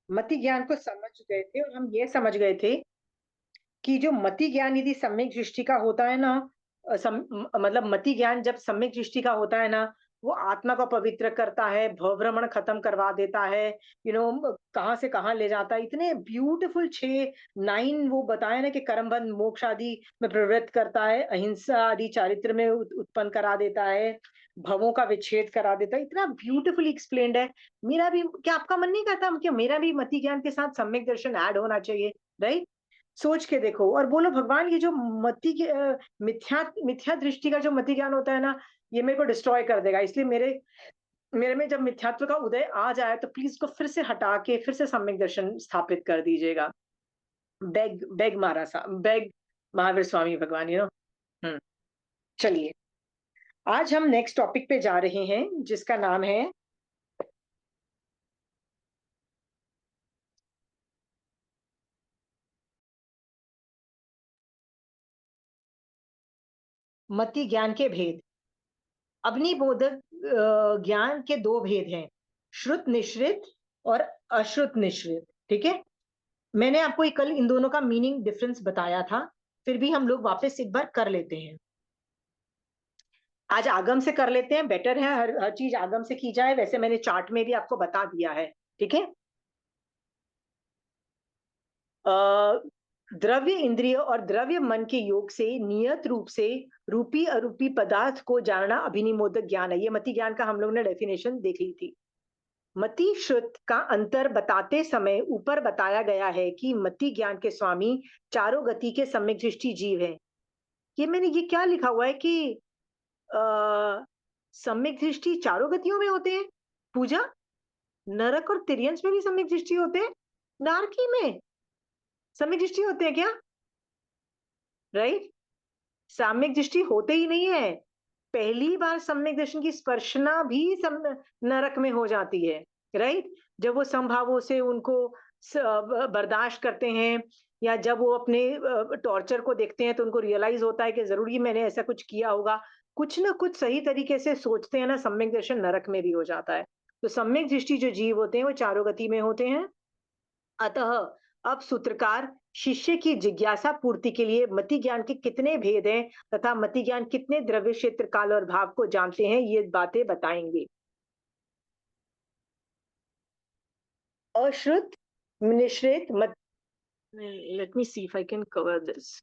मति ज्ञान को समझ गए थे और हम ये समझ गए थे कि जो मति ज्ञान यदि सम्यक दृष्टि का होता है ना, मतलब मति ज्ञान जब सम्यक दृष्टि का होता है ना, वो आत्मा को पवित्र करता है, भवभ्रमण खत्म करवा देता है, कहाँ से कहाँ ले जाता है। इतने ब्यूटीफुल 6 9 वो बताए ना कि कर्म बंध मोक्ष आदि में प्रवृत्त करता है, अहिंसा आदि चारित्र में उत्पन्न करा देता है, भवों का विच्छेद करा देता है। इतना ब्यूटीफुली एक्सप्लेन्ड है। मेरा भी, क्या आपका मन नहीं करता कि मेरा भी मति ज्ञान के साथ सम्यक दर्शन ऐड होना चाहिए? राइट? सोच के देखो और बोलो भगवान, ये जो मिथ्या मिथ्या दृष्टि का जो मति ज्ञान होता है ना, ये मेरे को डिस्ट्रॉय कर देगा। इसलिए मेरे मेरे में जब मिथ्यात्व का उदय आ जाए तो प्लीज इसको फिर से हटा के फिर से सम्यक दर्शन स्थापित कर दीजिएगा। Bag bag bag Mahavir Swami भगवान, हम्म चलिए, आज हम नेक्स्ट टॉपिक पे जा रहे हैं जिसका नाम है मति ज्ञान के भेद। अग्निबोधक ज्ञान के दो भेद हैं, श्रुत निश्रित और अश्रुत निश्रित। ठीक है, मैंने आपको कल इन दोनों का मीनिंग डिफरेंस बताया था, फिर भी हम लोग वापस एक बार कर लेते हैं। आज आगम से कर लेते हैं, बेटर है, हर हर चीज आगम से की जाए। वैसे मैंने चार्ट में भी आपको बता दिया है। ठीक है, द्रव्य इंद्रिय और द्रव्य मन के योग से नियत रूप से रूपी अरूपी पदार्थ को जानना अभिनिमोदक ज्ञान है। ये मति ज्ञान का हम लोग ने डेफिनेशन देख ली थी। मति श्रुत का अंतर बताते समय ऊपर बताया गया है कि मति ज्ञान के स्वामी चारों गति के सम्यक दृष्टि जीव हैं। ये मैंने ये क्या लिखा हुआ है कि आ, सम्यक दृष्टि चारों गतियों में होते हैं? पूजा, नरक और तिर्यंस में भी सम्यक दृष्टि होते हैं? नारकी में सम्यक दृष्टि होते हैं क्या? राइट? साम्यक दृष्टि होते ही नहीं है। पहली बार सम्यक दर्शन की स्पर्शना भी नरक में हो जाती है। राइट? जब वो समभावों से उनको बर्दाश्त करते हैं, या जब वो अपने टॉर्चर को देखते हैं तो उनको रियलाइज होता है कि जरूर ही मैंने ऐसा कुछ किया होगा, कुछ ना कुछ सही तरीके से सोचते हैं ना, सम्यक दर्शन नरक में भी हो जाता है। तो सम्यक दृष्टि जो जीव होते हैं वो चारों गति में होते हैं। अतः अब सूत्रकार शिष्य की जिज्ञासा पूर्ति के लिए मति ज्ञान के कितने भेद हैं तथा मति ज्ञान कितने द्रव्य क्षेत्र काल और भाव को जानते हैं, ये बातें बताएंगे। अश्रुत निश्रित मत, let me see if I can cover this.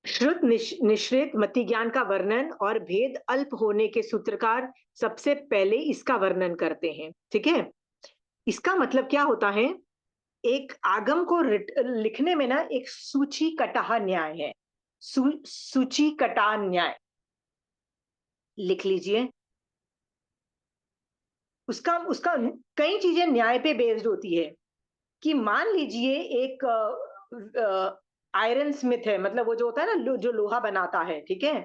श्रुत निश्रित मति ज्ञान का वर्णन और भेद अल्प होने के सूत्रकार सबसे पहले इसका वर्णन करते हैं। ठीक है, इसका मतलब क्या होता है? एक आगम को लिखने में ना एक सूची कटाह न्याय है। सूची कटा न्याय लिख लीजिए। उसका उसका कई चीजें न्याय पे बेस्ड होती है। कि मान लीजिए एक आयरन स्मिथ है, मतलब वो जो होता है ना, जो लोहा बनाता है, ठीक है,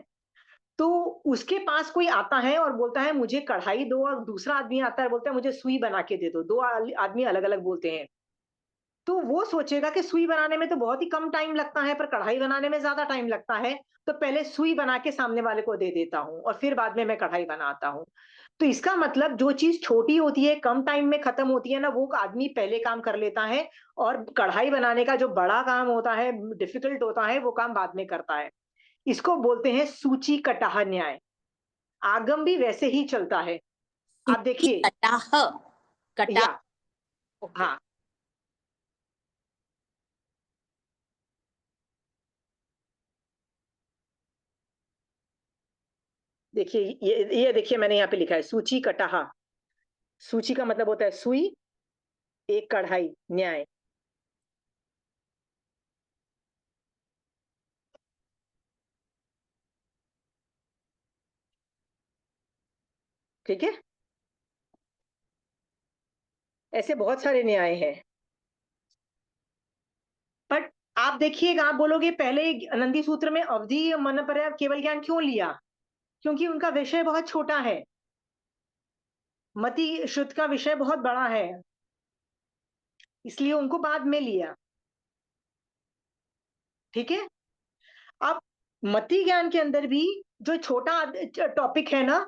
तो उसके पास कोई आता है और बोलता है मुझे कढ़ाई दो, और दूसरा आदमी आता है बोलता है मुझे सुई बना के दे दो। दो आदमी अलग अलग बोलते हैं। तो वो सोचेगा कि सुई बनाने में तो बहुत ही कम टाइम लगता है, पर कढ़ाई बनाने में ज्यादा टाइम लगता है, तो पहले सुई बना के सामने वाले को दे देता हूँ और फिर बाद में मैं कढ़ाई बनाता हूँ। तो इसका मतलब जो चीज छोटी होती है, कम टाइम में खत्म होती है ना, वो आदमी पहले काम कर लेता है, और कढ़ाई बनाने का जो बड़ा काम होता है, डिफिकल्ट होता है, वो काम बाद में करता है। इसको बोलते हैं सूची कटाह न्याय। आगम भी वैसे ही चलता है। आप सूची देखिए, कटाह, कटा, या ओके। हाँ, देखिए, ये देखिए, मैंने यहाँ पे लिखा है सूची कटाह। सूची का मतलब होता है सुई, एक कढ़ाई, न्याय। ठीक है, ऐसे बहुत सारे न्याय हैं। बट आप देखिएगा, आप बोलोगे पहले नंदी सूत्र में अवधि मन पर्याय केवल ज्ञान क्यों लिया? क्योंकि उनका विषय बहुत छोटा है। मति शुद्ध का विषय बहुत बड़ा है, इसलिए उनको बाद में लिया। ठीक है, अब मति ज्ञान के अंदर भी जो छोटा टॉपिक है ना,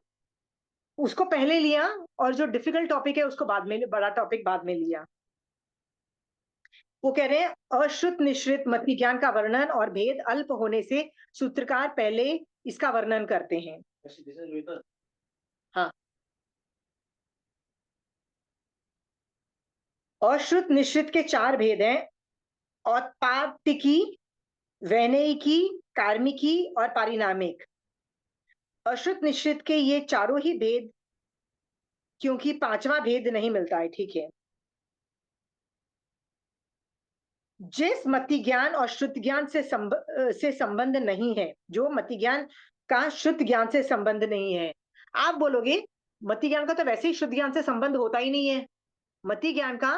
उसको पहले लिया, और जो डिफिकल्ट टॉपिक है उसको बाद में, बड़ा टॉपिक बाद में लिया। वो कह रहे हैं अश्रुत निश्रित मति ज्ञान का वर्णन और भेद अल्प होने से सूत्रकार पहले इसका वर्णन करते हैं। हाँ, अश्रुत निश्रित के 4 भेद हैं: औत्पातिकी, वैनयिकी, कार्मिकी और पारिणामिक। अश्रुत निश्रित के ये चारों ही भेद, क्योंकि 5वां भेद नहीं मिलता है, ठीक है। जिस मति ज्ञान और श्रुत ज्ञान से संबंध नहीं है, जो मति ज्ञान का श्रुत ज्ञान से संबंध नहीं है। आप बोलोगे मति ज्ञान का तो वैसे ही शुद्ध ज्ञान से संबंध होता ही नहीं है। मति ज्ञान का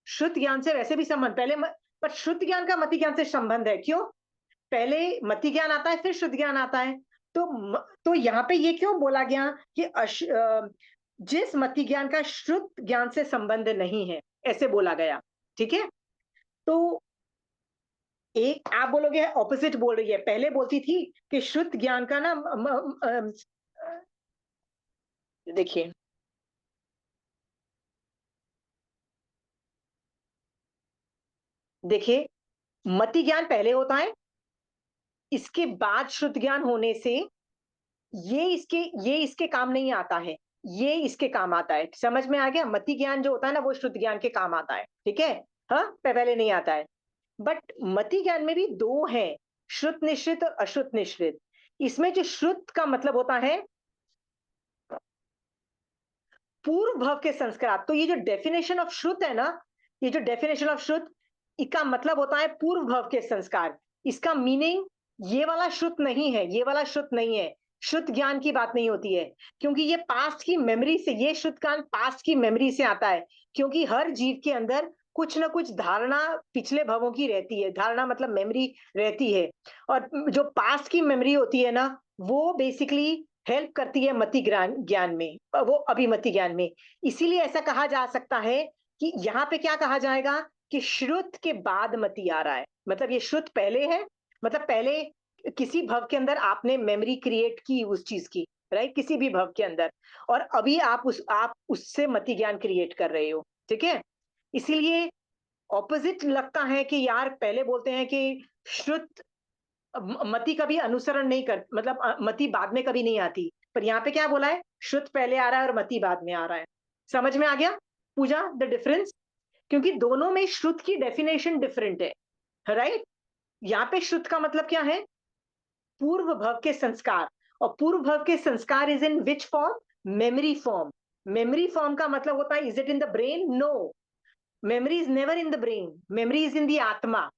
शुद्ध ज्ञान से वैसे भी संबंध पर शुद्ध ज्ञान का मति ज्ञान से संबंध है। क्यों? पहले मति ज्ञान आता है, फिर शुद्ध ज्ञान आता है। तो यहाँ पे ये क्यों बोला गया कि जिस मति ज्ञान का शुद्ध ज्ञान से संबंध नहीं है, ऐसे बोला गया, ठीक है। तो एक आप बोलोगे ऑपोजिट बोल रही है, पहले बोलती थी कि शुद्ध ज्ञान का ना देखिए, देखिए मति ज्ञान पहले होता है, इसके बाद शुद्ध ज्ञान होने से ये इसके काम नहीं आता है, ये इसके काम आता है। समझ में आ गया? मति ज्ञान जो होता है ना, वो शुद्ध ज्ञान के काम आता है, ठीक है। हाँ, पहले नहीं आता है। बट मति ज्ञान में भी 2 हैं, श्रुत निश्रित और अश्रुत निश्रित। इसमें जो श्रुत का मतलब होता है पूर्व भव के संस्कार। तो ये जो डेफिनेशन ऑफ श्रुत है ना, ये जो डेफिनेशन ऑफ श्रुत, इसका मतलब होता है पूर्व भव के संस्कार। इसका मीनिंग ये वाला श्रुत नहीं है, ये वाला श्रुत नहीं है। शुद्ध ज्ञान की बात नहीं होती है, क्योंकि ये पास्ट की मेमोरी से, ये शुद्ध ज्ञान पास्ट की मेमोरी से आता है। क्योंकि हर जीव के अंदर कुछ ना कुछ धारणा पिछले भवों की रहती है, धारणा मतलब मेमोरी रहती है। और जो पास्ट की मेमोरी होती है ना, वो बेसिकली हेल्प करती है मति ज्ञान में, वो अभिमति ज्ञान में। इसीलिए ऐसा कहा जा सकता है कि यहाँ पे क्या कहा जाएगा कि श्रुत के बाद मति आ रहा है। मतलब ये श्रुत पहले है, मतलब पहले किसी भव के अंदर आपने मेमोरी क्रिएट की उस चीज की, राइट, किसी भी भव के अंदर, और अभी आप उससे मति ज्ञान क्रिएट कर रहे हो, ठीक है। इसीलिए ऑपोजिट लगता है कि यार पहले बोलते हैं कि श्रुत मति कभी अनुसरण नहीं कर, मतलब मति बाद में कभी नहीं आती। पर यहाँ पे क्या बोला है? श्रुत पहले आ रहा है और मति बाद में आ रहा है। समझ में आ गया पूजा द डिफरेंस? क्योंकि दोनों में श्रुत की डेफिनेशन डिफरेंट है, राइट। यहाँ पे श्रुत का मतलब क्या है? पूर्व भव के संस्कार। और पूर्व भव के संस्कार is in which form? Memory form. Memory form का मतलब होता है is it in the brain? No, memory is never in the brain, memory is in the atma.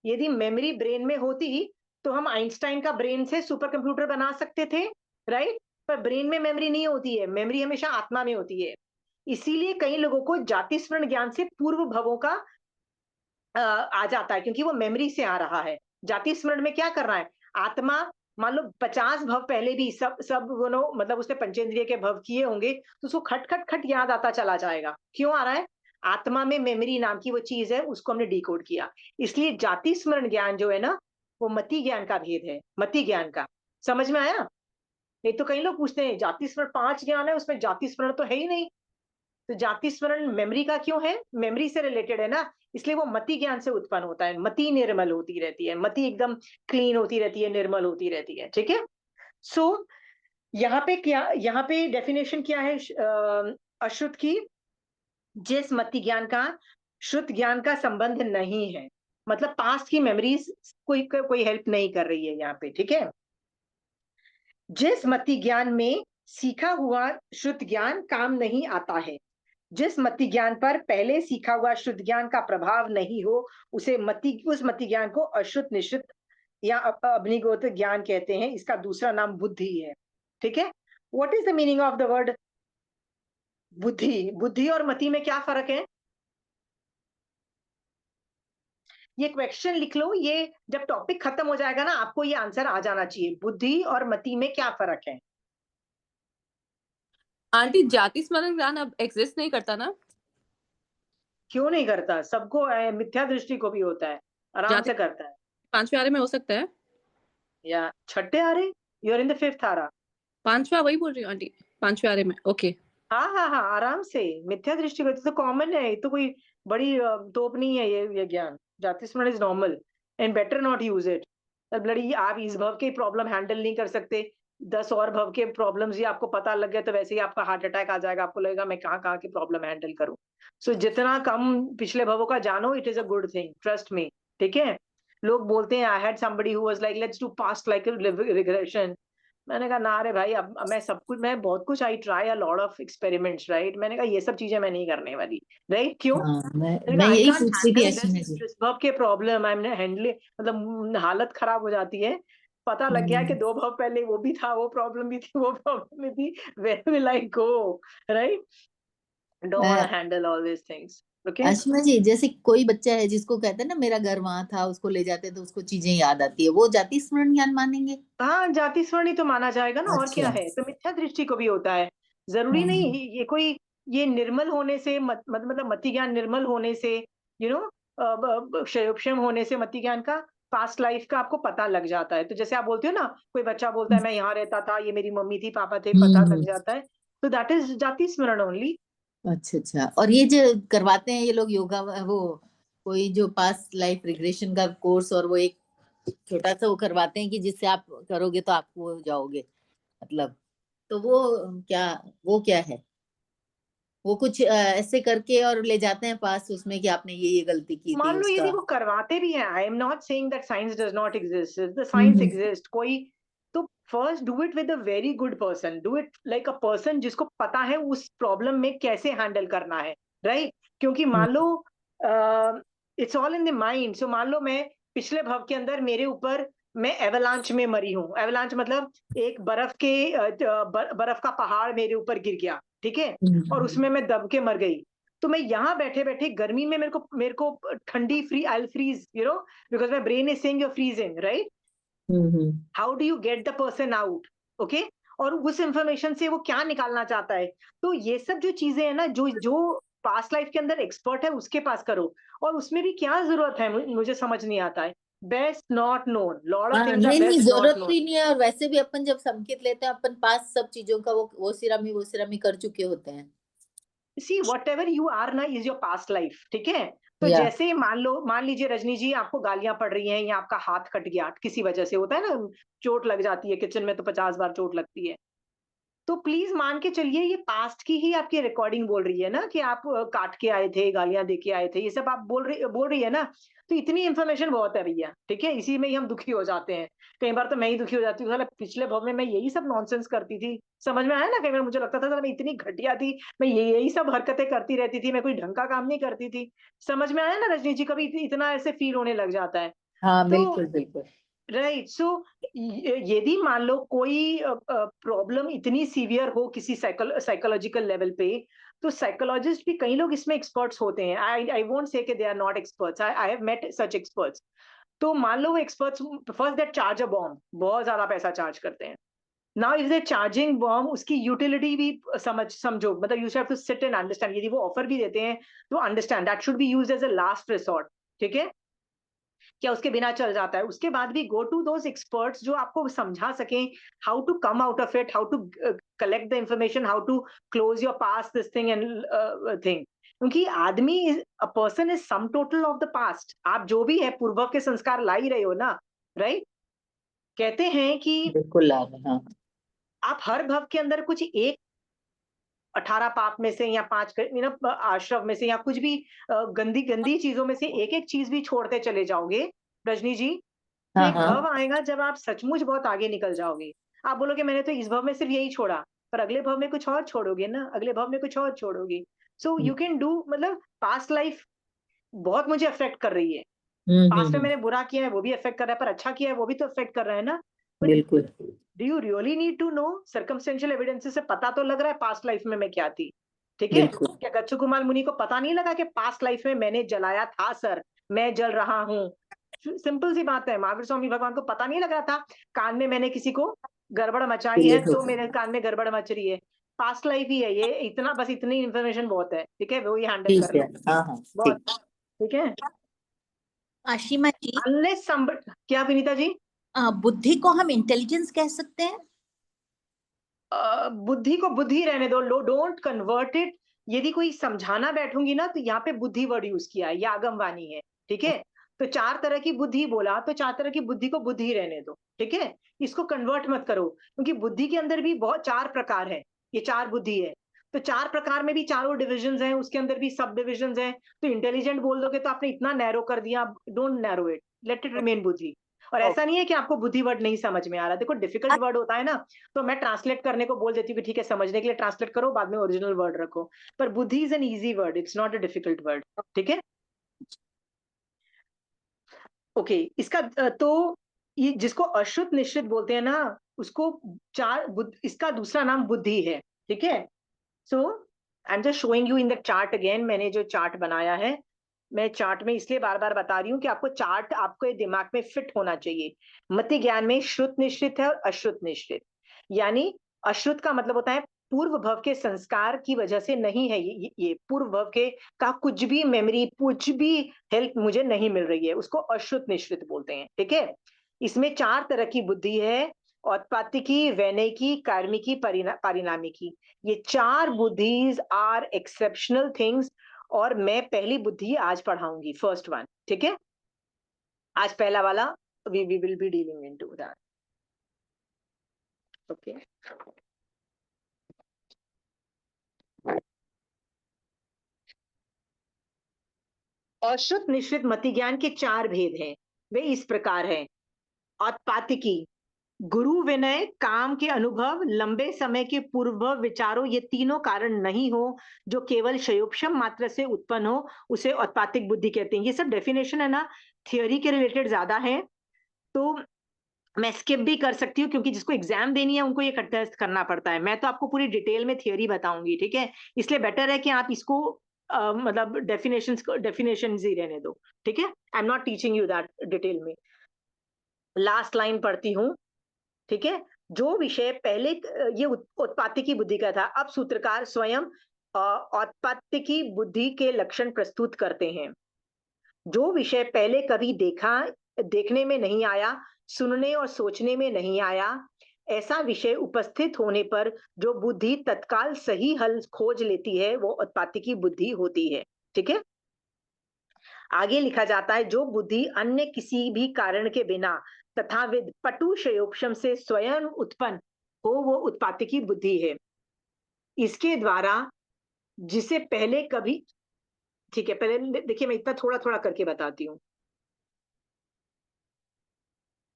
यदि मेमोरी ब्रेन में होती तो हम आइंस्टाइन का ब्रेन से सुपर कंप्यूटर बना सकते थे, राइट। पर ब्रेन में मेमोरी नहीं होती है, मेमोरी हमेशा आत्मा में होती है। इसीलिए कई लोगों को जाति स्मरण ज्ञान से पूर्व भवों का आ जाता है, क्योंकि वो मेमोरी से आ रहा है। जाति स्मरण में क्या कर रहा है? आत्मा, मान लो 50 भव पहले भी सब सब मतलब उसने पंचेंद्रिय के भव किए होंगे, तो उसको खट खट खट याद आता चला जाएगा। क्यों आ रहा है? आत्मा में मेमोरी नाम की वो चीज है, उसको हमने डिकोड किया। इसलिए जाति स्मरण ज्ञान जो है ना, वो मति ज्ञान का भेद है, मति ज्ञान का। समझ में आया? नहीं तो कई लोग पूछते हैं जाति स्मरण 5 ज्ञान है, उसमें जाति स्मरण तो है ही नहीं। तो जाति स्मरण मेमोरी का क्यों है? मेमोरी से रिलेटेड है ना, इसलिए वो मति ज्ञान से उत्पन्न होता है। मति निर्मल होती रहती है, मति एकदम क्लीन होती रहती है, निर्मल होती रहती है, ठीक है। सो यहाँ पे क्या, यहाँ पे डेफिनेशन क्या है अशुद्ध की? जिस मति ज्ञान का शुद्ध ज्ञान का संबंध नहीं है, मतलब पास्ट की मेमोरीज कोई हेल्प नहीं कर रही है यहाँ पे, ठीक है। जिस मति ज्ञान में सीखा हुआ शुद्ध ज्ञान काम नहीं आता है, जिस मति ज्ञान पर पहले सीखा हुआ शुद्ध ज्ञान का प्रभाव नहीं हो, उस मति ज्ञान को अशुद्ध निश्चित या अभिनिगोत ज्ञान कहते हैं। इसका दूसरा नाम बुद्धि है, ठीक है। What is the meaning of the word बुद्धि? बुद्धि और मति में क्या फर्क है? ये क्वेश्चन लिख लो, ये जब टॉपिक खत्म हो जाएगा ना, आपको ये आंसर आ जाना चाहिए। बुद्धि और मति में क्या फर्क है? आंटी जाति स्मरण ज्ञान अब एग्जिस्ट नहीं करता ना? क्यों नहीं करता? सबको मिथ्या दृष्टि को भी होता है, आराम जाति से करता है। 5 प्यारे में हो सकता है। या छठे आरे, you are in the fifth आरा। पांचवा वही बोल रही हूँ आंटी, पांचवे आरे में। ओके। हाँ, हाँ, हाँ, आराम से। मिथ्या दृष्टि को तो कॉमन है, ये तो कोई बड़ी तोप नहीं है ये ज्ञान। जाति स्मरण is normal and better not use it. Bloody आप इस भव के प्रॉब्लम हैंडल नहीं कर सकते, 10 और भव के प्रॉब्लम्स ही आपको पता लग गए तो वैसे ही आपका हार्ट अटैक आ जाएगा, आपको लगेगा मैं कहाँ-कहाँ की प्रॉब्लम हैंडल करूँ। सो जितना कम पिछले भवों का जानो it is a good thing, trust me, ठीक है? लोग बोलते हैं I had somebody who was like let's do past like regression. मैंने कहा ना रे भाई, अब मैं सब कुछ, मैं बहुत कुछ, I try a lot of experiments, right? मैंने कहा ये सब चीजें मैं नहीं करने वाली, राइट? क्यों? हाँ, मैंने मैं कहा आई यही कांट पूछ रही थी हैंडल अश्विनी जी। दिस भव के प्रॉब्लम, आई एम हैंडलिंग, मतलब हालत खराब हो जाती है। पता लग गया कि 2 भव पहले वो भी था, वो प्रॉब्लम भी थी, वो प्रॉब्लम भी थी। Where will I go, right? Don't want to handle all these things, okay? Ashwini ji, जैसे कोई बच्चा है जिसको कहते हैं ना मेरा घर वहां था, उसको ले जाते तो उसको चीजें याद आती है, वो जाति स्मरण ज्ञान मानेंगे? हाँ, जाति स्वर्ण ही तो माना जाएगा ना, और क्या अच्छा। है? तो मिथ्या दृष्टि को भी होता है। ज़रूरी नहीं हाँ। ये कोई, ये निर्मल होने से मतलब मति ज्ञान निर्मल होने से, यू नो, क्षयोक्षम होने से मति ज्ञान का पास्ट लाइफ का आपको पता लग जाता है। तो जैसे आप बोलते हो ना, कोई बच्चा बोलता है मैं यहाँ रहता था, ये मेरी मम्मी थी, पापा थे, पता लग हम्म। जाता है। तो दैट इज़ जाति स्मरण ओनली। अच्छा अच्छा। और ये जो करवाते हैं ये लोग योगा, वो कोई जो पास्ट लाइफ रिग्रेशन का कोर्स, और वो एक छोटा सा वो करवाते हैं कि जिससे आप करोगे तो आप वो हो जाओगे, मतलब, तो वो क्या है? वो कुछ ऐसे करके और ले जाते हैं पास उसमें कि आपने ये गलती की थी मान लो उसका। यदि वो करवाते भी हैं, आई am not saying that science does not exist, the science hmm. Exist. कोई तो first do it with a very good person, do it like a person जिसको पता है उस प्रॉब्लम में कैसे हैंडल करना है, राइट? क्योंकि मान लो it's all in the mind. So मान लो मैं पिछले भव के अंदर मेरे ऊपर मैं एवलांच में मरी हूँ। एवलांच मतलब एक बर्फ के बर्फ का पहाड़ मेरे ऊपर गिर गया, ठीक है? और हम्म। उसमें मैं दब के मर गई। तो मैं यहाँ बैठे-बैठे गर्मी में मेरे को ठंडी free I will freeze, you know, because my brain is saying you are freezing, right? Hmm. How do you get the person out? Okay? और उस इन्फॉर्मेशन से वो क्या निकालना चाहता है? तो ये सब जो चीज़ें हैं ना, जो जो पास्ट लाइफ के अंदर एक्सपर्ट है उसके पास करो। और उसमें भी क्या ज़रूरत है, मुझे समझ नहीं आता है। Best not known, lot of हाँ, थिंग्स आर नहीं नहीं, बेस्ट नॉट जरूरत नोन। ही नहीं है। और वैसे भी अपन जब संकेत लेते हैं, अपन पास सब चीजों का वो सिरामी कर चुके होते हैं। सी व्हाटएवर यू आर ना इज योर पास्ट लाइफ, ठीक है? तो या। जैसे मान लीजिए रजनी जी आपको गालियां पड़ रही हैं या आपका हाथ कट गया किसी वजह से, होता है ना, चोट लग जाती है, किचन में तो 50 बार चोट लगती है। तो प्लीज मान के चलिए ये पास्ट की ही आपकी रिकॉर्डिंग बोल रही है ना कि आप काट के आए थे, गालियां दे के आए थे, ये सब आप बोल रही है ना। तो इतनी इंफॉर्मेशन बहुत है भैया, ठीक है? इसी में ही हम दुखी हो जाते हैं। कई बार तो मैं ही दुखी हो जाती हूँ, साला पिछले भव में मैं यही सब नॉनसेंस करती थी। समझ में आया ना? कई बार मुझे लगता था साला मैं इतनी घटिया थी, मैं यही सब हरकतें करती रहती थी, मैं कोई ढंग का काम नहीं करती थी। समझ में आया ना रजनी जी? कभी इतना ऐसे फील होने लग जाता है। हाँ, तो बिल्कुल बिल्कुल। राइट, सो यदि मान लो कोई प्रॉब्लम इतनी सीवियर हो किसी साइकोलॉजिकल लेवल पे, तो साइकोलॉजिस्ट भी, कई लोग इसमें एक्सपर्ट्स होते हैं। आई आई वोंट से कि they are not experts, I have met such experts. तो मान लो वो experts first that charge a bomb, बहुत ज्यादा पैसा चार्ज करते हैं। Now if they charging bomb, उसकी यूटिलिटी भी समझो, मतलब you have to sit and understand. यदि वो ऑफर भी देते हैं तो understand that should be used as a last resort, ठीक है? क्या उसके बिना चल जाता है? उसके बाद भी गो टू दोज़ एक्सपर्ट्स जो आपको समझा सकें how to come out of it, how to collect the information, how to close your past this thing and thing. क्योंकि आदमी is a person is sum total of the past. आप जो भी है पूर्व के संस्कार ला ही रहे हो ना, राइट? कहते हैं कि बिल्कुल लाभ है, हाँ। आप हर भव के अंदर कुछ एक 18 पाप में से या 5 आश्रम में से या कुछ भी गंदी गंदी चीजों में से एक एक चीज भी छोड़ते चले जाओगे, रजनी जी, तो हाँ एक हाँ। भव आएगा जब आप सचमुच बहुत आगे निकल जाओगे। आप बोलोगे मैंने तो इस भव में सिर्फ यही छोड़ा, पर अगले भव में कुछ और छोड़ोगे ना, अगले भव में कुछ और छोड़ोगे। सो यू कैन डू, मतलब पास्ट लाइफ बहुत मुझे अफेक्ट कर रही है। पास्ट में हम्म। मैंने बुरा किया है वो भी अफेक्ट कर रहा है, पर अच्छा किया है वो भी तो अफेक्ट कर रहा है ना। बट बिल्कुल do you really need to know? Circumstantial evidences से पता तो लग रहा है पास्ट लाइफ में मैं क्या थी, ठीक है? बिल्कुल। क्या गच्छु कुमार मुनि को पता नहीं लगा कि पास्ट लाइफ में मैंने जलाया था सर, मैं जल रहा हूँ? सिंपल सी बात है, महावीर स्वामी भगवान को पता नहीं लग रहा था कान में मैंने किसी को गड़बड़ मचाई है बिल्कुल तो मेरे कान में गड़बड़ मच रही है। पास्ट लाइफ ही है ये, इतना बस, इतनी इन्फॉर्मेशन बहुत है, ठीक है? वो ही हैंडल ठीक कर है। लो, हाँ हाँ, बहुत, ठीक। ठीक है? आशिमा जी। अनलेस क्या विनीता जी? बुद्धि को हम इंटेलिजेंस कह सकते हैं? बुद्धि को बुद्धि रहने दो, डोंट कन्वर्ट इट। यदि कोई समझाना बैठूंगी ना तो यहाँ पे बुद्धि वर्ड यूज किया है, ये आगमवाणी है, ठीक है। तो 4 तरह की बुद्धि बोला, तो 4 तरह की बुद्धि को बुद्धि रहने दो, ठीक है। इसको कन्वर्ट मत करो, क्योंकि बुद्धि के अंदर भी बहुत 4 प्रकार है, ये 4 बुद्धि है। तो 4 प्रकार में भी चारों डिविजन हैं, उसके अंदर भी सब डिविजन हैं। तो इंटेलिजेंट बोल दोगे तो आपने इतना नैरो कर दिया, don't narrow it, let it remain बुद्धि। और ऐसा नहीं है कि आपको बुद्धि वर्ड नहीं समझ में आ रहा, देखो डिफिकल्ट वर्ड होता है ना, तो मैं ट्रांसलेट करने को बोल देती हूँ कि ठीक है, समझने के लिए ट्रांसलेट करो, बाद में ओरिजिनल वर्ड रखो। पर बुद्धि is an easy word, it's not a difficult word, ठीक है। ओके, इसका तो ये जिसको अशुद्ध निश्चित बोलते हैं ना, उसको इसका दूसरा नाम बुद्धि है, ठीक है। So I am just showing you in the chart again, मैंने जो चार्ट बनाया है, मैं चार्ट में इसलिए बार बार बता रही हूँ कि आपको चार्ट आपके दिमाग में फिट होना चाहिए। मति ज्ञान में श्रुत निश्चित है और अश्रुत निश्चित। यानी अश्रुत का मतलब होता है पूर्व भव के संस्कार की वजह से नहीं है, ये पूर्व भव के का कुछ भी मेमोरी, कुछ भी हेल्प मुझे नहीं मिल रही है, उसको अश्रुत निश्चित बोलते हैं, ठीक है। इसमें 4 तरह की बुद्धि है, औत्पातिकी, वैनयिकी, कार्मिकी, पारिणामिकी। ये 4 बुद्धिज आर एक्सेप्शनल थिंग्स, और मैं पहली बुद्धि आज पढ़ाऊंगी, फर्स्ट वन, ठीक है। आज पहला वाला we will be dealing into that, okay. अश्रुत निश्चित मति ज्ञान के 4 भेद हैं, वे इस प्रकार हैं। औत्पातिकी, गुरु विनय, काम के अनुभव, लंबे समय के पूर्व विचारों, ये तीनों कारण नहीं हो, जो केवल शयोपशम मात्र से उत्पन्न हो, उसे औत्पातिक बुद्धि कहते हैं। ये सब डेफिनेशन है ना, थियोरी के रिलेटेड ज्यादा है, तो मैं स्किप भी कर सकती हूँ, क्योंकि जिसको एग्जाम देनी है उनको ये कंटेस्ट करना पड़ता है। मैं तो आपको पूरी डिटेल में थियोरी बताऊंगी, ठीक है। इसलिए बेटर है कि आप इसको मतलब डेफिनेशंस ही रहने दो, ठीक है। I am not teaching you that detail में। लास्ट लाइन पढ़ती हूँ, ठीक है। जो विषय पहले ये उत्पत्ति की बुद्धि का था, अब सूत्रकार स्वयं उत्पत्ति की बुद्धि के लक्षण प्रस्तुत करते हैं। जो विषय पहले कभी देखने में नहीं आया, सुनने और सोचने में नहीं आया, ऐसा विषय उपस्थित होने पर जो बुद्धि तत्काल सही हल खोज लेती है, वो उत्पत्ति की बुद्धि होती है, ठीक है। आगे लिखा जाता है, जो बुद्धि अन्य किसी भी कारण के बिना तथाविध पटु शयोपशम से स्वयं उत्पन्न हो, वो उत्पत्ति की बुद्धि है। इसके द्वारा जिसे पहले कभी, ठीक है, पहले देखिए मैं इतना थोड़ा थोड़ा करके बताती हूँ।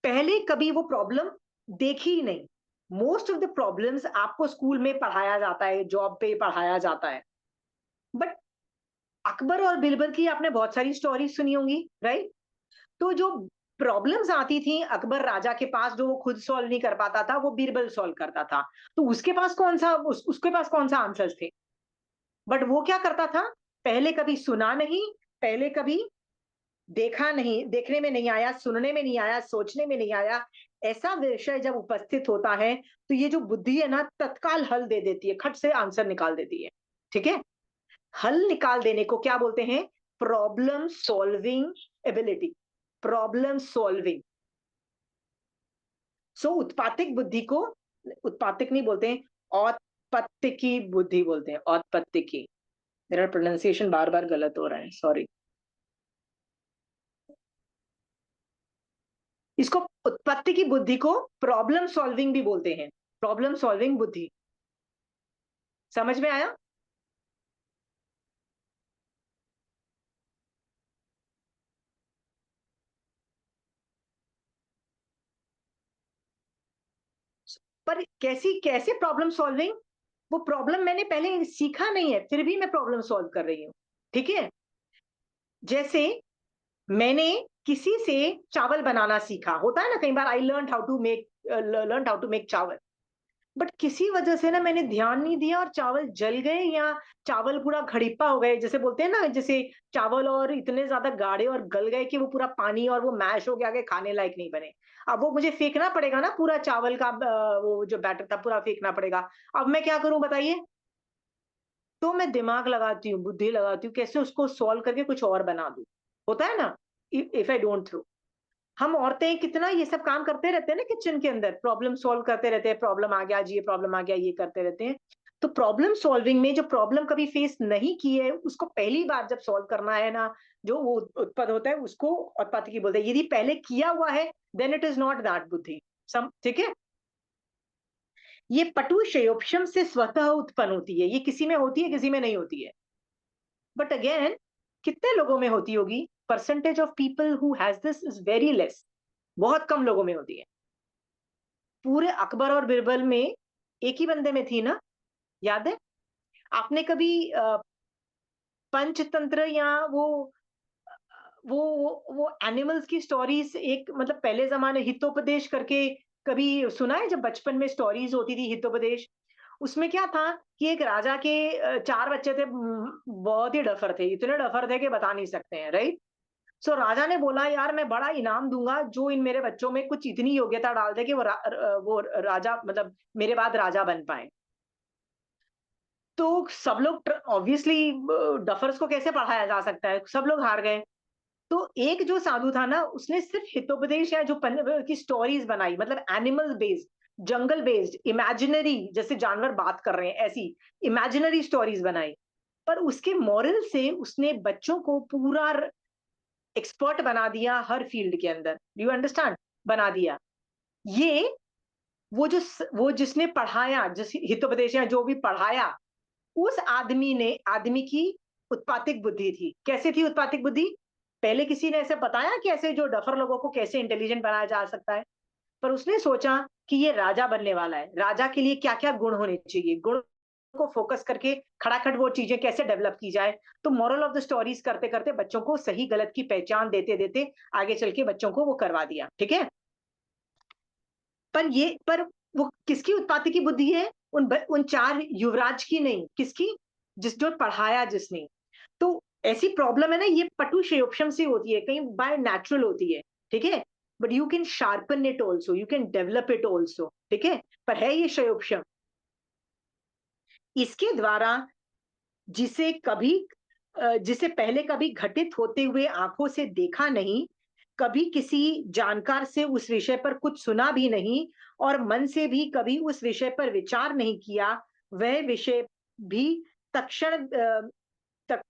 पहले कभी वो प्रॉब्लम देखी ही नहीं। मोस्ट ऑफ द प्रॉब्लम्स आपको स्कूल में पढ़ाया जाता है, जॉब पे पढ़ाया जाता है, बट अकबर और बिरबल की आपने बहुत सारी स्टोरी सुनी होंगी, राइट। तो जो प्रॉब्लम्स आती थी अकबर राजा के पास, जो वो खुद सॉल्व नहीं कर पाता था, वो बीरबल सॉल्व करता था। तो उसके पास कौन सा आंसर्स थे, बट वो क्या करता था, पहले कभी सुना नहीं, पहले कभी देखा नहीं, देखने में नहीं आया, सुनने में नहीं आया, सोचने में नहीं आया, ऐसा विषय जब उपस्थित होता है, तो ये जो बुद्धि है ना, तत्काल हल दे देती है, खट से आंसर निकाल देती है, ठीक है। हल निकाल देने को क्या बोलते हैं, problem solving ability, problem solving. So उत्पातिक बुद्धि को उत्पातिक नहीं बोलते हैं, औत्पत्तिकी बुद्धि बोलते हैं, औत्पत्तिकी। मेरा प्रोनाउंसिएशन बार बार गलत हो रहा है, सॉरी। इसको उत्पत्ति की बुद्धि को प्रॉब्लम सॉल्विंग भी बोलते हैं, प्रॉब्लम सॉल्विंग बुद्धि। समझ में आया। पर कैसी कैसे प्रॉब्लम सॉल्विंग, वो प्रॉब्लम मैंने पहले सीखा नहीं है, फिर भी मैं प्रॉब्लम सॉल्व कर रही हूँ, ठीक है। जैसे मैंने किसी से चावल बनाना सीखा, होता है ना कई बार, I learn how to make chawal, but किसी वजह से ना मैंने ध्यान नहीं दिया और चावल जल गए, या चावल पूरा घड़ीपा हो गए, जैसे बोलते हैं ना, जैसे चावल और इतने ज्यादा गाढ़े और गल गए कि वो पूरा पानी और वो मैश हो गया कि खाने लायक नहीं बने। अब वो मुझे फेंकना पड़ेगा ना, पूरा चावल का वो जो बैटर था पूरा फेंकना पड़ेगा। अब मैं क्या करूं बताइए। तो मैं दिमाग लगाती हूँ, बुद्धि लगाती हूँ, कैसे उसको सॉल्व करके कुछ और बना दूं, होता है ना, इफ आई डोंट थ्रो। हम औरतें कितना ये सब काम करते रहते हैं ना किचन के अंदर, प्रॉब्लम सॉल्व करते रहते हैं, प्रॉब्लम आ गया जी, ये प्रॉब्लम आ गया, ये करते रहते हैं। तो प्रॉब्लम सॉल्विंग में जो प्रॉब्लम कभी फेस नहीं की है, उसको पहली बार जब सॉल्व करना है ना, जो वो उत्पन्न होता है उसको उत्पातिकी बोलते हैं। यदि पहले किया हुआ है, then it is not that buddhi. सम ठीक है। ये पटु क्षयोपशम से स्वतः उत्पन्न होती है, ये किसी में होती है, किसी में नहीं होती है। बट अगेन, कितने लोगों में होती होगी? Percentage of people who has this is very less, बहुत कम लोगों में होती है। पूरे अकबर और बिरबल में एक ही बंदे में थी ना, याद है? आपने कभी पंचतंत्र या वो एनिमल्स की स्टोरीज, एक मतलब पहले जमाने हितोपदेश करके कभी सुना है? जब बचपन में स्टोरीज होती थी हितोपदेश, उसमें क्या था कि एक राजा के 4 बच्चे थे, बहुत ही डफर थे, इतने डफर थे कि बता नहीं सकते हैं, राइट? सो राजा ने बोला यार मैं बड़ा इनाम दूंगा जो इन मेरे बच्चों में कुछ इतनी योग्यता डाल दे कि वो राजा मतलब मेरे बाद राजा बन पाए। तो सब लोग ऑब्वियसली डफर्स को कैसे पढ़ाया जा सकता है, सब लोग हार गए। तो एक जो साधु था ना, उसने सिर्फ हितोपदेश या जो की स्टोरीज बनाई, मतलब एनिमल बेस्ड, जंगल बेस्ड, इमेजिनरी, जैसे जानवर बात कर रहे हैं ऐसी इमेजिनरी स्टोरीज बनाई। पर उसके मॉरल से उसने बच्चों को पूरा एक्सपर्ट बना दिया हर फील्ड के अंदर। Do you understand? बना दिया। ये वो जिसने पढ़ाया, जिस हितोपदेश या जो भी पढ़ाया, उस आदमी की उत्पातिक बुद्धि थी। कैसे थी उत्पातिक बुद्धि? पहले किसी ने ऐसे बताया कि ऐसे जो डफर लोगों को कैसे इंटेलिजेंट बनाया जा सकता है, पर उसने सोचा कि ये राजा बनने वाला है, राजा के लिए क्या क्या गुण होने चाहिए, गुण को फोकस करके खड़ाखट वो चीजें कैसे डेवलप की जाए। तो मॉरल ऑफ द स्टोरीज करते करते बच्चों को सही गलत की पहचान देते देते आगे चल के बच्चों को वो करवा दिया। ठीक है। पर वो किसकी उत्पत्ति की बुद्धि है? उन 4 युवराज की नहीं, किसकी? जो पढ़ाया जिसने। तो ऐसी प्रॉब्लम है ना, ये पटु क्षयोपशम से होती है, कहीं बाय नेचुरल होती है। ठीक है। But you can sharpen it also, you can develop it also. ठीक है। पर है ये क्षयोपशम। इसके द्वारा जिसे कभी जिसे पहले कभी घटित होते हुए आंखों से देखा नहीं, कभी किसी जानकार से उस विषय पर कुछ सुना भी नहीं और मन से भी कभी उस विषय पर विचार नहीं किया, वह विषय भी तक्षण तक,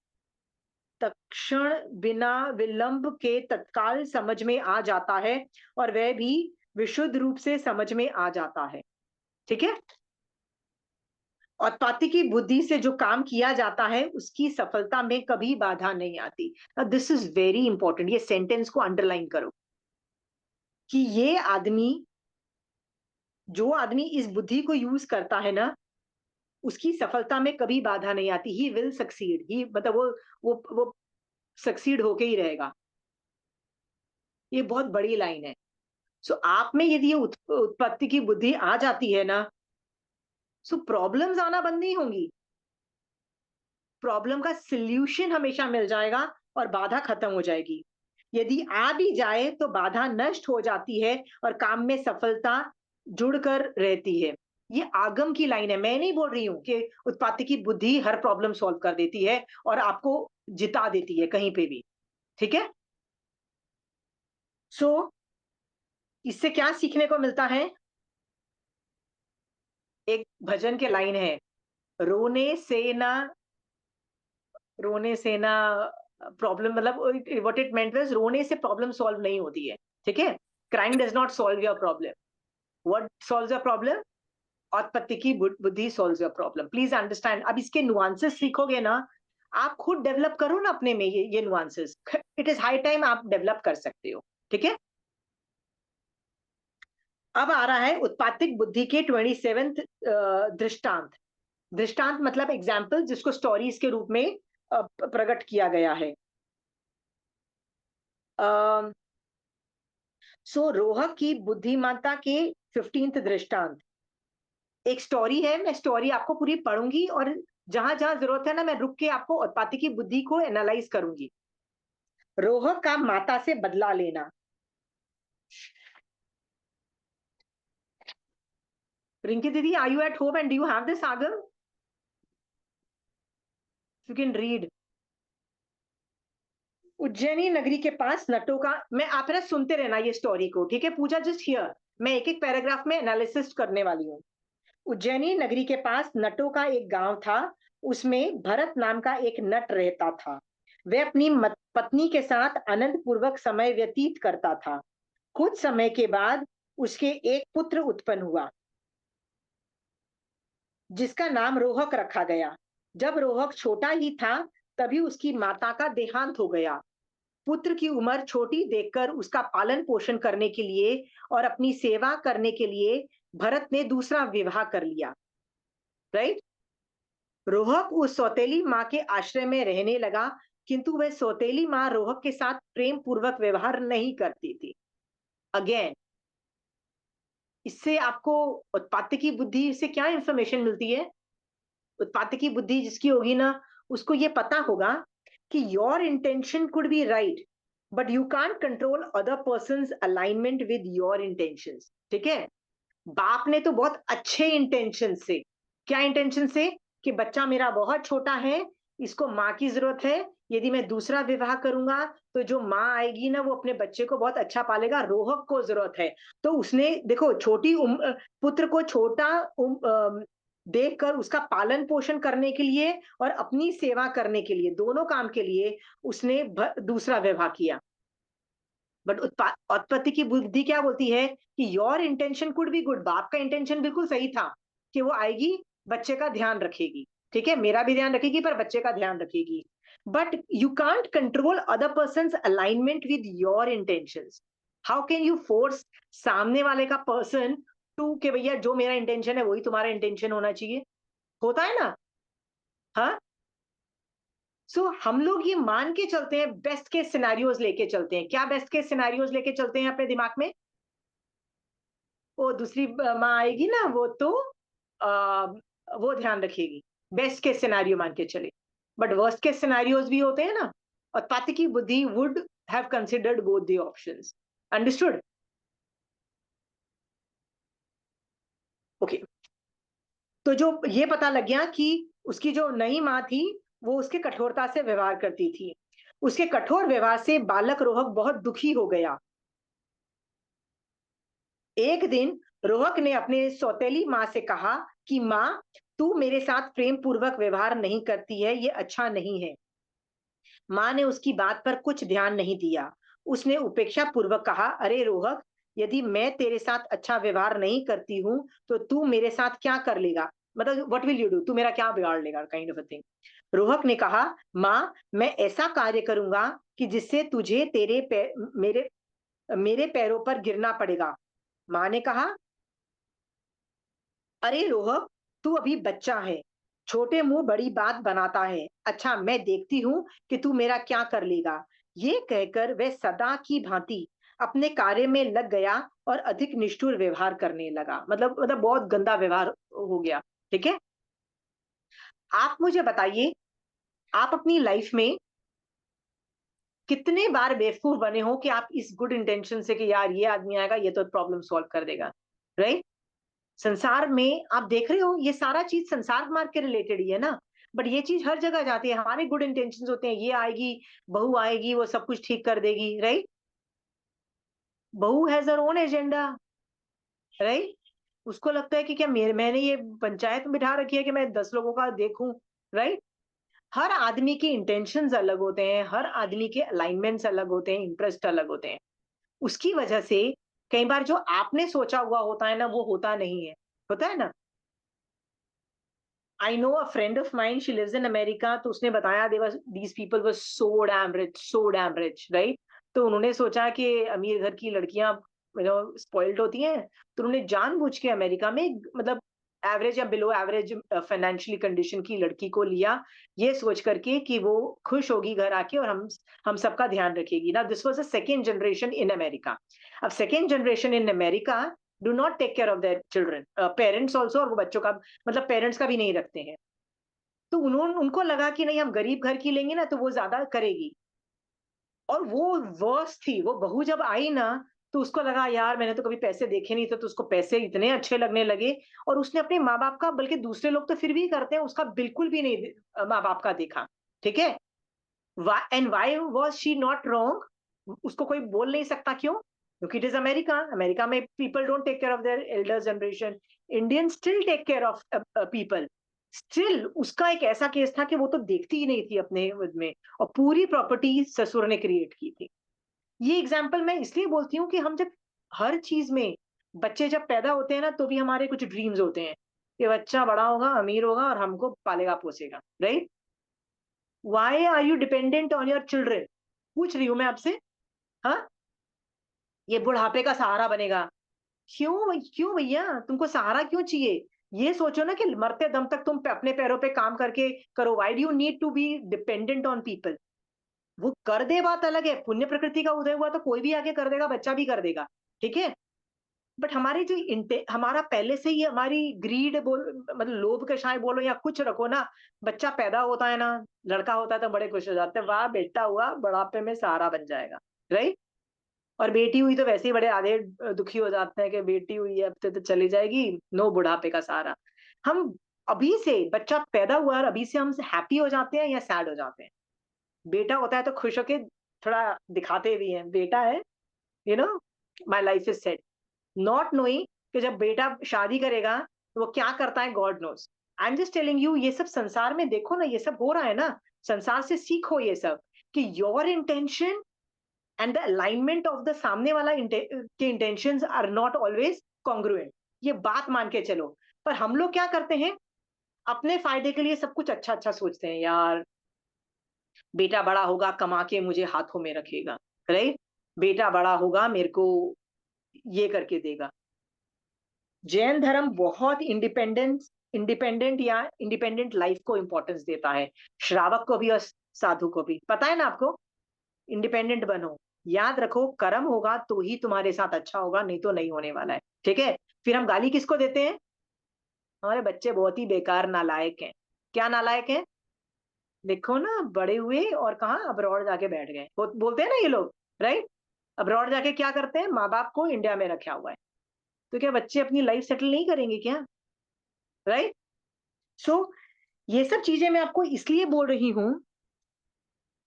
तक्षण बिना विलंब के तत्काल समझ में आ जाता है और वह भी विशुद्ध रूप से समझ में आ जाता है। ठीक है। उत्पत्ति की बुद्धि से जो काम किया जाता है उसकी सफलता में कभी बाधा नहीं आती। दिस इज वेरी इंपॉर्टेंट, ये सेंटेंस को अंडरलाइन करो कि ये आदमी, जो आदमी इस बुद्धि को यूज करता है ना, उसकी सफलता में कभी बाधा नहीं आती। ही विल सक्सीड, ही मतलब वो सक्सीड होके ही रहेगा। ये बहुत बड़ी लाइन है। सो आप में यदि ये उत्पत्ति की बुद्धि आ जाती है ना, सो प्रॉब्लम्स आना बंद नहीं होंगी, प्रॉब्लम का सॉल्यूशन हमेशा मिल जाएगा और बाधा खत्म हो जाएगी। यदि आ भी जाए तो बाधा नष्ट हो जाती है और काम में सफलता जुड़कर रहती है। ये आगम की लाइन है, मैं नहीं बोल रही हूं कि उत्पत्ति की बुद्धि हर प्रॉब्लम सॉल्व कर देती है और आपको जिता देती है कहीं पे भी। ठीक है। सो इससे क्या सीखने को मिलता है? एक भजन के लाइन है, रोने से ना, रोने से ना प्रॉब्लम, मतलब व्हाट इट मेंट वाज, रोने से प्रॉब्लम सॉल्व नहीं होती है। ठीक है। Crime does not solve your problem. What solves your problem? उत्पत्ति की बुद्धि solves your problem. Please understand. अब इसके नुआंसेस सीखोगे ना, आप खुद डेवलप करो ना अपने में ये nuances. It is high time आप डेवलप कर सकते हो। ठीक है। अब आ रहा है उत्पातिक बुद्धि के 27th दृष्टांत। दृष्टांत मतलब एग्जाम्पल, जिसको स्टोरीज के रूप में प्रकट किया गया है। सो रोहक की बुद्धिमत्ता के 15th दृष्टांत। एक स्टोरी है, मैं स्टोरी आपको पूरी पढ़ूंगी और जहां जहां जरूरत है ना, मैं रुक के आपको उत्पत्ति की बुद्धि को एनालाइज करूंगी। रोहक का माता से बदला लेना। रिंकी दीदी, are you at home and do you have this आगम? You can read. उज्जैनी नगरी के पास नटों का, मैं आप ना सुनते रहना ये स्टोरी को, ठीक है पूजा, जस्ट हियर, मैं एक एक पैराग्राफ में एनालिसिस करने वाली हूँ। उज्जैनी नगरी के पास नटों का एक गांव था। उसमें भरत नाम का एक नट रहता था। वह अपनी पत्नी के साथ आनंद पूर्वक समय व्यतीत करता था। कुछ समय के बाद उसके एक पुत्र उत्पन्न हुआ, जिसका नाम रोहक रखा गया। जब रोहक छोटा ही था, तभी उसकी माता का देहांत हो गया। पुत्र की उम्र छोटी देखकर उसका पालन पोषण करने के लिए और अपनी सेवा करने के लिए भरत ने दूसरा विवाह कर लिया। राइट। रोहक उस सौतेली माँ के आश्रय में रहने लगा, किंतु वह सौतेली माँ रोहक के साथ प्रेम पूर्वक व्यवहार नहीं करती थी। अगेन, इससे आपको उत्पादकी बुद्धि से क्या इंफॉर्मेशन मिलती है? उत्पादकी बुद्धि जिसकी होगी ना, उसको ये पता होगा कि your intention could be right, but you can't control other person alignment with your intention. ठीक है। बाप ने तो बहुत अच्छे इंटेंशन से, क्या इंटेंशन से, कि बच्चा मेरा बहुत छोटा है, इसको माँ की जरूरत है, यदि मैं दूसरा विवाह करूंगा तो जो माँ आएगी ना वो अपने बच्चे को बहुत अच्छा पालेगा, रोहक को जरूरत है। तो उसने देखो छोटी पुत्र को छोटा देखकर उसका पालन पोषण करने के लिए और अपनी सेवा करने के लिए, दोनों काम के लिए उसने दूसरा विवाह किया। बट उत्पत्ति की बुद्धि क्या बोलती है कि your intention could be good, बाप का इंटेंशन बिल्कुल सही था कि वो आएगी, बच्चे का ध्यान रखेगी, ठीक है, मेरा भी ध्यान रखेगी पर बच्चे का ध्यान रखेगी। But you can't control other person alignment with your intention. How can you force सामने वाले का पर्सन टू कि भैया जो मेरा इंटेंशन है वही तुम्हारा इंटेंशन होना चाहिए? होता है ना। हाँ। सो हम लोग ये मान के चलते हैं, बेस्ट केस सिनेरियोज लेके चलते हैं। क्या बेस्ट केस सिनेरियोज लेके चलते हैं अपने दिमाग में? वो दूसरी माँ आएगी ना, वो तो आ, वो ध्यान रखेगी, बेस्ट केस सिनेरियो मान के चले। बट वर्स्ट केस सिनेरियोज भी होते हैं ना, और तात्विकी बुद्धि would have considered both the options. Understood? Okay. तो जो ये पता लग गया कि उसकी जो नई माँ थी वो उसके कठोरता से व्यवहार करती थी। उसके कठोर व्यवहार से बालक रोहक बहुत दुखी हो गया। एक दिन रोहक ने अपने सौतेली माँ से कहा कि माँ, तू मेरे साथ प्रेम पूर्वक व्यवहार नहीं करती है, ये अच्छा नहीं है। माँ ने उसकी बात पर कुछ ध्यान नहीं दिया। उसने उपेक्षा पूर्वक कहा, अरे रोहक, यदि मैं तेरे साथ अच्छा व्यवहार नहीं करती हूँ तो तू मेरे साथ क्या कर लेगा? मतलब व्हाट विल यू डू, तू मेरा क्या बिगाड़ लेगा, काइंड ऑफ अ थिंग। रोहक ने कहा, माँ, मैं ऐसा कार्य करूंगा कि जिससे तुझे मेरे मेरे पैरों पर गिरना पड़ेगा। माँ ने कहा, अरे रोहक, तू अभी बच्चा है, छोटे मुंह बड़ी बात बनाता है। अच्छा, मैं देखती हूँ कि तू मेरा क्या कर लेगा। ये कहकर वह सदा की भांति अपने कार्य में लग गया और अधिक निष्ठुर व्यवहार करने लगा। मतलब बहुत गंदा व्यवहार हो गया। ठीक है। आप मुझे बताइए, आप अपनी लाइफ में कितने बार बेवकूफ बने हो कि आप इस गुड इंटेंशन से कि यार ये आदमी आएगा, ये तो प्रॉब्लम सॉल्व कर देगा। राइट। संसार में आप देख रहे हो, ये सारा चीज संसार मार्ग के रिलेटेड ही है ना। बट ये चीज हर जगह जाती है, हमारे गुड इंटेंशंस होते हैं, ये आएगी, बहू आएगी, वो सब कुछ ठीक कर देगी। राइट। बहू has her own agenda. Right. उसको लगता है कि क्या मैंने ये पंचायत में बिठा रखी है कि मैं 10 लोगों का देखूं। राइट। हर आदमी के इंटेंशंस अलग होते हैं, हर आदमी के अलाइनमेंट्स अलग होते हैं, इंटरेस्ट अलग होते हैं। उसकी वजह से कई बार जो आपने सोचा हुआ होता है ना, वो होता नहीं है। होता है ना। I know a friend of mine, she lives in America, तो उसने बताया these people were so damn rich, right? तो उन्होंने सोचा कि अमीर घर की लड़कियां स्पॉइल्ड होती हैं, तो उन्होंने जानबूझ के अमेरिका में मतलब एवरेज या बिलो एवरेज फाइनेंशियली कंडीशन की लड़की को लिया, ये सोच करके कि वो खुश होगी घर आके और हम सबका ध्यान रखेगी ना। This was a second generation in America. अब second generation in America do not take care of their children, parents also, और वो बच्चों का मतलब पेरेंट्स का भी नहीं रखते हैं। तो उनको लगा कि नहीं, हम गरीब घर की लेंगे ना तो वो ज्यादा करेगी। और वो वर्स थी, वो बहू जब आई ना तो उसको लगा यार मैंने तो कभी पैसे देखे नहीं थे, तो उसको पैसे इतने अच्छे लगने लगे। और उसने अपने माँ बाप का, बल्कि दूसरे लोग तो फिर भी करते हैं, उसका बिल्कुल भी नहीं माँ बाप का देखा। ठीक है। And why was she not wrong? उसको कोई बोल नहीं सकता, क्यों? क्योंकि इट इज अमेरिका। अमेरिका में people don't take care of their elder generation, Indian still take care of people. Still उसका एक ऐसा केस था कि वो तो देखती ही नहीं थी अपने में, और पूरी प्रॉपर्टी ससुर ने क्रिएट की थी। ये एग्जाम्पल मैं इसलिए बोलती हूँ कि हम जब हर चीज में, बच्चे जब पैदा होते हैं ना, तो भी हमारे कुछ ड्रीम्स होते हैं कि बच्चा बड़ा होगा, अमीर होगा और हमको पालेगा पोसेगा, right? Why are you dependent on your children? पूछ रही हूँ मैं आपसे। हाँ, ये बुढ़ापे का सहारा बनेगा। क्यों क्यों भैया, तुमको सहारा क्यों चाहिए? ये सोचो ना कि मरते दम तक तुम अपने पैरों पे काम करके करो। Why do you need to be dependent on people? वो कर दे बात अलग है, पुण्य प्रकृति का उदय हुआ तो कोई भी आके कर देगा, बच्चा भी कर देगा, ठीक है? बट हमारी जो हमारा पहले से ही हमारी ग्रीड बोल, मतलब लोभ के शाय बोलो या कुछ रखो ना, बच्चा पैदा होता है ना, लड़का होता है तो बड़े खुश हो जाते हैं, वाह बेटा हुआ, बुढ़ापे में सहारा बन जाएगा, राइट? और बेटी हुई तो वैसे ही बड़े आधे दुखी हो जाते हैं कि बेटी हुई है, अब तो चली जाएगी, नो बुढ़ापे का सहारा। हम अभी से, बच्चा पैदा हुआ और अभी से हम हैप्पी हो जाते हैं या सैड हो जाते हैं? बेटा होता है तो खुश होके थोड़ा दिखाते भी हैं, बेटा है, you know, my life is set, not knowing कि जब बेटा शादी करेगा तो वो क्या करता है, God knows. I am just telling you, ये सब संसार में देखो ना, ये सब हो रहा है ना, संसार से सीखो ये सब, कि your intention and the alignment of the सामने वाला के intentions are not always congruent. ये बात मान के चलो। पर हम लोग क्या करते हैं, अपने फायदे के लिए सब कुछ अच्छा अच्छा सोचते हैं, यार बेटा बड़ा होगा कमा के मुझे हाथों में रखेगा, राइट? बेटा बड़ा होगा मेरे को ये करके देगा। जैन धर्म बहुत इंडिपेंडेंट या इंडिपेंडेंट लाइफ को इंपॉर्टेंस देता है, श्रावक को भी और साधु को भी। पता है ना आपको? इंडिपेंडेंट बनो, याद रखो, कर्म होगा तो ही तुम्हारे साथ अच्छा होगा, नहीं तो नहीं होने वाला है, ठीक है? फिर हम गाली किसको देते हैं? हमारे बच्चे बहुत ही बेकार नालायक हैं। क्या नालायक हैं? देखो ना, बड़े हुए और कहाँ, अब्रॉड जाके बैठ गए, बोलते हैं ना ये लोग, राइट? अब्रॉड जाके क्या करते हैं, माँ बाप को इंडिया में रखा हुआ है। तो क्या बच्चे अपनी लाइफ सेटल नहीं करेंगे क्या, राइट? सो ये सब चीजें मैं आपको इसलिए बोल रही हूं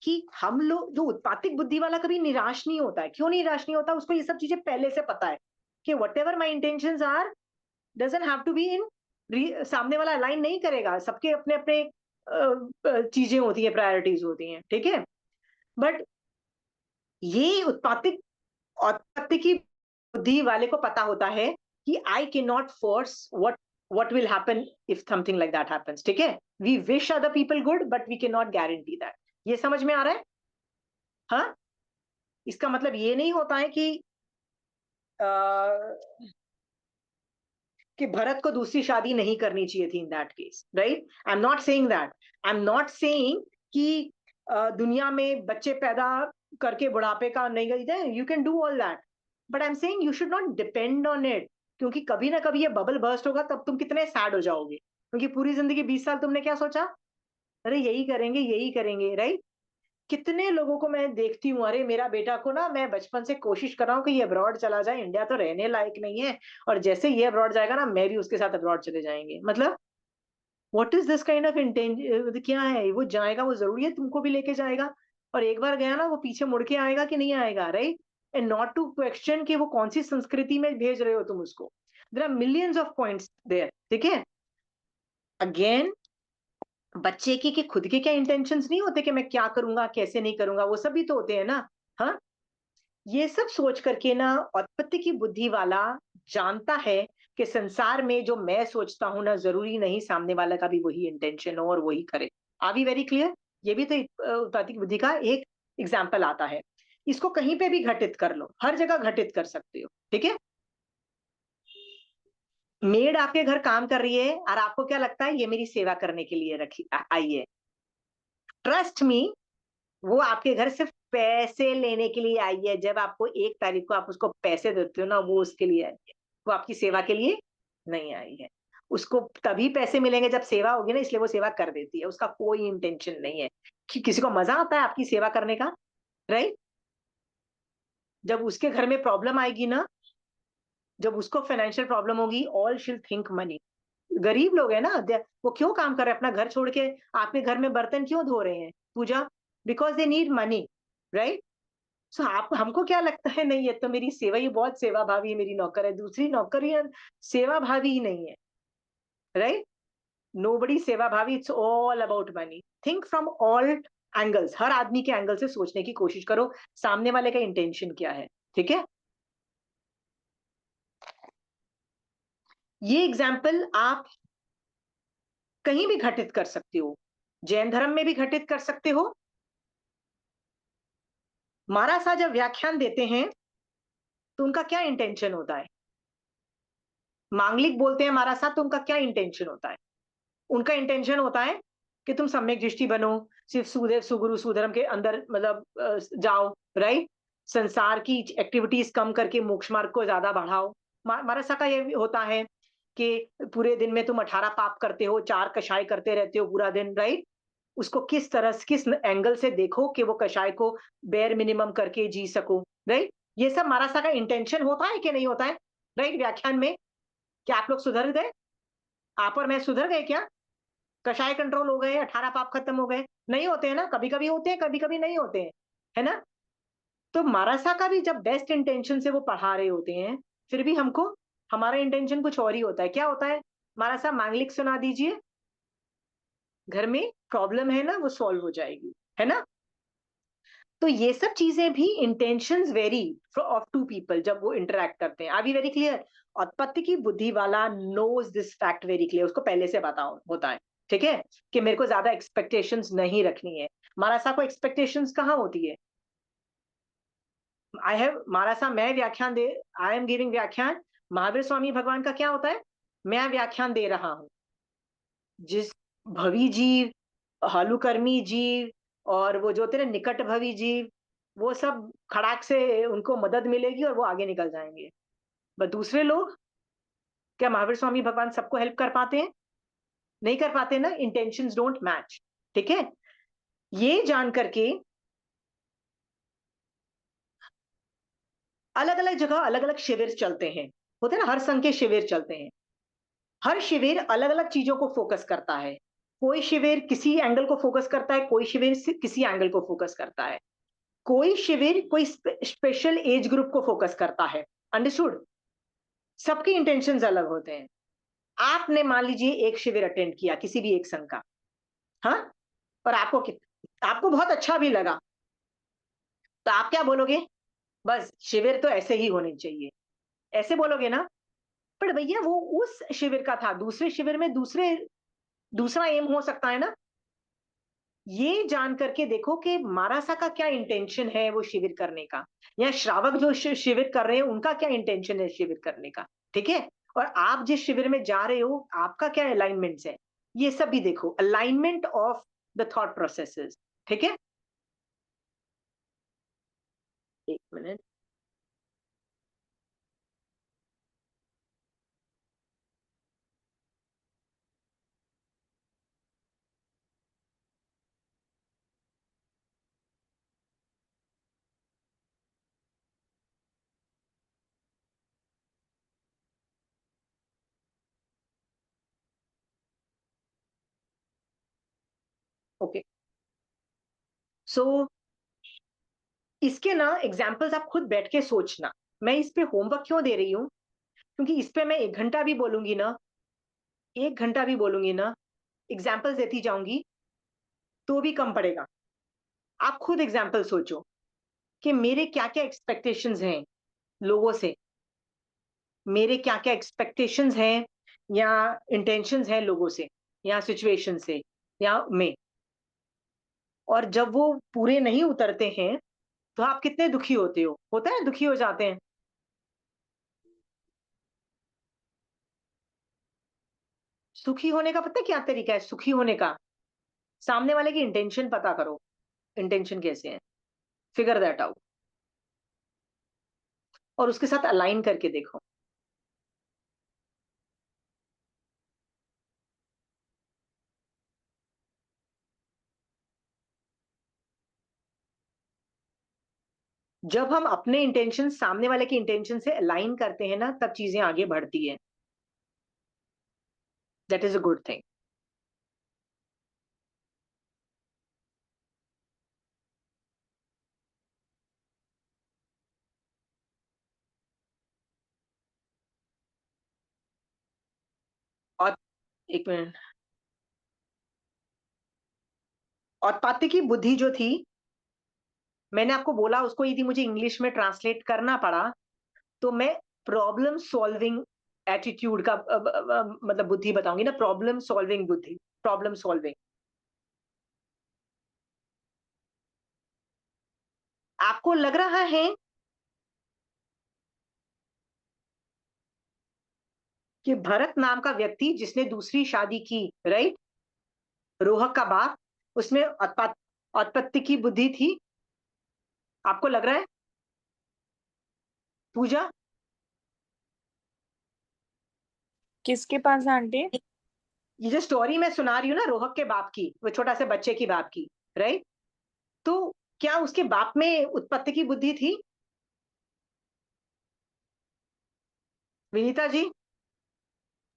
कि हम लोग, जो उत्पातिक बुद्धि वाला कभी निराश नहीं होता है। क्यों निराश नहीं होता? उसको ये सब चीजें पहले से पता है कि whatever my intention are doesn't have to be in, सामने वाला अलाइन नहीं करेगा, सबके अपने अपने चीजें होती है, प्रायोरिटीज होती हैं, ठीक है? बट ये उत्पातिक औत्पत्ति की बुद्धि वाले को पता होता है कि I can not force what will happen if something like that happens, ठीक है? We wish other people good but we cannot guarantee that। ये समझ में आ रहा है? हाँ, इसका मतलब ये नहीं होता है कि भरत को दूसरी शादी नहीं करनी चाहिए थी in that case, right? I am not saying that. I am not saying कि दुनिया में बच्चे पैदा करके बुढ़ापे का नहीं गई, you can do all that, but I am saying you should not depend on it. क्योंकि कभी ना कभी ये बबल बर्स्ट होगा, तब तुम कितने सैड हो जाओगे, क्योंकि पूरी जिंदगी 20 साल तुमने क्या सोचा, अरे यही करेंगे, राइट? कितने लोगों को मैं देखती हूँ, अरे मेरा बेटा को ना मैं बचपन से कोशिश कर रहा हूँ कि ये अब्रॉड चला जाए, इंडिया तो रहने लायक नहीं है, और जैसे ये अब्रॉड जाएगा ना, मैं भी उसके साथ अब्रॉड चले जाएंगे। मतलब what is this kind of intention? क्या है वो? जाएगा, वो जरूरी है तुमको भी लेके जाएगा? और एक बार गया ना, वो पीछे मुड़ के आएगा कि नहीं आएगा, right? And not to question कि वो कौन सी संस्कृति में भेज रहे हो तुम उसको। There are millions of points there, ठीक है? अगेन, बच्चे की खुद के क्या इंटेंशंस नहीं होते कि मैं क्या करूंगा, कैसे नहीं करूंगा, वो सब भी तो होते हैं ना। हाँ, ये सब सोच करके ना, उत्पत्ति की बुद्धि वाला जानता है कि संसार में जो मैं सोचता हूं ना, जरूरी नहीं सामने वाला का भी वही इंटेंशन हो और वही करे। Are we very clear? ये भी तो उत्पत्ति की बुद्धि का एक एग्जाम्पल आता है। इसको कहीं पे भी घटित कर लो, हर जगह घटित कर सकते हो, ठीक है? मेड आपके घर काम कर रही है और आपको क्या लगता है, ये मेरी सेवा करने के लिए रखी आई है। ट्रस्ट मी, वो आपके घर सिर्फ पैसे लेने के लिए आई है। जब आपको 1 तारीख को आप उसको पैसे देते हो ना, वो उसके लिए आई है, वो आपकी सेवा के लिए नहीं आई है। उसको तभी पैसे मिलेंगे जब सेवा होगी ना, इसलिए वो सेवा कर देती है, उसका कोई इंटेंशन नहीं है कि किसी को मजा आता है आपकी सेवा करने का, राइट? जब उसके घर में प्रॉब्लम आएगी ना, जब उसको फाइनेंशियल प्रॉब्लम होगी, ऑल शील थिंक मनी। गरीब लोग है ना, वो क्यों काम कर रहे हैं? अपना घर छोड़ के आपके घर में बर्तन क्यों धो रहे हैं? Pooja, because they need money, right? So आप हमको क्या लगता है, नहीं ये तो मेरी सेवा, ये बहुत सेवा भावी मेरी नौकर है, दूसरी नौकर ये सेवा भावी ही नहीं है, राइट? नोबडी सेवा भावी, it's all about money. Think from all angles, हर आदमी के एंगल से सोचने की कोशिश करो, सामने वाले का इंटेंशन क्या है, ठीक है? ये एग्जाम्पल आप कहीं भी घटित कर सकते हो, जैन धर्म में भी घटित कर सकते हो। महाराज साहब जब व्याख्यान देते हैं तो उनका क्या इंटेंशन होता है? मांगलिक बोलते हैं महाराज साहब, तो उनका क्या इंटेंशन होता है? उनका इंटेंशन होता है कि तुम सम्यक दृष्टि बनो, सिर्फ सुदेव सुगुरु सुधर्म के अंदर मतलब जाओ, राइट? संसार की एक्टिविटीज कम करके मोक्ष मार्ग को ज्यादा बढ़ाओ। महाराज साहब का ये होता है कि पूरे दिन में तुम 18 पाप करते हो, 4 कषाय करते रहते हो पूरा दिन, राइट? उसको किस तरह से, किस एंगल से देखो कि वो कषाय को बेयर मिनिमम करके जी सको, राइट? ये सब महाराज साहब का इंटेंशन होता है कि नहीं होता है, राइट? व्याख्यान में क्या आप लोग सुधर गए? आप और मैं सुधर गए क्या? कषाय कंट्रोल हो गए, 18 पाप खत्म हो गए? नहीं होते हैं ना, कभी कभी होते हैं, कभी कभी नहीं होते हैं, है ना? तो मारासा का भी जब बेस्ट इंटेंशन से वो पढ़ा रहे होते हैं, फिर भी हमको हमारा इंटेंशन कुछ और ही होता है। क्या होता है? मारासा मांगलिक सुना दीजिए, घर में प्रॉब्लम है ना वो सॉल्व हो जाएगी, है ना? तो ये सब चीजें भी intentions very of to people जब वो इंटरेक्ट करते हैं। Are we very clear? उत्पत्ति की बुद्धि वाला knows this fact very clear, उसको पहले से पता होता है, ठीक है, कि मेरे को ज्यादा एक्सपेक्टेशंस नहीं रखनी है। महाराज को एक्सपेक्टेशंस कहाँ होती है? आई हैव महाराज, मैं व्याख्यान दे, आई एम गिविंग व्याख्यान, महावीर स्वामी भगवान का क्या होता है? मैं व्याख्यान दे रहा हूं, जिस भवी जीव, हलुकर्मी जीव और वो जो होते हैं निकट भवी जीव, वो सब खड़ाक से उनको मदद मिलेगी और वो आगे निकल जाएंगे। बट दूसरे लोग, क्या महावीर स्वामी भगवान सबको हेल्प कर पाते हैं? नहीं कर पाते ना, इंटेंशंस डोंट मैच, ठीक है? ये जान करके अलग अलग जगह अलग अलग शिविर चलते हैं, होते हैं ना, हर संघ के शिविर चलते हैं। हर शिविर अलग अलग चीजों को फोकस करता है। कोई शिविर किसी एंगल को फोकस करता है, कोई शिविर किसी एंगल को फोकस करता है, कोई शिविर कोई स्पेशल एज ग्रुप को फोकस करता है। अंडरस्टूड? सबके इंटेंशंस अलग होते हैं। आपने मान लीजिए एक शिविर अटेंड किया किसी भी एक संघ का, हाँ, और आपको बहुत अच्छा भी लगा, तो आप क्या बोलोगे? बस शिविर तो ऐसे ही होने चाहिए, ऐसे बोलोगे ना? पर भैया वो उस शिविर का था, दूसरे शिविर में दूसरा एम हो सकता है ना। ये जान करके देखो कि मारासा का क्या इंटेंशन है वो शिविर करने का, या श्रावक जो शिविर कर रहे हैं उनका क्या इंटेंशन है शिविर करने का, ठीक है? और आप जिस शिविर में जा रहे हो आपका क्या अलाइनमेंट्स है, ये सब भी देखो, alignment of the thought processes, ठीक है? एक मिनट। ओके, सो इसके ना एग्जाम्पल्स आप खुद बैठ के सोचना। मैं इस पे होमवर्क क्यों दे रही हूँ? क्योंकि इस पे मैं 1 घंटा भी बोलूंगी ना, 1 घंटा भी बोलूंगी ना, एग्जाम्पल्स देती जाऊंगी तो भी कम पड़ेगा। आप खुद एग्जाम्पल सोचो कि मेरे क्या क्या एक्सपेक्टेशंस हैं लोगों से, मेरे क्या क्या एक्सपेक्टेशंस हैं या इंटेंशंस हैं लोगों से या सिचुएशन से या में, और जब वो पूरे नहीं उतरते हैं तो आप कितने दुखी होते हो? होता है, दुखी हो जाते हैं। सुखी होने का पता है क्या तरीका है सुखी होने का? सामने वाले की इंटेंशन पता करो, इंटेंशन कैसे है, फिगर दैट आउट, और उसके साथ अलाइन करके देखो। जब हम अपने इंटेंशन सामने वाले के इंटेंशन से अलाइन करते हैं ना, तब चीजें आगे बढ़ती है। That is a good thing. एक मिनट। उत्पत्ति की बुद्धि जो थी, मैंने आपको बोला उसको यदि मुझे इंग्लिश में ट्रांसलेट करना पड़ा तो मैं प्रॉब्लम सॉल्विंग एटीट्यूड का मतलब बुद्धि बताऊंगी ना, प्रॉब्लम सॉल्विंग बुद्धि, प्रॉब्लम सॉल्विंग। आपको लग रहा है कि भरत नाम का व्यक्ति जिसने दूसरी शादी की, राइट, रोहक का बाप, उसमें उत्पत्ति की बुद्धि थी? आपको लग रहा है? पूजा, किसके पास है आंटी? ये जो स्टोरी मैं सुना रही हूँ ना रोहक के बाप की, वो छोटा से बच्चे की बाप की, राइट, तो क्या उसके बाप में उत्पत्ति की बुद्धि थी? विनीता जी?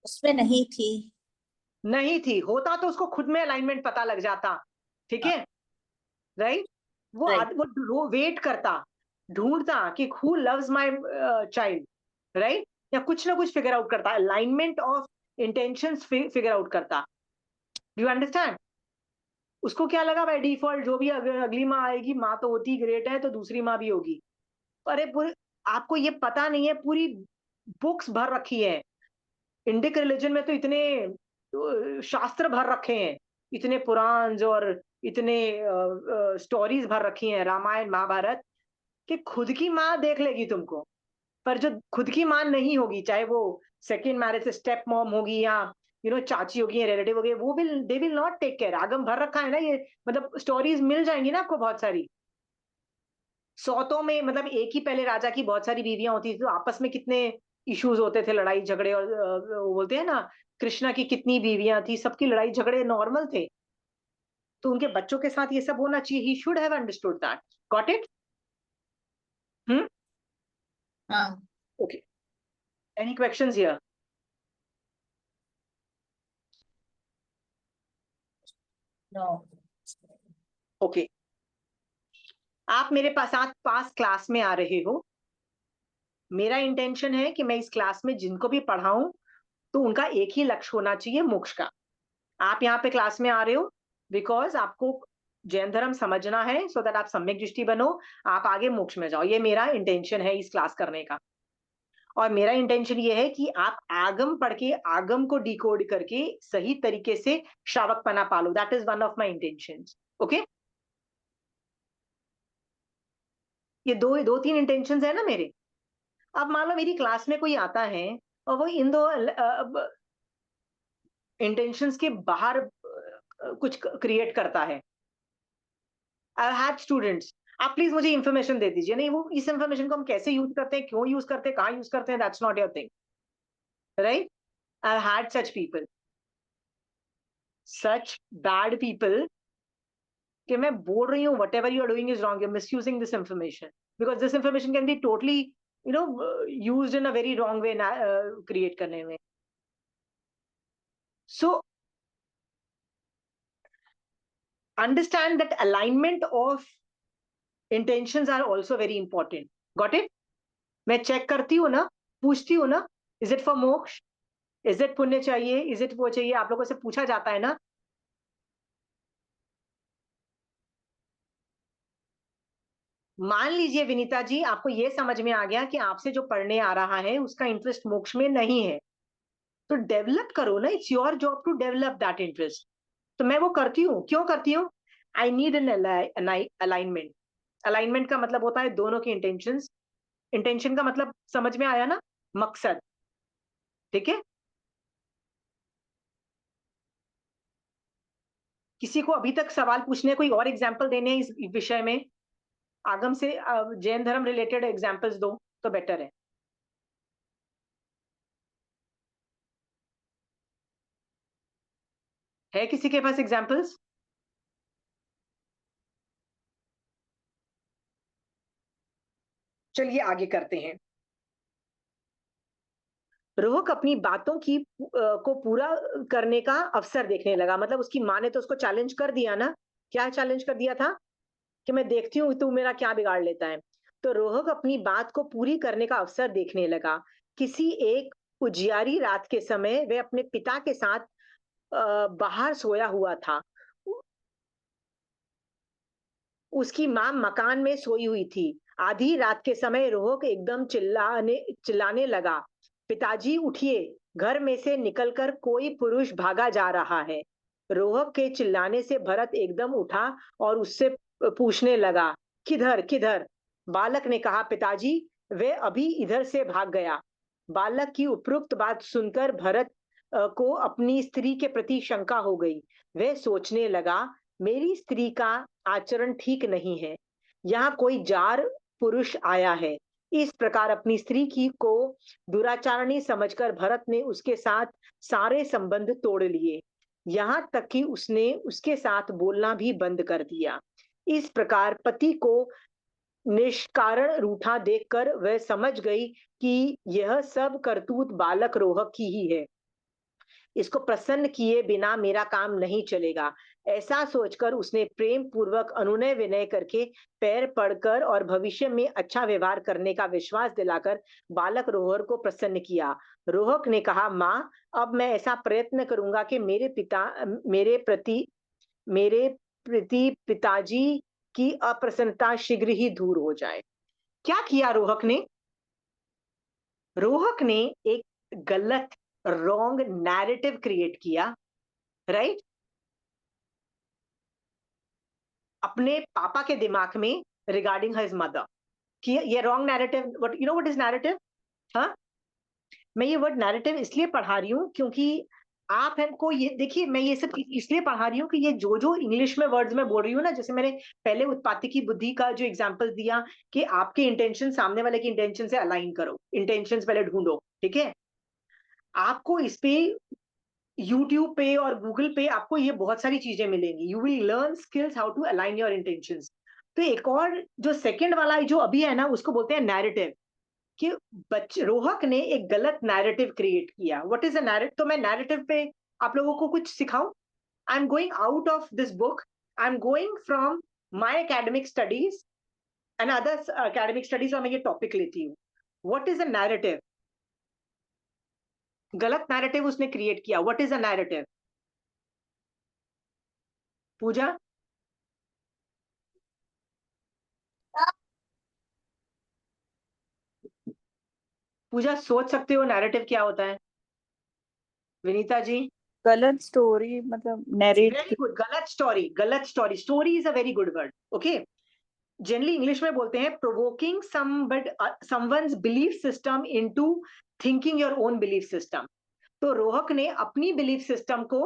उसमें नहीं थी। नहीं थी। होता तो उसको खुद में अलाइनमेंट पता लग जाता, ठीक है, राइट। Right. वो वेट करता, ढूंढता कि who loves my child, right, या कुछ ना कुछ फिगर आउट करता, alignment of intentions figure out करता। Do you understand? उसको क्या लगा बाय डिफॉल्ट जो भी अगली माँ आएगी, माँ तो होती ग्रेट है तो दूसरी माँ भी होगी। अरे पूरी, आपको ये पता नहीं है, पूरी बुक्स भर रखी है इंडिक रिलीजन में, तो इतने शास्त्र भर रखे हैं, इतने पुराण और इतने स्टोरीज भर रखी हैं, रामायण महाभारत, कि खुद की माँ देख लेगी तुमको। पर जो खुद की माँ नहीं होगी, चाहे वो सेकंड मैरिज से स्टेप मॉम होगी या चाची होगी या रिलेटिव होगी, वो will they will not take care. आगम भर रखा है ना ये, मतलब स्टोरीज मिल जाएंगी ना आपको बहुत सारी। सौतों में मतलब एक ही पहले राजा की बहुत सारी बीवियां होती थी, तो आपस में कितने इश्यूज होते थे, लड़ाई झगड़े, और वो बोलते हैं ना, कृष्णा की कितनी बीवियां थी, सबकी लड़ाई झगड़े नॉर्मल थे। तो उनके बच्चों के साथ ये सब होना चाहिए। He should have understood that. Got it? Hmm. हाँ। Okay, any questions here? No. Okay, आप मेरे पास क्लास में आ रहे हो, मेरा इंटेंशन है कि मैं इस क्लास में जिनको भी पढ़ाऊं तो उनका एक ही लक्ष्य होना चाहिए, मोक्ष का। आप यहाँ पे क्लास में आ रहे हो बिकॉज आपको जैन धर्म समझना है, सो दैट आप सम्यक दृष्टि बनो, आप आगे मोक्ष में जाओ। ये मेरा इंटेंशन है इस क्लास करने का। और मेरा इंटेंशन ये है कि आप आगम पढ़ के आगम को डिकोड करके सही तरीके से श्रावकपना पालो। That is one of my intention. Okay, ये दो तीन इंटेंशन है ना मेरे। अब मान लो मेरी क्लास में कोई आता है और वो इन दो इंटेंशंस के बाहर कुछ क्रिएट करता है। आई हैड स्टूडेंट्स, आप प्लीज मुझे इंफॉर्मेशन दे दीजिए, नहीं वो इस इंफॉर्मेशन को हम कैसे यूज करते हैं, क्यों यूज करते हैं, कहाँ यूज करते हैं, that's not your thing, right. I had such people, such bad people, कि मैं बोल रही हूँ whatever you are doing is wrong, you misusing this information, because this information can be totally used in a very wrong way create करने में। So understand that alignment of intentions are also very important. Got it? मैं check करती हूँ ना, पूछती हूँ ना, is it for मोक्ष, इज इट पुण्य चाहिए, इज इट वो चाहिए, आप लोगों से पूछा जाता है ना। मान लीजिए विनीता जी, आपको ये समझ में आ गया कि आपसे जो पढ़ने आ रहा है उसका इंटरेस्ट मोक्ष में नहीं है, तो डेवलप करो ना, it's your job to develop that interest. तो मैं वो करती हूँ, क्यों करती हूँ? I need an alignment. Alignment का मतलब होता है दोनों की इंटेंशंस। इंटेंशन का मतलब समझ में आया ना, मकसद, ठीक है। किसी को अभी तक सवाल पूछने, कोई और एग्जाम्पल देने इस विषय में, आगम से जैन धर्म रिलेटेड एग्जाम्पल्स दो तो बेटर है किसी के पास एग्जाम्पल्स? चलिए आगे करते हैं। रोहक अपनी बातों की को पूरा करने का अवसर देखने लगा, मतलब उसकी माँ ने तो उसको चैलेंज कर दिया ना। क्या चैलेंज कर दिया था? कि मैं देखती हूँ तू मेरा क्या बिगाड़ लेता है। तो रोहक अपनी बात को पूरी करने का अवसर देखने लगा। किसी एक उजियारी रात के समय वे अपने पिता के साथ बाहर सोया हुआ था। उसकी माँ मकान में सोई हुई थी। आधी रात के समय रोहक एकदम चिल्लाने लगा, पिताजी उठिए, घर में से निकलकर कोई पुरुष भागा जा रहा है। रोहक के चिल्लाने से भरत एकदम उठा और उससे पूछने लगा, किधर किधर? बालक ने कहा, पिताजी, वे अभी इधर से भाग गया। बालक की उपरोक्त बात सुनकर भरत को अपनी स्त्री के प्रति शंका हो गई। वह सोचने लगा, मेरी स्त्री का आचरण ठीक नहीं है। यहाँ कोई जार पुरुष आया है। इस प्रकार अपनी स्त्री की को दुराचारणी समझकर भरत ने उसके साथ सारे संबंध तोड़ लिए। यहाँ तक कि उसने उसके साथ बोलना भी बंद कर दिया। इस प्रकार पति को निष्कारण रूठा देखकर वह समझ गई कि यह सब करतूत बालक रोहक की ही है। इसको प्रसन्न किए बिना मेरा काम नहीं चलेगा। ऐसा सोचकर उसने प्रेम पूर्वक अनुनय विनय करके पैर पड़कर और भविष्य में अच्छा व्यवहार करने का विश्वास दिलाकर बालक रोहर को प्रसन्न किया। रोहक ने कहा, माँ, अब मैं ऐसा प्रयत्न करूंगा कि मेरे प्रति पिताजी की अप्रसन्नता शीघ्र ही दूर हो जाए। क्या किया रोहक ने? रोहक ने एक गलत रॉन्ग नैरेटिव क्रिएट किया, राइट? अपने पापा के दिमाग में रिगार्डिंग हिज मदर कि ये wrong narrative. What you know what is narrative? हाँ, मैं ये वर्ड नैरेटिव इसलिए पढ़ा रही हूँ क्योंकि आप हमको ये देखिए, मैं ये सब इसलिए पढ़ा रही हूँ कि ये जो जो इंग्लिश में वर्ड्स में बोल रही हूँ ना, जैसे मैंने पहले उत्पत्ति की बुद्धि का जो एग्जांपल दिया कि आपके इंटेंशन सामने वाले की इंटेंशन से अलाइन करो, इंटेंशंस पहले ढूंढो, ठीक है? आपको इस पे यूट्यूब पे और गूगल पे आपको ये बहुत सारी चीजें मिलेंगी। You will learn skills how to align your intentions. तो एक और जो सेकंड वाला जो अभी है ना, उसको बोलते हैं नैरेटिव। कि रोहक ने एक गलत नैरेटिव क्रिएट किया। What is a narrative? तो मैं नैरेटिव पे आप लोगों को कुछ सिखाऊं। I am going out of this book, I am going from my academic studies and other academic studies, और मैं ये टॉपिक लेती हूँ। What is a narrative? गलत नैरेटिव उसने क्रिएट किया। What is a narrative? Pooja, Pooja सोच सकते हो नैरेटिव क्या होता है? विनीता जी? गलत स्टोरी मतलब नैरेट वेरी गुड, गलत स्टोरी। गलत story, story is a very good word. Okay, generally English में बोलते हैं provoking someone's belief system into thinking your own belief system. तो रोहक ने अपनी बिलीफ सिस्टम को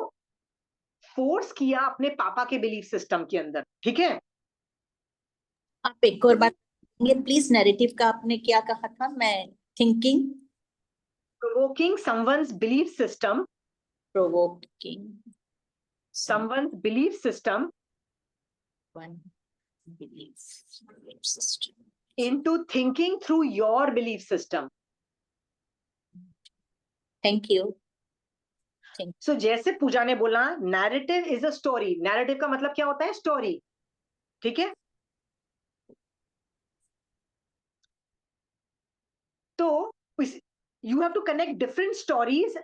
फोर्स किया अपने पापा के बिलीफ सिस्टम के अंदर, ठीक है? आप एक और बात प्लीज, नैरेटिव का आपने क्या कहा था? मैं thinking provoking someone's belief system, provoking someone's belief system one belief system into thinking through your belief system. thank you So जैसे पूजा ने बोला, narrative is a story. Narrative का मतलब क्या होता है? स्टोरी, ठीक है? तो you have to connect different stories.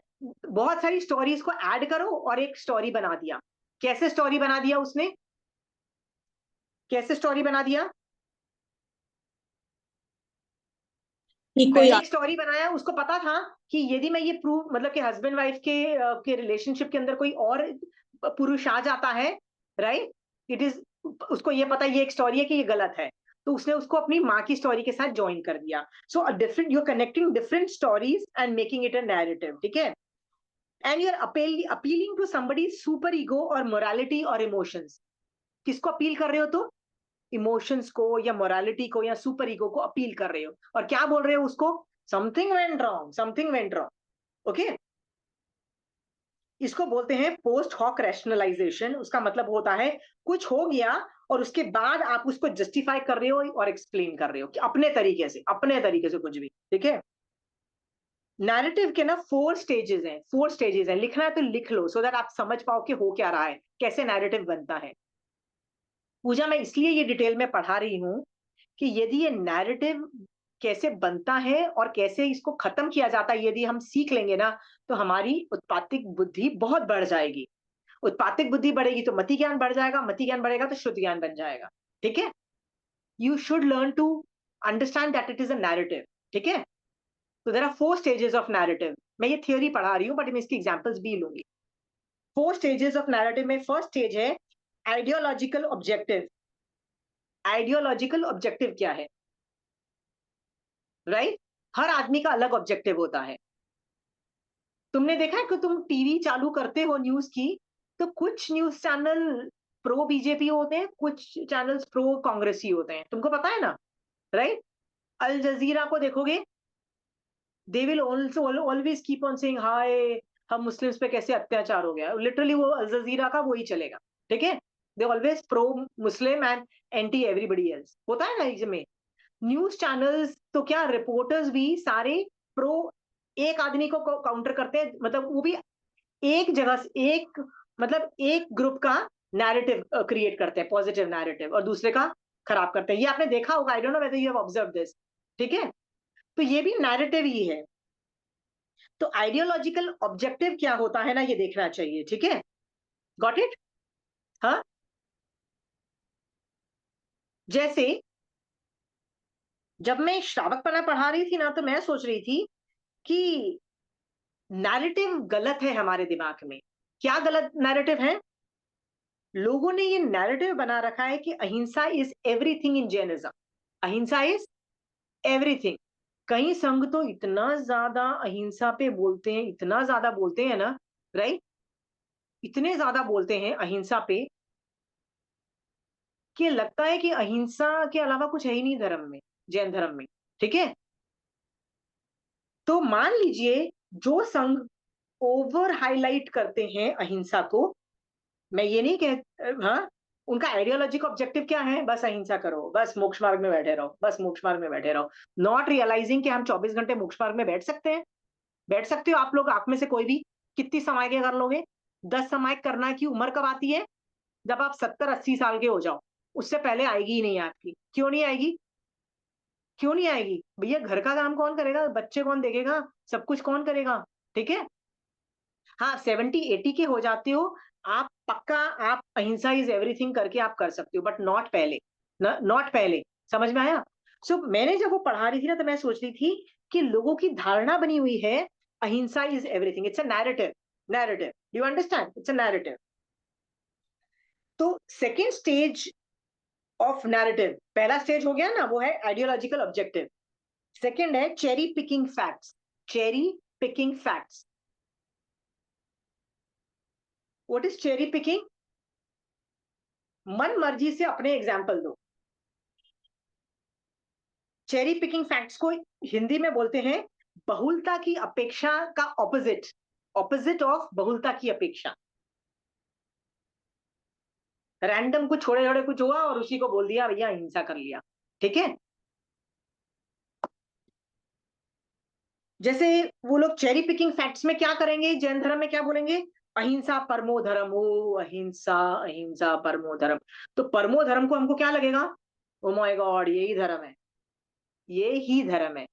बहुत सारी स्टोरीज को ऐड करो और एक स्टोरी बना दिया। कैसे स्टोरी बना दिया उसने? कैसे स्टोरी बना दिया? पहले एक स्टोरी बनाया। उसको पता था कि यदि मैं ये प्रूव, मतलब कि हस्बैंड वाइफ के रिलेशनशिप के अंदर कोई और पुरुष आ जाता है, राइट, इट इज, उसको ये पता, ये एक स्टोरी है कि ये गलत है, तो उसने उसको अपनी माँ की स्टोरी के साथ ज्वाइन कर दिया। So a different, you are connecting different stories and making it a narrative, ठीक है? And you are appealing to somebody super ego और मोरालिटी और इमोशंस। किसको अपील कर रहे हो? तो इमोशंस को या मोरालिटी को या सुपर ईगो को अपील कर रहे हो। और क्या बोल रहे हो उसको? Something went wrong, something went wrong. Okay, इसको बोलते हैं पोस्ट हॉक रैशनलाइजेशन। उसका मतलब होता है कुछ हो गया और उसके बाद आप उसको जस्टिफाई कर रहे हो और एक्सप्लेन कर रहे हो कि अपने तरीके से, अपने तरीके से कुछ भी, ठीक है? नैरेटिव के ना 4 स्टेजेस हैं, 4 स्टेजेस हैं। लिखना है तो लिख लो सो दैट आप समझ पाओ कि हो क्या रहा है, कैसे नैरेटिव बनता है। पूजा, मैं इसलिए ये डिटेल में पढ़ा रही हूं कि यदि ये नैरेटिव कैसे बनता है और कैसे इसको खत्म किया जाता है, यदि हम सीख लेंगे ना, तो हमारी उत्पातिक बुद्धि बहुत बढ़ जाएगी। उत्पातिक बुद्धि बढ़ेगी तो मति ज्ञान बढ़ जाएगा, मति ज्ञान बढ़ेगा तो शुद्ध ज्ञान बन जाएगा। ठीक है, you should learn to understand that it is a narrative. ठीक है, तो there are 4 stages of narrative. मैं ये थियोरी पढ़ा रही हूँ बट मैं इसकी एग्जांपल्स भी लूंगी। 4 स्टेजेस ऑफ नैरेटिव में फर्स्ट स्टेज है आइडियोलॉजिकल ऑब्जेक्टिव। आइडियोलॉजिकल ऑब्जेक्टिव क्या है? राइट, हर आदमी का अलग ऑब्जेक्टिव होता है। तुमने देखा है कि तुम टीवी चालू करते हो न्यूज की, तो कुछ न्यूज चैनल प्रो बीजेपी होते हैं, कुछ चैनल्स प्रो कांग्रेसी होते हैं, तुमको पता है ना? राइट, अल जजीरा को देखोगे, they will also always keep on saying hi हम मुस्लिम्स पे कैसे अत्याचार हो गया, लिटरली वो अल जजीरा का वही चलेगा। ठीक है, they always pro Muslim and anti everybody else, होता है ना इसमें। न्यूज चैनल्स तो क्या, रिपोर्टर्स भी सारे प्रो एक आदमी को काउंटर करते हैं, मतलब वो भी एक जगह से एक, मतलब एक ग्रुप का नैरेटिव क्रिएट करते हैं, पॉजिटिव नैरेटिव, और दूसरे का खराब करते हैं। ये आपने देखा होगा, I don't know whether you have observe this. ठीक है, तो ये भी नैरेटिव ही है। तो आइडियोलॉजिकल ऑब्जेक्टिव क्या होता है ना, ये देखना चाहिए। ठीक है, गॉट इट? हाँ, जैसे जब मैं श्रावक पना पढ़ा रही थी ना, तो मैं सोच रही थी कि नैरेटिव गलत है हमारे दिमाग में। क्या गलत नैरेटिव है? लोगों ने ये नैरेटिव बना रखा है कि अहिंसा इज एवरीथिंग इन जैनिज्म। अहिंसा इज एवरीथिंग। कई संघ तो इतना ज्यादा अहिंसा पे बोलते हैं, इतना ज्यादा बोलते हैं ना, राइट, इतने ज्यादा बोलते हैं अहिंसा पे कि लगता है कि अहिंसा के अलावा कुछ है ही नहीं धर्म में, जैन धर्म में। ठीक है, तो मान लीजिए जो संघ ओवर हाईलाइट करते हैं अहिंसा को, मैं ये नहीं कह, हाँ, उनका आइडियोलॉजी का ऑब्जेक्टिव क्या है? बस अहिंसा करो, बस मोक्ष मार्ग में बैठे रहो, बस मोक्ष मार्ग में बैठे रहो, नॉट रियलाइजिंग कि हम 24 घंटे मोक्ष मार्ग में बैठ सकते हैं। बैठ सकते हो आप लोग, आप में से कोई भी, कितनी समायकें कर लोगे? 10 समायक करना की उम्र कब आती है? जब आप 70-80 साल के हो जाओ, उससे पहले आएगी ही नहीं आपकी। क्यों नहीं आएगी? क्यों नहीं आएगी भैया? घर का काम कौन करेगा? बच्चे कौन देखेगा? सब कुछ कौन करेगा? ठीक है, हाँ, 70-80 के हो जाते हो आप, पक्का आप अहिंसा इज एवरीथिंग करके आप कर सकते हो, बट नॉट पहले, नॉट पहले। समझ में आया? सो मैंने जब वो पढ़ा रही थी ना, तो मैं सोच रही थी कि लोगों की धारणा बनी हुई है अहिंसा is everything, it's a narrative. Narrative, do you understand? It's a narrative. तो सेकेंड स्टेज ऑफ नैरेटिव, पहला स्टेज हो गया ना, वो है आइडियोलॉजिकल ऑब्जेक्टिव। सेकेंड है cherry picking facts. Cherry picking facts, what is cherry picking? मन मर्जी से अपने एग्जाम्पल दो। चेरी पिकिंग फैक्ट्स को हिंदी में बोलते हैं बहुलता की अपेक्षा का ऑपोजिट, ऑपोजिट ऑफ बहुलता की अपेक्षा। रैंडम कुछ छोड़े छोड़े कुछ हुआ और उसी को बोल दिया भैया हिंसा कर लिया। ठीक है, जैसे वो लोग चेरी पिकिंग फैक्ट्स में क्या करेंगे, जैन धर्म में क्या बोलेंगे? अहिंसा परमो धर्म, ओ अहिंसा, अहिंसा परमो धर्म। तो परमो धर्म को हमको क्या लगेगा? ओ माय गॉड, यही धर्म है, ये ही धर्म है।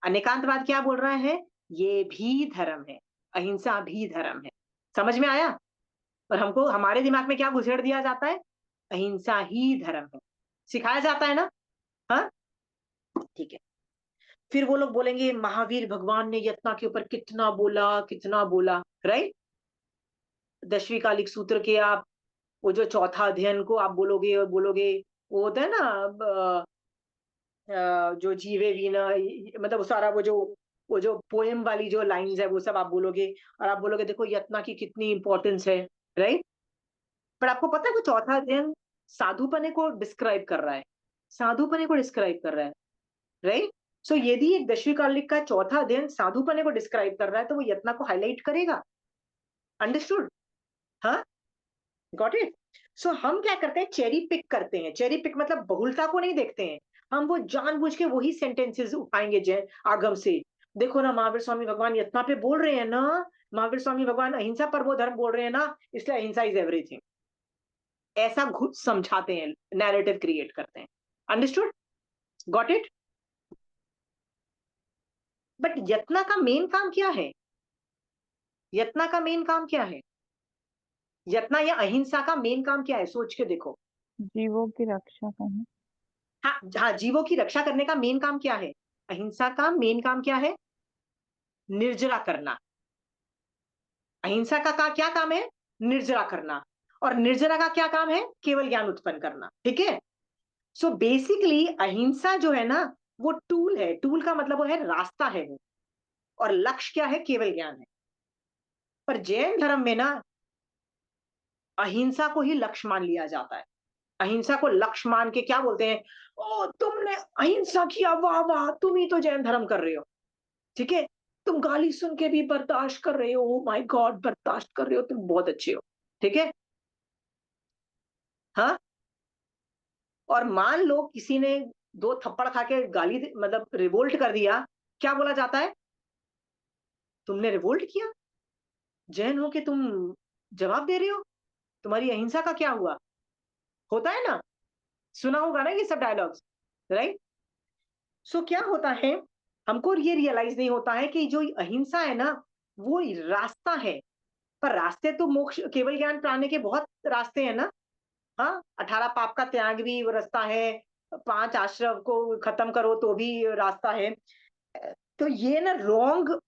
अनेकांतवाद क्या बोल रहा है? ये भी धर्म है, अहिंसा भी धर्म है। समझ में आया? और हमको हमारे दिमाग में क्या घुसेड़ दिया जाता है? अहिंसा ही धर्म है, सिखाया जाता है ना। हाँ, ठीक है। फिर वो लोग बोलेंगे महावीर भगवान ने यत्ना के ऊपर कितना बोला, कितना बोला, राइट। 10वीं कालिक सूत्र के आप वो जो चौथा अध्ययन को आप बोलोगे, और बोलोगे वो होता है ना, जो जीवे वीना, मतलब वो सारा वो जो पोएम वाली जो लाइंस है वो सब आप बोलोगे, और आप बोलोगे देखो यत्ना की कितनी इंपॉर्टेंस है, राइट। पर आपको पता है वो चौथा अध्ययन साधुपने को डिस्क्राइब कर रहा है, साधुपने को डिस्क्राइब कर रहा है, राइट। सो यदि एक 10वीं कालिक का चौथा अध्ययन साधुपने को डिस्क्राइब कर रहा है, तो वो यत्ना को हाईलाइट करेगा। अंडरस्टूड? हाँ, गॉट इट? सो हम क्या करते हैं? चेरी पिक करते हैं। चेरी पिक मतलब बहुलता को नहीं देखते हैं हम, वो जानबूझ के वही सेंटेंसेस उठाएंगे जय आगम से। देखो ना, महावीर स्वामी भगवान यत्ना पे बोल रहे हैं ना, महावीर स्वामी भगवान अहिंसा परमो धर्म बोल रहे हैं ना, इसलिए अहिंसा इज एवरीथिंग। ऐसा खुद समझाते हैं, नैरेटिव क्रिएट करते हैं। अंडरस्टूड? Got it? बट यत्ना का मेन काम क्या है? यत्ना का मेन काम क्या है? यत्ना या अहिंसा का मेन काम क्या है? सोच के देखो। जीवों की रक्षा करना। हाँ हाँ, जीवों की रक्षा करने का मेन काम क्या है? अहिंसा का मेन काम क्या है? निर्जरा करना। अहिंसा का क्या काम है? निर्जरा करना। और निर्जरा का क्या काम है? केवल ज्ञान उत्पन्न करना। ठीक है। सो बेसिकली अहिंसा जो है ना, वो टूल है। टूल का मतलब वो है रास्ता है वो, और लक्ष्य क्या है? केवल ज्ञान है। पर जैन धर्म में ना अहिंसा को ही लक्ष्य मान लिया जाता है। अहिंसा को लक्ष्य मान के क्या बोलते हैं? ओ तुमने अहिंसा किया, वाह वाह, तुम ही तो जैन धर्म कर रहे हो। ठीक है। तुम गाली सुन के भी बर्दाश्त कर रहे हो, ओ माय गॉड, बर्दाश्त कर रहे हो, तुम बहुत अच्छे हो। ठीक है। हाँ। और मान लो किसी ने दो थप्पड़ खा के गाली मतलब रिवोल्ट कर दिया, क्या बोला जाता है? तुमने रिवोल्ट किया, जैन हो के तुम जवाब दे रहे हो, तुम्हारी अहिंसा का क्या हुआ? होता है ना, सुना होगा ना ये सब डायलॉग्स, राइट? सो क्या होता है, हमको ये रियलाइज नहीं होता है कि जो अहिंसा है ना, वो रास्ता है। पर रास्ते तो मोक्ष केवल ज्ञान पाने के बहुत रास्ते हैं ना। हाँ, 18 पाप का त्याग भी वो रास्ता है, 5 आश्रम को खत्म करो तो भी रास्ता है। तो ये ना रॉन्ग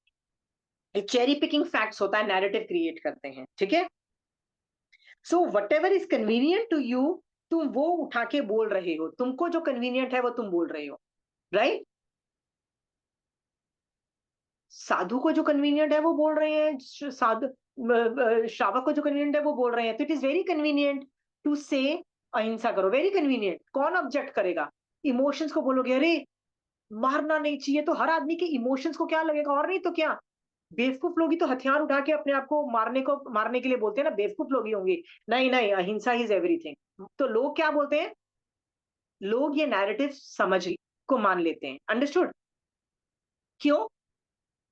चेरी पिकिंग फैक्ट्स होता है, नैरेटिव क्रिएट करते हैं। ठीक है। So whatever is convenient to you, तुम वो उठा के बोल रहे हो। तुमको जो कन्वीनियंट है वो तुम बोल रहे हो, राइट? साधु को जो कन्वीनियंट है वो बोल रहे हैं, साधु श्रावक को जो कन्वीनियंट है वो बोल रहे हैं। तो it is very convenient to say ahimsa करो, वेरी कन्वीनियंट। कौन ऑब्जेक्ट करेगा? इमोशंस को बोलोगे अरे मारना नहीं चाहिए, तो हर आदमी के इमोशंस को क्या लगेगा? और नहीं तो क्या, बेवकूफ लोग ही तो हथियार उठा के अपने आप को मारने के लिए बोलते हैं ना, बेवकूफ लोग ही होंगे। नहीं नहीं, अहिंसा इज एवरीथिंग। तो लोग क्या बोलते हैं? लोग ये नैरेटिव समझ को मान लेते हैं। अंडरस्टूड? क्यों?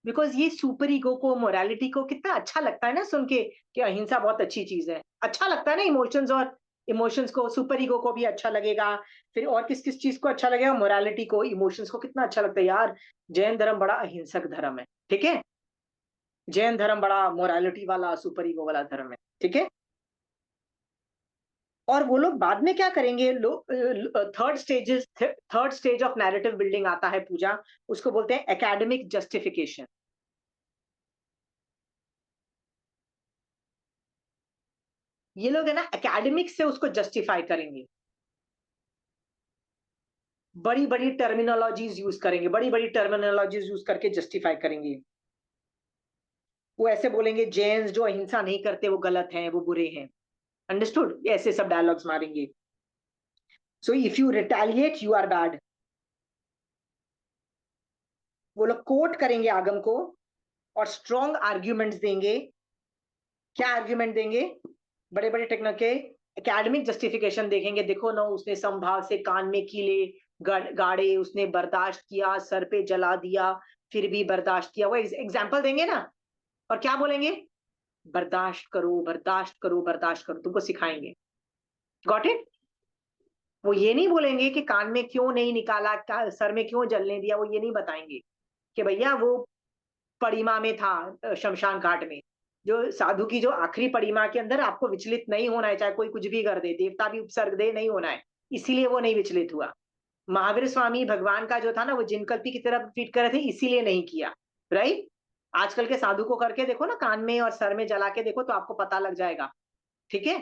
बिकॉज ये सुपर ईगो को, मोरालिटी को कितना अच्छा लगता है ना सुन के कि अहिंसा बहुत अच्छी चीज है। अच्छा लगता है ना इमोशंस, और इमोशंस को, सुपर ईगो को भी अच्छा लगेगा। फिर और किस किस चीज को अच्छा लगेगा? मोरालिटी को, इमोशंस को कितना अच्छा लगता है यार, जैन धर्म बड़ा अहिंसक धर्म है। ठीक है। जैन धर्म बड़ा मोरालिटी वाला, सुपर ईगो वाला धर्म है। ठीक है। और वो लोग बाद में क्या करेंगे? लोग third stage of narrative building आता है पूजा, उसको बोलते हैं एकेडमिक जस्टिफिकेशन। ये लोग है ना एकेडमिक से उसको जस्टिफाई करेंगे, बड़ी बड़ी टर्मिनोलॉजीज यूज करेंगे, बड़ी बड़ी टर्मिनोलॉजीज यूज करके जस्टिफाई करेंगे। वो ऐसे बोलेंगे जैन्स जो अहिंसा नहीं करते वो गलत हैं, वो बुरे हैं। अंडरस्टूड? ऐसे सब डायलॉग्स मारेंगे। So if you retaliate you are bad. वो लोग कोट करेंगे आगम को और स्ट्रॉन्ग आर्ग्यूमेंट्स देंगे। क्या आर्ग्यूमेंट देंगे? बड़े बड़े टेक्निक के एकेडमिक जस्टिफिकेशन देखेंगे। देखो ना, उसने संभाव से कान में कीले गाड़े, उसने बर्दाश्त किया, सर पे जला दिया, फिर भी बर्दाश्त किया। वो एग्जाम्पल देंगे ना, और क्या बोलेंगे? बर्दाश्त करो, बर्दाश्त करो, बर्दाश्त करो, तुमको सिखाएंगे। Got it? वो ये नहीं बोलेंगे कि कान में क्यों नहीं निकाला, सर में क्यों जलने दिया, वो ये नहीं बताएंगे कि भैया वो पड़िमा में था, शमशान घाट में। जो साधु की जो आखिरी पड़िमा के अंदर आपको विचलित नहीं होना है, चाहे कोई कुछ भी कर दे, देवता भी उपसर्ग दे, नहीं होना है। इसीलिए वो नहीं विचलित हुआ। महावीर स्वामी भगवान का जो था ना, वो जिनकल्पी की तरफ ट्रीट कर रहे थे, इसीलिए नहीं किया। राइट? आजकल के साधु को करके देखो ना, कान में और सर में जला के देखो तो आपको पता लग जाएगा। ठीक है।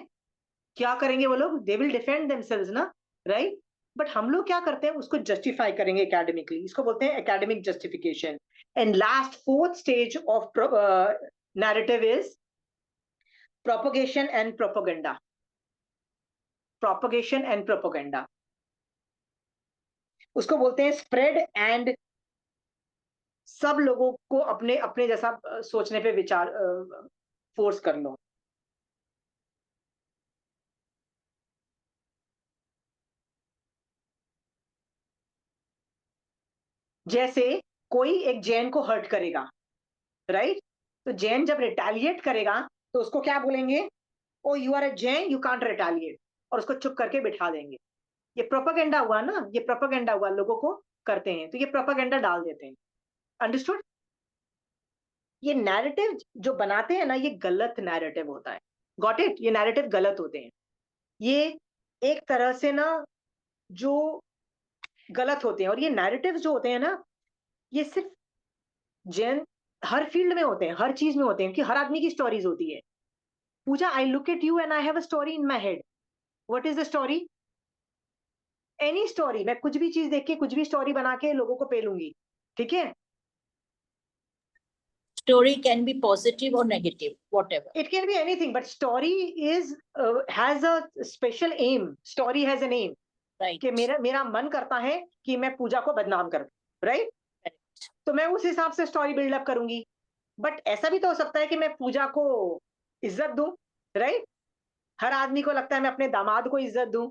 क्या करेंगे वो लोग? दे विल डिफेंड देमसेल्व्स ना, राइट? बट हम लोग क्या करते हैं? उसको जस्टिफाई करेंगे एकेडमिकली। इसको बोलते हैं academic justification. And last fourth stage of narrative is propagation and propaganda. Propagation and propaganda, उसको बोलते हैं स्प्रेड एंड, सब लोगों को अपने अपने जैसा सोचने पे विचार फोर्स कर लो। जैसे कोई एक जैन को हर्ट करेगा, राइट? तो जैन जब रिटेलिएट करेगा तो उसको क्या बोलेंगे? Oh you are a Jain, you can't retaliate, और उसको चुप करके बिठा देंगे। ये प्रोपेगेंडा हुआ ना, ये प्रोपेगेंडा हुआ, लोगों को करते हैं तो ये प्रोपेगेंडा डाल देते हैं। अंडरस्टूड? ये नैरेटिव जो बनाते हैं ना, ये गलत नैरेटिव होता है। Got it? ये नैरेटिव गलत होते हैं। ये एक तरह से ना जो गलत होते हैं, और ये नैरेटिव जो होते हैं ना, ये सिर्फ जैन हर फील्ड में होते हैं, हर चीज में होते हैं, कि हर आदमी की स्टोरीज होती है। Pooja, I look at you and I have a story in my head. What is the story? Any story. मैं कुछ भी चीज देख के कुछ भी स्टोरी बना के लोगों को पेलूंगी, ठीक है? Story can be positive or negative, whatever. It can be anything, but story is has a special aim. Story has an aim. Right. कि मेरा मन करता है कि मैं पूजा को बदनाम करूं, राइट? Correct. तो मैं उस हिसाब से स्टोरी बिल्डअप करूंगी। बट ऐसा भी तो हो सकता है कि मैं पूजा को इज्जत दूं, राइट? हर आदमी को लगता है मैं अपने दामाद को इज्जत दूं,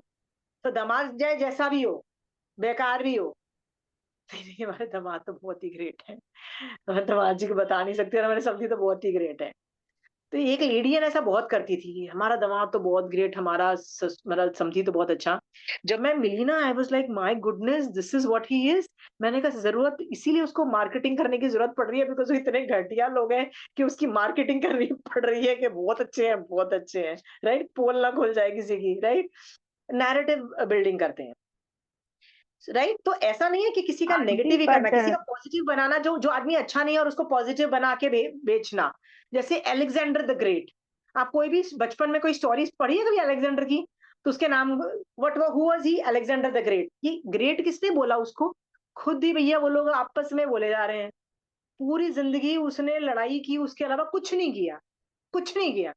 तो दामाद चाहे जैसा भी हो, बेकार भी हो, नहीं, हमारे दामाद तो बहुत ही ग्रेट है। मैं दामाद जी को बता नहीं सकती, और हमारे समधी तो बहुत ही ग्रेट है। तो एक लेडी है ना, ऐसा बहुत करती थी कि हमारा दामाद तो बहुत ग्रेट, हमारा समधी तो बहुत अच्छा। जब मैं मिली ना, I was like my goodness, this is what he is. मैंने कहा जरूरत इसीलिए उसको मार्केटिंग करने की जरूरत पड़ रही है, बिकॉज वो इतने घटिया लोग हैं कि उसकी मार्केटिंग करनी पड़ रही है कि बहुत अच्छे हैं, बहुत अच्छे हैं, राइट? पोल ना खुल जाए किसी की, राइट? नैरेटिव बिल्डिंग करते हैं, राइट? तो ऐसा नहीं है कि किसी का आंटी, नेगेटिव ही करना, but किसी का पॉजिटिव बनाना, जो जो आदमी अच्छा नहीं है और उसको पॉजिटिव बना के बेचना। जैसे अलेक्जेंडर द ग्रेट, आप कोई भी बचपन में कोई स्टोरीज पढ़ी है कभी अलेक्जेंडर की? तो उसके नाम what who was he? Alexander the great. ये ग्रेट किसने बोला उसको? खुद ही भैया, वो लोग आपस में बोले जा रहे हैं। पूरी जिंदगी उसने लड़ाई की, उसके अलावा कुछ नहीं किया, कुछ नहीं किया।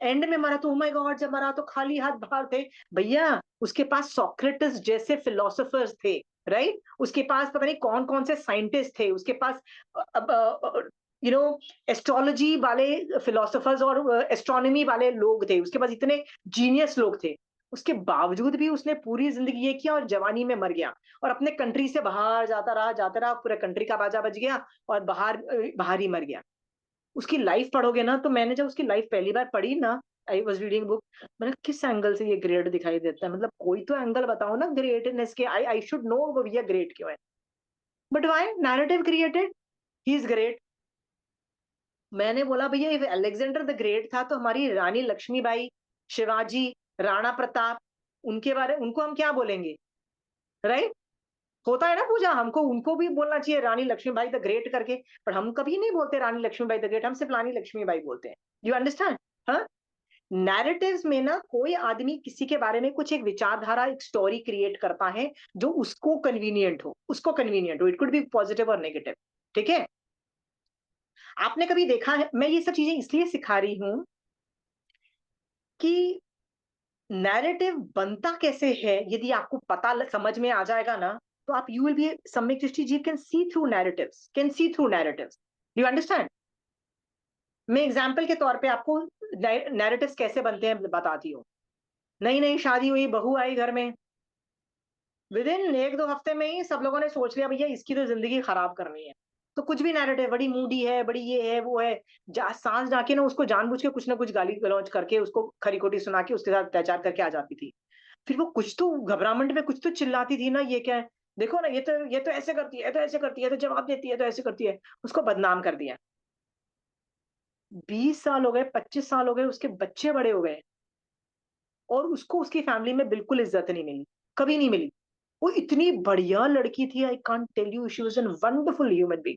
एंड में मरा तो, ओ माय गॉड, जब मरा तो खाली हाथ बाहर थे। भैया, उसके पास सोक्रेटिस जैसे फिलोसोफर्स थे, राइट? उसके पास पता नहीं कौन कौन से साइंटिस्ट थे, उसके पास यू नो एस्ट्रोलॉजी वाले फिलोसोफर्स और एस्ट्रोनॉमी वाले लोग थे, उसके पास इतने जीनियस लोग थे। उसके बावजूद भी उसने पूरी जिंदगी ये किया और जवानी में मर गया, और अपने कंट्री से बाहर जाता रहा, पूरे कंट्री का बाजा बज गया, और बाहर ही मर गया। उसकी लाइफ पढ़ोगे ना, तो मैंने जब उसकी लाइफ पहली बार पढ़ी ना, आई वॉज रीडिंग बुक, मैंने कहा, किस एंगल से ये ग्रेट दिखाई देता है? मतलब कोई तो एंगल बताओ ना ग्रेटनेस के। आई शुड नो वो भैया ग्रेट क्यों है। But why? Narrative created, he is great. मैंने बोला भैया, ये अलेक्जेंडर द ग्रेट था, तो हमारी रानी लक्ष्मीबाई, शिवाजी, राणा प्रताप, उनको हम क्या बोलेंगे, राइट? होता है ना पूजा, हमको उनको भी बोलना चाहिए रानी लक्ष्मीबाई द ग्रेट करके, पर हम कभी नहीं बोलते रानी लक्ष्मीबाई द ग्रेट, हम सिर्फ रानी लक्ष्मीबाई बोलते हैं। You understand? हाँ, नैरेटिव्स में ना कोई आदमी किसी के बारे में कुछ एक विचारधारा, एक स्टोरी क्रिएट करता है जो उसको कन्वीनियंट हो, इट कुड बी पॉजिटिव और नेगेटिव, ठीक है? आपने कभी देखा है, मैं ये सब चीजें इसलिए सिखा रही हूं कि नैरेटिव बनता कैसे है, यदि आपको पता समझ में आ जाएगा ना, तो आप यू विल बी सम्यक दृष्टि जीव can see through narratives, you understand? मैं एग्जाम्पल के तौर पे आपको नैरेटिव्स कैसे बनते हैं बताती हूँ। नई नई शादी हुई, बहू आई घर में, विद इन 1-2 हफ्ते में ही सब लोगों ने सोच लिया भैया इसकी तो जिंदगी खराब करनी है। तो कुछ भी नैरेटिव, बड़ी मूडी है, बड़ी ये है वो है, सांस जाके ना उसको जानबूझ के कुछ ना कुछ गाली गलौज करके, उसको खरी खोटी सुना के उसके साथ अत्याचार करके आ जाती थी। फिर वो कुछ तो घबराहट में कुछ तो चिल्लाती थी ना, ये क्या है, देखो ना, ये तो ऐसे करती है, तो ऐसे करती है, तो जवाब देती है, तो ऐसे करती है। उसको बदनाम कर दिया। 20 साल हो गए, 25 साल हो गए, उसके बच्चे बड़े हो गए, और उसको उसकी फैमिली में बिल्कुल इज्जत नहीं मिली, कभी नहीं मिली। वो इतनी बढ़िया लड़की थी, I can't tell you, she was an wonderful human being.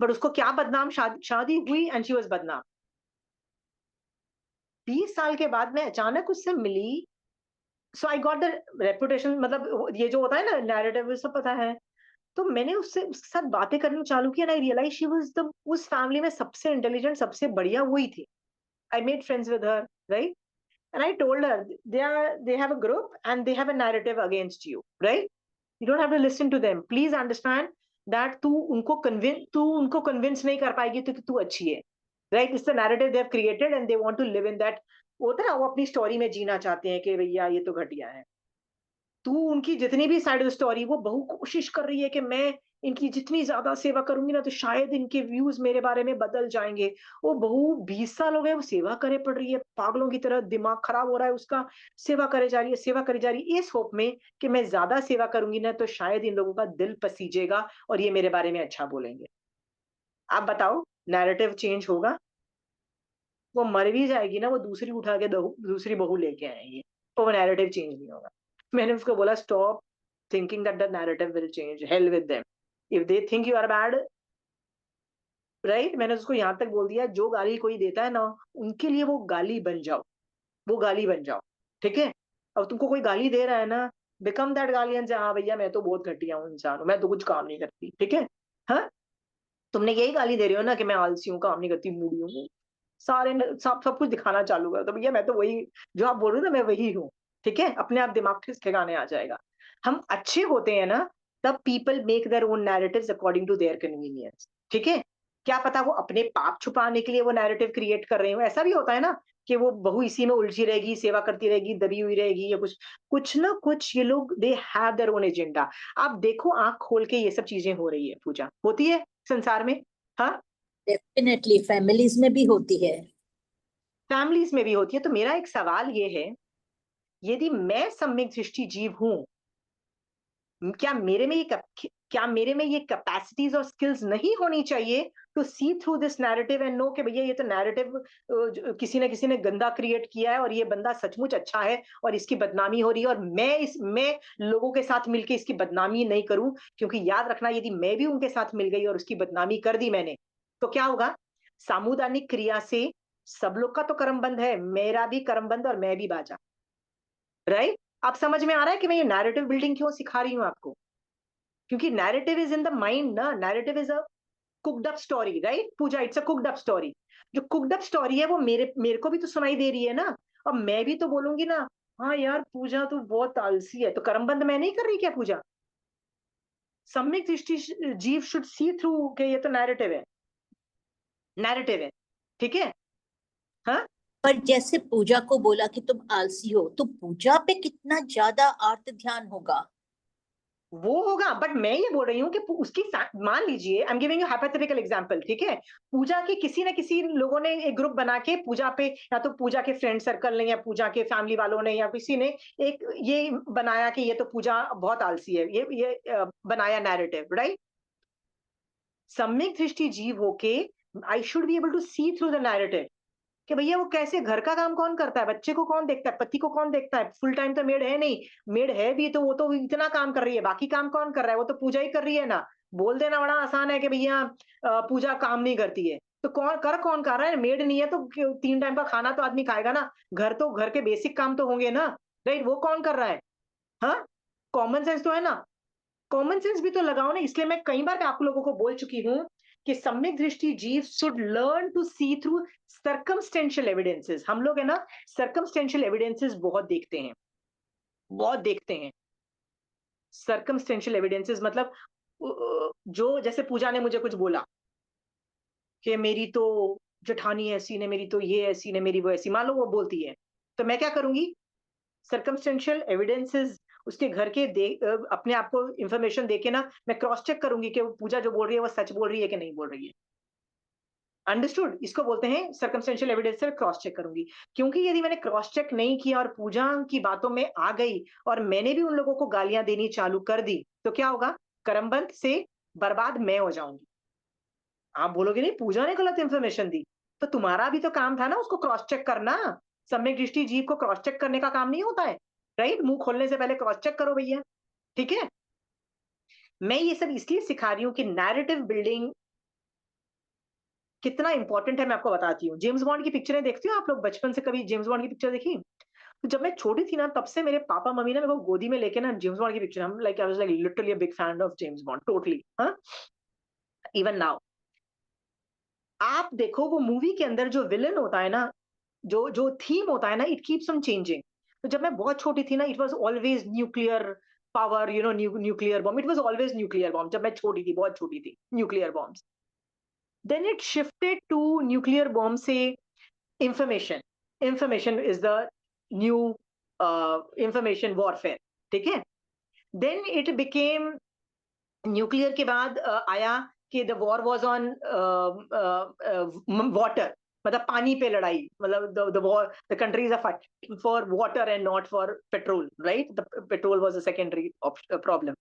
But उसको क्या बदनाम, शादी हुई एंड शी वाज बदनाम। 20 साल के बाद मैं अचानक उससे मिली, सो आई गॉट द रेपुटेशन, मतलब ये जो होता है ना नैरेटिव, सब पता है। तो मैंने उसके साथ बातें करनी चालू की, and I realise she was the, उस फैमिली में सबसे इंटेलिजेंट, सबसे बढ़िया वही थी। I made friends with her, right? And I told her, they have a group and they have a narrative against you, right? You don't have to listen to them. Please understand that तू उनको convince नहीं कर पाएगी तो कि तू अच्छी है, right? It's the narrative they have created and they want to live in that. होता है ना, वो अपनी स्टोरी में जीना चाहते हैं कि भैया ये तो घटिया है। तू उनकी जितनी भी साइड ऑफ स्टोरी, वो बहू कोशिश कर रही है कि मैं इनकी जितनी ज्यादा सेवा करूंगी ना, तो शायद इनके व्यूज मेरे बारे में बदल जाएंगे। वो बहू 20 साल हो गए, वो सेवा करे पड़ रही है, पागलों की तरह दिमाग खराब हो रहा है उसका, सेवा करे जा रही है, सेवा करे जा रही है, इस होप में कि मैं ज्यादा सेवा करूंगी ना, तो शायद इन लोगों का दिल पसीजेगा और ये मेरे बारे में अच्छा बोलेंगे। आप बताओ, नैरेटिव चेंज होगा? वो मर भी जाएगी ना, वो दूसरी उठा के दूसरी बहू लेके आएंगे, तो वो नैरेटिव चेंज नहीं होगा। मैंने उसको बोला stop thinking that the narrative will change, hell with them, if they think you are bad, right? मैंने उसको यहाँ तक बोल दिया, जो गाली कोई देता है ना, उनके लिए वो गाली बन जाओ, वो गाली बन जाओ, ठीक है? अब तुमको कोई गाली दे रहा है ना, बिकम दैट गालियन से, हाँ भैया मैं तो बहुत घटिया हूँ इंसान हूँ, मैं तो कुछ काम नहीं करती, ठीक है? हाँ, तुमने यही गाली दे रहे हो ना कि मैं आलसी हूँ, काम नहीं करती, मूडी हूँ, सब कुछ दिखाना चालू कर, तो भैया मैं तो वही, जो आप बोल रहे हो ना, मैं वही हूँ, ठीक है? अपने आप दिमाग ठिकाने आ जाएगा। हम अच्छे होते हैं ना, तब people make their own narratives according to their convenience, ठीक है? क्या पता वो अपने पाप छुपाने के लिए वो नैरेटिव क्रिएट कर रहे हो, ऐसा भी होता है ना कि वो बहू इसी में उलझी रहेगी, सेवा करती रहेगी, दबी हुई रहेगी, या कुछ कुछ ना कुछ, ये लोग they have their own agenda. आप देखो आंख खोल के, ये सब चीजें हो रही है, पूजा होती है संसार में, हाँ, डेफिनेटली फैमिलीज में भी होती है। फैमिलीज में भी होती है। तो मेरा एक सवाल ये है, यदि मैं सम्यक दृष्टि जीव हूं, क्या मेरे में ये कैपेसिटीज और स्किल्स नहीं होनी चाहिए to see through this narrative and know कि भैया ये तो नैरेटिव किसी ने गंदा क्रिएट किया है, और ये बंदा सचमुच अच्छा है और इसकी बदनामी हो रही है, और मैं लोगों के साथ मिलकर इसकी बदनामी नहीं करूं, क्योंकि याद रखना, यदि मैं भी उनके साथ मिल गई और उसकी बदनामी कर दी मैंने, तो क्या होगा? सामुदायिक क्रिया से सब लोग का तो कर्म बंद है, मेरा भी कर्म बंद और मैं भी बाजा, राइट? आप समझ में आ रहा है कि मैं ये नैरेटिव बिल्डिंग क्यों सिखा रही हूँ आपको? क्योंकि narrative is in the mind ना, narrative is a cooked up story, right Pooja? It's a cooked up story. जो कुक्ड अप स्टोरी है वो मेरे को भी तो सुनाई दे रही है ना, और मैं भी तो बोलूंगी ना, हाँ यार पूजा तो बहुत आलसी है, तो कर्मबंध मैं नहीं कर रही क्या पूजा? सम्यक दृष्टि जीव शुड सी थ्रू के ये तो नैरेटिव है, नैरेटिव है, ठीक है? हाँ, पर जैसे पूजा को बोला कि तुम आलसी हो, तो पूजा पे कितना ज्यादा आर्त ध्यान होगा। वो होगा, बट मैं ये बोल रही हूँ कि मान लीजिए, I am giving you hypothetical example, ठीक है? पूजा के किसी न किसी लोगों ने एक ग्रुप बना के पूजा पे, या तो पूजा के फ्रेंड सर्कल ने, या पूजा के फैमिली वालों ने, या किसी ने एक ये बनाया कि ये तो पूजा बहुत आलसी है, ये बनाया नैरेटिव, राइट? सम्यक दृष्टि जीव होके I should be able to see through the narrative कि भैया वो कैसे, घर का काम कौन करता है, बच्चे को कौन देखता है, पति को कौन देखता है, फुल टाइम तो मेड है नहीं, मेड है भी तो वो तो इतना काम कर रही है, बाकी काम कौन कर रहा है? वो तो पूजा ही कर रही है ना। बोल देना बड़ा आसान है कि भैया पूजा काम नहीं करती है, तो कौन कर रहा है? मेड नहीं है तो 3 टाइम का खाना तो आदमी खाएगा ना, घर के बेसिक काम तो होंगे ना, राइट? वो कौन कर रहा है? हाँ, कॉमन सेंस तो है ना, कॉमन सेंस भी तो लगाओ ना। इसलिए मैं कई बार आप लोगों को बोल चुकी हूँ कि सम्यक दृष्टि जीव should learn to see through circumstantial evidences. हम लोग है ना, सर्कमस्टेंशियल एविडेंसेस बहुत देखते हैं, बहुत देखते हैं। सर्कमस्टेंशियल एविडेंसेस मतलब जो, जैसे पूजा ने मुझे कुछ बोला कि मेरी तो जेठानी ऐसी ने, मेरी तो ये ऐसी ने, मेरी वो ऐसी, मान लो वो बोलती है, तो मैं क्या करूंगी? सर्कमस्टेंशियल एविडेंसेस, उसके घर के अपने आप को इंफॉर्मेशन देके ना, मैं क्रॉस चेक करूंगी कि वो पूजा जो बोल रही है वो सच बोल रही है कि नहीं बोल रही है। अंडरस्टूड? इसको बोलते हैं सर्कमस्टेंशियल एविडेंस से क्रॉस चेक करूंगी। क्योंकि यदि मैंने क्रॉस चेक नहीं किया और पूजा की बातों में आ गई और मैंने भी उन लोगों को गालियां देनी चालू कर दी, तो क्या होगा? कर्मबंध से बर्बाद मैं हो जाऊंगी। आप बोलोगे नहीं पूजा ने गलत इंफॉर्मेशन दी, तो तुम्हारा भी तो काम था ना उसको क्रॉस चेक करना। सम्यक दृष्टि जीव को क्रॉस चेक करने का काम नहीं होता है, राइट? मुंह खोलने से पहले क्रॉस चेक करो भैया, ठीक है? मैं ये सब इसलिए सिखा रही हूँ कि नैरेटिव बिल्डिंग कितना इंपॉर्टेंट है, मैं आपको बताती हूँ। जेम्स बॉन्ड की पिक्चरें देखती हो आप लोग? बचपन से कभी जेम्स बॉन्ड की पिक्चर देखी? तो जब मैं छोटी थी ना, तब से मेरे पापा मम्मी ने मेरे को गोदी में लेके ना जेम्स बॉन्ड की पिक्चर, हम like I was like literally a big fan of James bond, totally, हाँ, इवन नाउ। आप देखो वो मूवी के अंदर जो विलन होता है ना, जो जो थीम होता है ना, इट कीप्स ऑन चेंजिंग। तो जब मैं बहुत छोटी थी ना, it was always nuclear power, you know, nuclear bomb, it was always nuclear bomb. जब मैं छोटी थी, बहुत छोटी थी, nuclear bombs. Then it shifted to nuclear bomb से information, information is the new information warfare, ठीक है? देन इट बिकेम, न्यूक्लियर के बाद आया कि the war was on water, मतलब पानी पे लड़ाई, मतलब the war, the countries are fighting for water and not for petrol, right? The petrol was a secondary problem.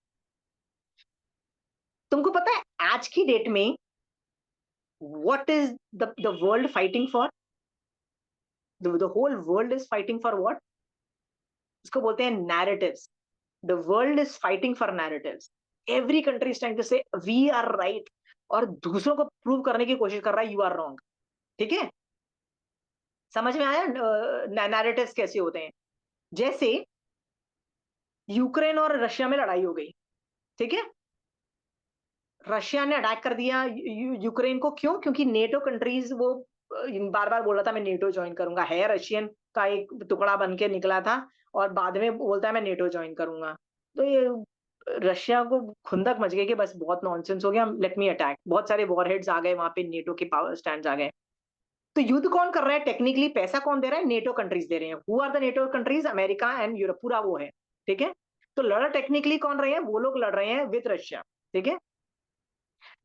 तुमको पता है आज की डेट में what is the world fighting for? The whole world is fighting for what? इसको बोलते हैं narratives. The world is fighting for narratives. Every country is trying to say we are right, और दूसरों को प्रूव करने की कोशिश कर रहा है you are wrong. ठीक है? समझ में आया नैरेटिव्स कैसे होते हैं? जैसे यूक्रेन और रशिया में लड़ाई हो गई, ठीक है? रशिया ने अटैक कर दिया यूक्रेन को, क्यों? क्योंकि नेटो कंट्रीज वो बार बार बोल रहा था मैं नेटो ज्वाइन करूंगा, है रशियन का एक टुकड़ा बन के निकला था और बाद में बोलता है मैं नेटो ज्वाइन करूंगा। तो ये रशिया को खुंदक मच गई कि बस बहुत नॉनसेंस हो गया, लेट मी अटैक। बहुत सारे वॉरहेड्स आ गए वहां पे, नेटो के पावर स्टैंड आ गए। तो युद्ध कौन कर रहा है टेक्निकली? पैसा कौन दे रहा है? नेटो कंट्रीज दे रहे हैं। Who are the NATO countries? America and Europe, पूरा वो है, ठीक है? तो लड़ा टेक्निकली कौन रहे हैं? वो लोग लड़ रहे हैं विद रशिया, ठीक है?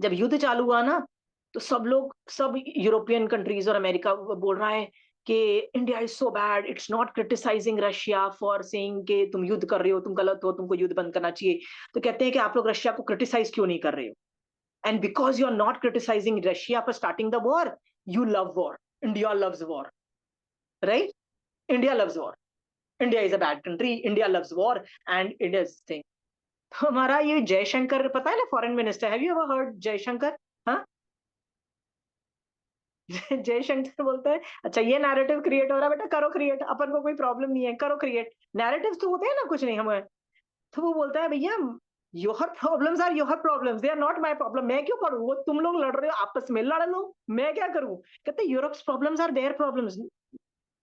जब युद्ध चालू हुआ ना, तो सब यूरोपियन कंट्रीज और अमेरिका बोल रहा है कि India is so bad, it's not criticising Russia for saying कि तुम युद्ध कर रहे हो, तुम गलत हो, तुमको युद्ध बंद करना चाहिए। तो कहते हैं कि आप लोग रशिया को क्रिटिसाइज क्यों नहीं कर रहे हो? And because you are not criticising Russia for starting the war, you love war. India loves war, right? India loves war, India is a bad country, India loves war and India is thing. हमारा ये जयशंकर, पता है ना, foreign minister, have you ever heard Jaishankar? हाँ, जयशंकर बोलता है अच्छा ये नैरेटिव क्रिएट हो रहा है, बेटा करो क्रिएट, अपन को कोई प्रॉब्लम नहीं है, करो क्रिएट। नैरेटिव्स तो होते हैं ना, कुछ नहीं हमें। तो वो बोलता है भैया your problems are your problems, they are not my problem. मैं क्यों पढ़ूं? वो तुम लोग लड़ रहे हो आपस में, लड़ लो, मैं क्या करूं? कहते Europe's problems are their problems,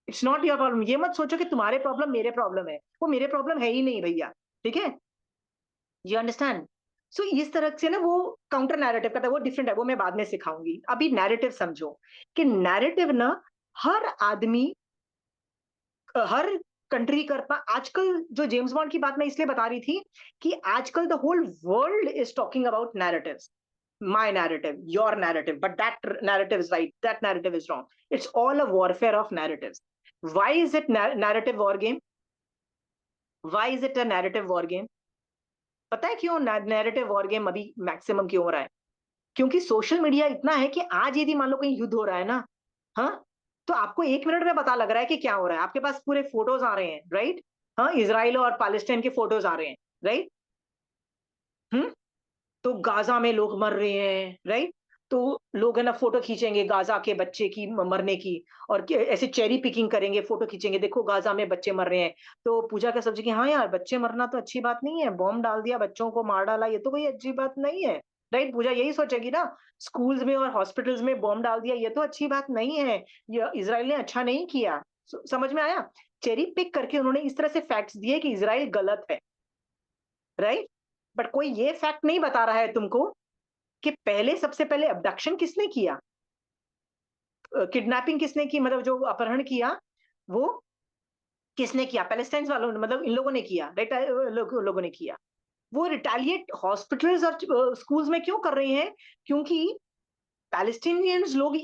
it's not your problem. ये मत सोचो कि तुम्हारे प्रॉब्लम मेरे प्रॉब्लम है, वो मेरे प्रॉब्लम है ही नहीं भैया, ठीक है? You understand? सो इस तरह से ना वो काउंटर नैरेटिव करता है, वो डिफरेंट है, वो मैं बाद में सिखाऊंगी। अभी नैरेटिव समझो कि नैरेटिव ना हर आदमी, हर कंट्री करता। आजकल जो जेम्स बॉन्ड की बात मैं इसलिए बता रही थी कि आजकल the whole world is talking about narratives. My narrative, your narrative, but that narrative is right, that narrative is wrong. It's all a warfare of narratives. Why is it narrative war game? Why is it a narrative war game? पता है क्यों narrative war game अभी maximum क्यों हो रहा है? क्योंकि social media इतना है कि आज यदि मान लो कहीं युद्ध हो रहा है ना, हाँ, तो आपको 1 मिनट में पता लग रहा है कि क्या हो रहा है। आपके पास पूरे फोटोज आ रहे हैं, राइट? हाँ, इजराइल और पैलेस्टाइन के फोटोज आ रहे हैं, राइट? तो गाजा में लोग मर रहे हैं, राइट? तो लोग है ना फोटो खींचेंगे गाजा के बच्चे की मरने की, और ऐसे चेरी पिकिंग करेंगे, फोटो खींचेंगे, देखो गाजा में बच्चे मर रहे हैं। तो पूजा का सब्जी की हाँ यार, बच्चे मरना तो अच्छी बात नहीं है, बॉम्ब डाल दिया, बच्चों को मार डाला, ये तो कोई अच्छी बात नहीं है, राइट? पूजा यही सोचेगी ना। स्कूल्स में और हॉस्पिटल्स में बॉम्ब डाल दिया, ये तो अच्छी बात नहीं है, ये इजराइल ने अच्छा नहीं किया। समझ में आया? चेरी पिक करके उन्होंने इस तरह से फैक्ट्स दिए कि इजराइल गलत है, राइट? बट कोई ये फैक्ट नहीं बता रहा है तुमको कि पहले, सबसे पहले अबडक्शन किसने किया, किडनैपिंग किसने की, मतलब जो अपहरण किया वो किसने किया? पैलेस्टाइन वालों ने, मतलब इन लोगों ने किया, राइट? लोगों ने किया। वो रिटेलिएट हॉस्पिटल्स और स्कूल्स में क्यों कर रहे हैं? क्योंकि पैलेस्टीनियंस लोग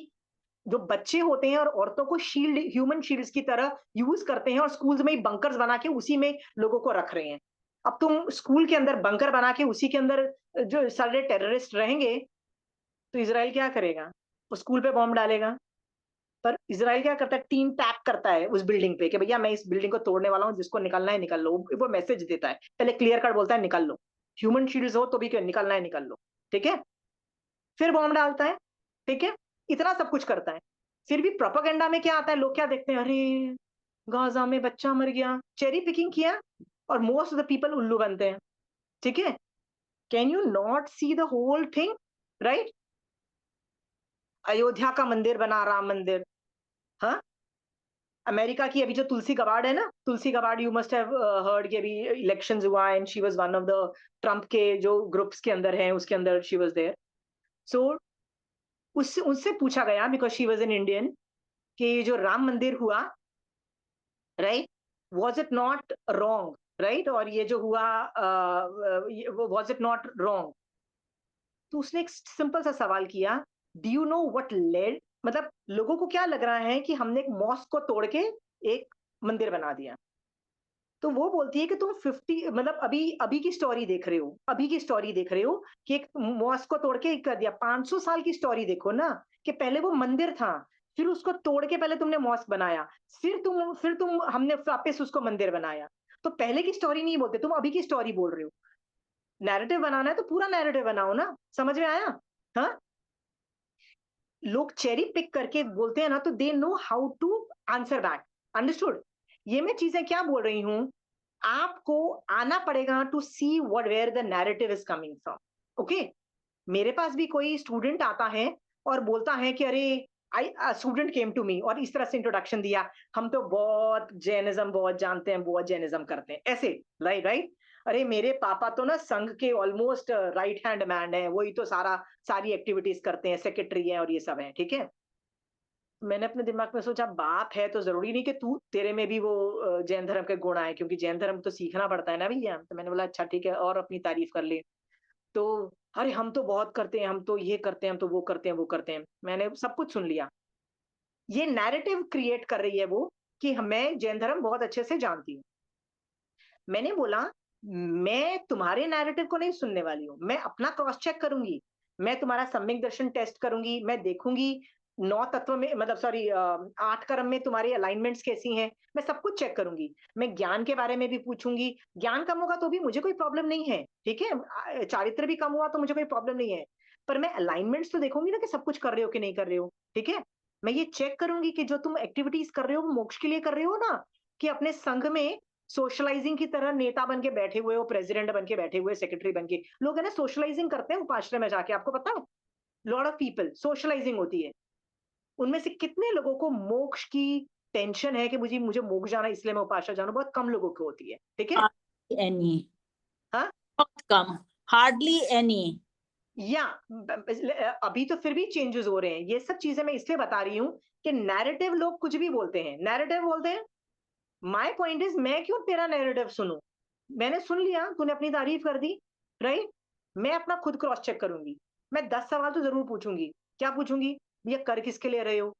जो बच्चे होते हैं और औरतों को शील्ड, ह्यूमन शील्ड्स की तरह यूज करते हैं, और स्कूल्स में ही बंकर्स बना के उसी में लोगों को रख रहे हैं। अब तुम स्कूल के अंदर बंकर बना के उसी के अंदर जो सारे टेररिस्ट रहेंगे, तो इजराइल क्या करेगा? वो स्कूल पे बॉम्ब डालेगा। पर इजराइल क्या करता है? टीम टैप करता है उस बिल्डिंग पे कि भैया मैं इस बिल्डिंग को तोड़ने वाला हूँ, जिसको निकलना है निकल लो। वो मैसेज देता है, पहले क्लियर कट बोलता है निकल लो, ह्यूमन शील्ड्स हो तो भी क्यों, निकलना है निकल लो, ठीक है? फिर बॉम्ब डालता है, ठीक है? इतना सब कुछ करता है, फिर भी प्रोपेगेंडा में क्या आता है? लोग क्या देखते हैं? अरे गाजा में बच्चा मर गया, चेरी पिकिंग किया, और मोस्ट ऑफ द पीपल उल्लू बनते हैं, ठीक है? Can you not see the whole thing, right? Ayodhya का मंदिर बना, राम मंदिर, हाँ? अमेरिका की अभी जो तुलसी गबार्ड है ना, Tulsi Gabbard, you must have heard कि अभी इलेक्शंस हुआ and she was one of the Trump के जो ग्रुप्स के अंदर हैं, उसके अंदर शी वाज देयर। सो उससे उससे पूछा गया, because she was an Indian, कि जो राम मंदिर हुआ, right, was it not wrong, right? और ये जो हुआ वाज इट नॉट रॉन्ग? तो उसने एक सिंपल सा सवाल किया, do you know what led, मतलब लोगों को क्या लग रहा है कि हमने एक मॉस्क को तोड़ के एक मंदिर बना दिया? तो वो बोलती है कि तुम 50, मतलब अभी अभी की स्टोरी देख रहे हो, अभी की स्टोरी देख रहे हो कि एक मॉस्क को तोड़ के कर दिया। 500 साल की स्टोरी देखो ना, कि पहले वो मंदिर था, फिर उसको तोड़ के पहले तुमने मॉस्क बनाया, फिर तुम हमने वापस उसको मंदिर बनाया। तो पहले की स्टोरी नहीं बोलते, तुम अभी की स्टोरी बोल रहे हो। नैरेटिव बनाना है तो पूरा नैरेटिव बनाओ ना, समझ में आया? हाँ, लोग चेरी पिक करके बोलते हैं ना, तो they know how to answer back. Understood? ये मैं चीजें क्या बोल रही हूं, आपको आना पड़ेगा to see what where the narrative is coming from. Okay, मेरे पास भी कोई स्टूडेंट आता है और बोलता है कि अरे I student came to me और इस तरह से इंट्रोडक्शन दिया, हम तो बहुत जैनिज्म बहुत जानते हैं, बहुत जैनिज्म करते हैं, ऐसे राइट राइट। अरे मेरे पापा तो ना संघ के ऑलमोस्ट राइट हैंड मैन है, वही तो सारी एक्टिविटीज करते हैं, सेक्रेटरी है और ये सब है, ठीक है। मैंने अपने दिमाग में सोचा, बाप है तो जरूरी नहीं कि तू तेरे में भी वो जैन धर्म के गुण आए, क्योंकि जैन धर्म तो सीखना पड़ता है ना भैया। तो मैंने बोला अच्छा ठीक है, और अपनी तारीफ कर ले। तो अरे हम तो बहुत करते हैं, हम तो ये करते हैं, हम तो वो करते हैं, वो करते हैं। मैंने सब कुछ सुन लिया। ये नैरेटिव क्रिएट कर रही है वो कि मैं जैन धर्म बहुत अच्छे से जानती हूँ। मैंने बोला मैं तुम्हारे नैरेटिव को नहीं सुनने वाली हूँ, मैं अपना क्रॉस चेक करूंगी। मैं तुम्हारा सम्यक दर्शन टेस्ट करूंगी, मैं देखूंगी 9 तत्व में, मतलब सॉरी 8 कर्म में तुम्हारी अलाइनमेंट्स कैसी हैं, मैं सब कुछ चेक करूंगी। मैं ज्ञान के बारे में भी पूछूंगी, ज्ञान कम होगा तो भी मुझे कोई प्रॉब्लम नहीं है, ठीक है। चारित्र भी कम हुआ तो मुझे कोई प्रॉब्लम नहीं है, पर मैं अलाइनमेंट्स तो देखूंगी ना कि सब कुछ कर रहे हो कि नहीं कर रहे हो, ठीक है। मैं ये चेक करूंगी कि जो तुम एक्टिविटीज कर रहे हो वो मोक्ष के लिए कर रहे हो ना, कि अपने संघ में सोशलाइजिंग की तरह नेता बन के बैठे हुए हो, प्रेसिडेंट बन के बैठे हुए, सेक्रेटरी बन के। लोग है ना सोशलाइजिंग करते हैं उपाश्रय में जाके, आपको पता है, लॉट ऑफ पीपल सोशलाइजिंग होती है। उनमें से कितने लोगों को मोक्ष की टेंशन है कि मुझे मुझे मोक्ष जाना इसलिए मैं उपाश्रय जाना, बहुत कम लोगों को होती है, ठीक है। एनी, हाँ, बहुत कम, हार्डली एनी। या अभी तो फिर भी चेंजेस हो रहे हैं। ये सब चीजें मैं इसलिए बता रही हूँ कि नैरेटिव लोग कुछ भी बोलते हैं, नैरेटिव बोलते हैं। माय पॉइंट इज, मैं क्यों तेरा नैरेटिव सुनूं? मैंने सुन लिया, तूने अपनी तारीफ कर दी, राइट। मैं अपना खुद क्रॉस चेक करूंगी। मैं 10 सवाल तो जरूर पूछूंगी। क्या पूछूंगी? ये कर किसके लिए रहे हो?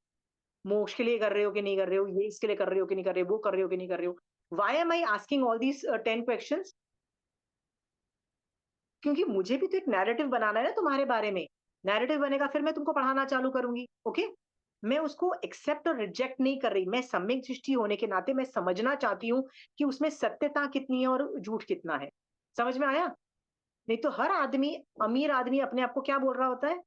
मोक्ष के लिए कर रहे हो कि नहीं कर रहे हो? ये इसके लिए कर रहे हो कि नहीं कर रहे हो? वो कर रहे हो कि नहीं कर रहे हो? Why am I asking all these 10 questions? क्योंकि मुझे भी तो एक नैरेटिव बनाना है ना तुम्हारे बारे में। नैरेटिव बनेगा फिर मैं तुमको पढ़ाना चालू करूंगी, ओके। मैं उसको एक्सेप्ट और रिजेक्ट नहीं कर रही, मैं सम्यक दृष्टि होने के नाते मैं समझना चाहती हूँ कि उसमें सत्यता कितनी है और झूठ कितना है। समझ में आया? नहीं तो हर आदमी, अमीर आदमी अपने आप को क्या बोल रहा होता है,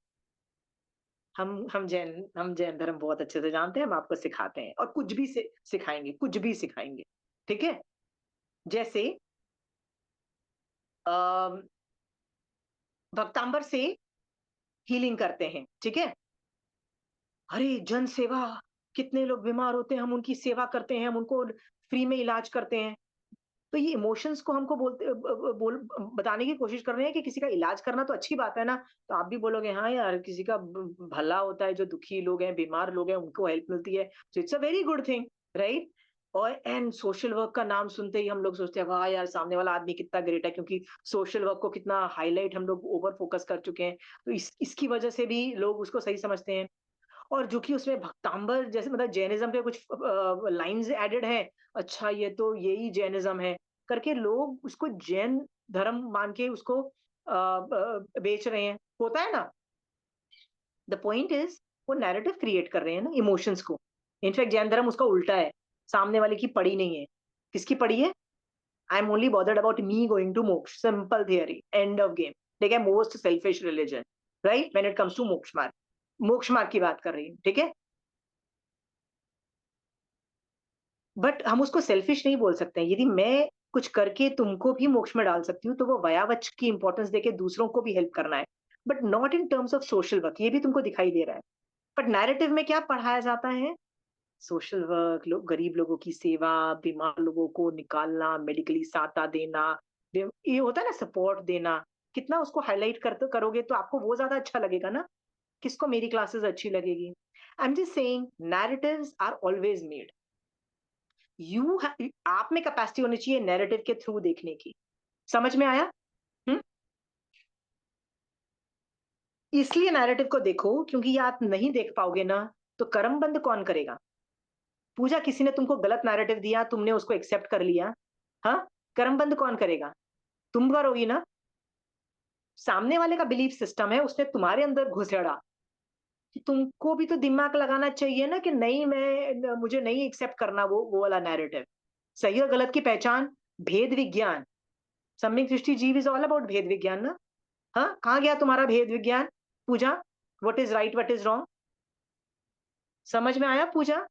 हम जैन धर्म बहुत अच्छे से जानते हैं, हम आपको सिखाते हैं, और कुछ भी सिखाएंगे, कुछ भी सिखाएंगे, ठीक है। जैसे अ, भक्तांबर से हीलिंग करते हैं, ठीक है। अरे जन सेवा, कितने लोग बीमार होते हैं, हम उनकी सेवा करते हैं, हम उनको फ्री में इलाज करते हैं। तो ये इमोशंस को हमको बताने की कोशिश कर रहे हैं कि किसी का इलाज करना तो अच्छी बात है ना। तो आप भी बोलोगे हाँ यार, किसी का भला होता है, जो दुखी लोग हैं, बीमार लोग हैं, उनको हेल्प मिलती है, तो it's a very good thing, right. और एंड सोशल वर्क का नाम सुनते ही हम लोग सोचते हैं वाह यार, सामने वाला आदमी कितना ग्रेट है, क्योंकि सोशल वर्क को कितना हाईलाइट हम लोग ओवर फोकस कर चुके हैं। तो इसकी वजह से भी लोग उसको सही समझते हैं। और जो कि उसमें भक्तांबर जैसे, मतलब जैनिज्म के कुछ लाइंस एडेड हैं, अच्छा ये तो यही जैनिज्म है करके लोग उसको जैन धर्म मान के उसको बेच रहे हैं, होता है ना। द पॉइंट इज, वो नैरेटिव क्रिएट कर रहे हैं ना इमोशंस को। इनफैक्ट जैन धर्म उसका उल्टा है, सामने वाले की पड़ी नहीं है। किसकी पड़ी है? I am only bothered about me going to moksha, simple theory, end of game. ठीक है, most selfish religion, right, when it comes to मोक्ष मार्ग की बात कर रही हूँ, ठीक है। बट हम उसको सेल्फिश नहीं बोल सकते हैं। यदि मैं कुछ करके तुमको भी मोक्ष में डाल सकती हूँ, तो वो वयावच की इंपॉर्टेंस देके दूसरों को भी हेल्प करना है, but not in terms of social work. ये भी तुमको दिखाई दे रहा है। बट नैरेटिव में क्या पढ़ाया जाता है? सोशल वर्क, लोग, गरीब लोगों की सेवा, बीमार लोगों को निकालना, मेडिकली सहायता देना, ये होता है ना, सपोर्ट देना। कितना उसको हाईलाइट करते करोगे तो आपको वो ज्यादा अच्छा लगेगा ना। किसको मेरी क्लासेस अच्छी लगेगी? I am just saying, narratives are always made. आप में कैपेसिटी होनी चाहिए नैरेटिव के थ्रू देखने की। समझ में आया? हम्म। इसलिए नैरेटिव को देखो, क्योंकि ये आप नहीं देख पाओगे ना, तो कर्म बंद कौन करेगा? पूजा, किसी ने तुमको गलत नैरेटिव दिया, तुमने उसको एक्सेप्ट कर लिया, हाँ, कर्म बंद कौन करेगा? तुम करोगी ना। सामने वाले का बिलीफ सिस्टम है, उसने तुम्हारे अंदर घुसेड़ा, कि तुमको भी तो दिमाग लगाना चाहिए ना कि नहीं, मुझे नहीं एक्सेप्ट करना वो वाला नैरेटिव। सही और गलत की पहचान, भेद विज्ञान, सम्यक दृष्टि जीव इज ऑल अबाउट भेद विज्ञान ना। हाँ, कहाँ गया तुम्हारा भेद विज्ञान Pooja? What is right, what is wrong? समझ में आया पूजा?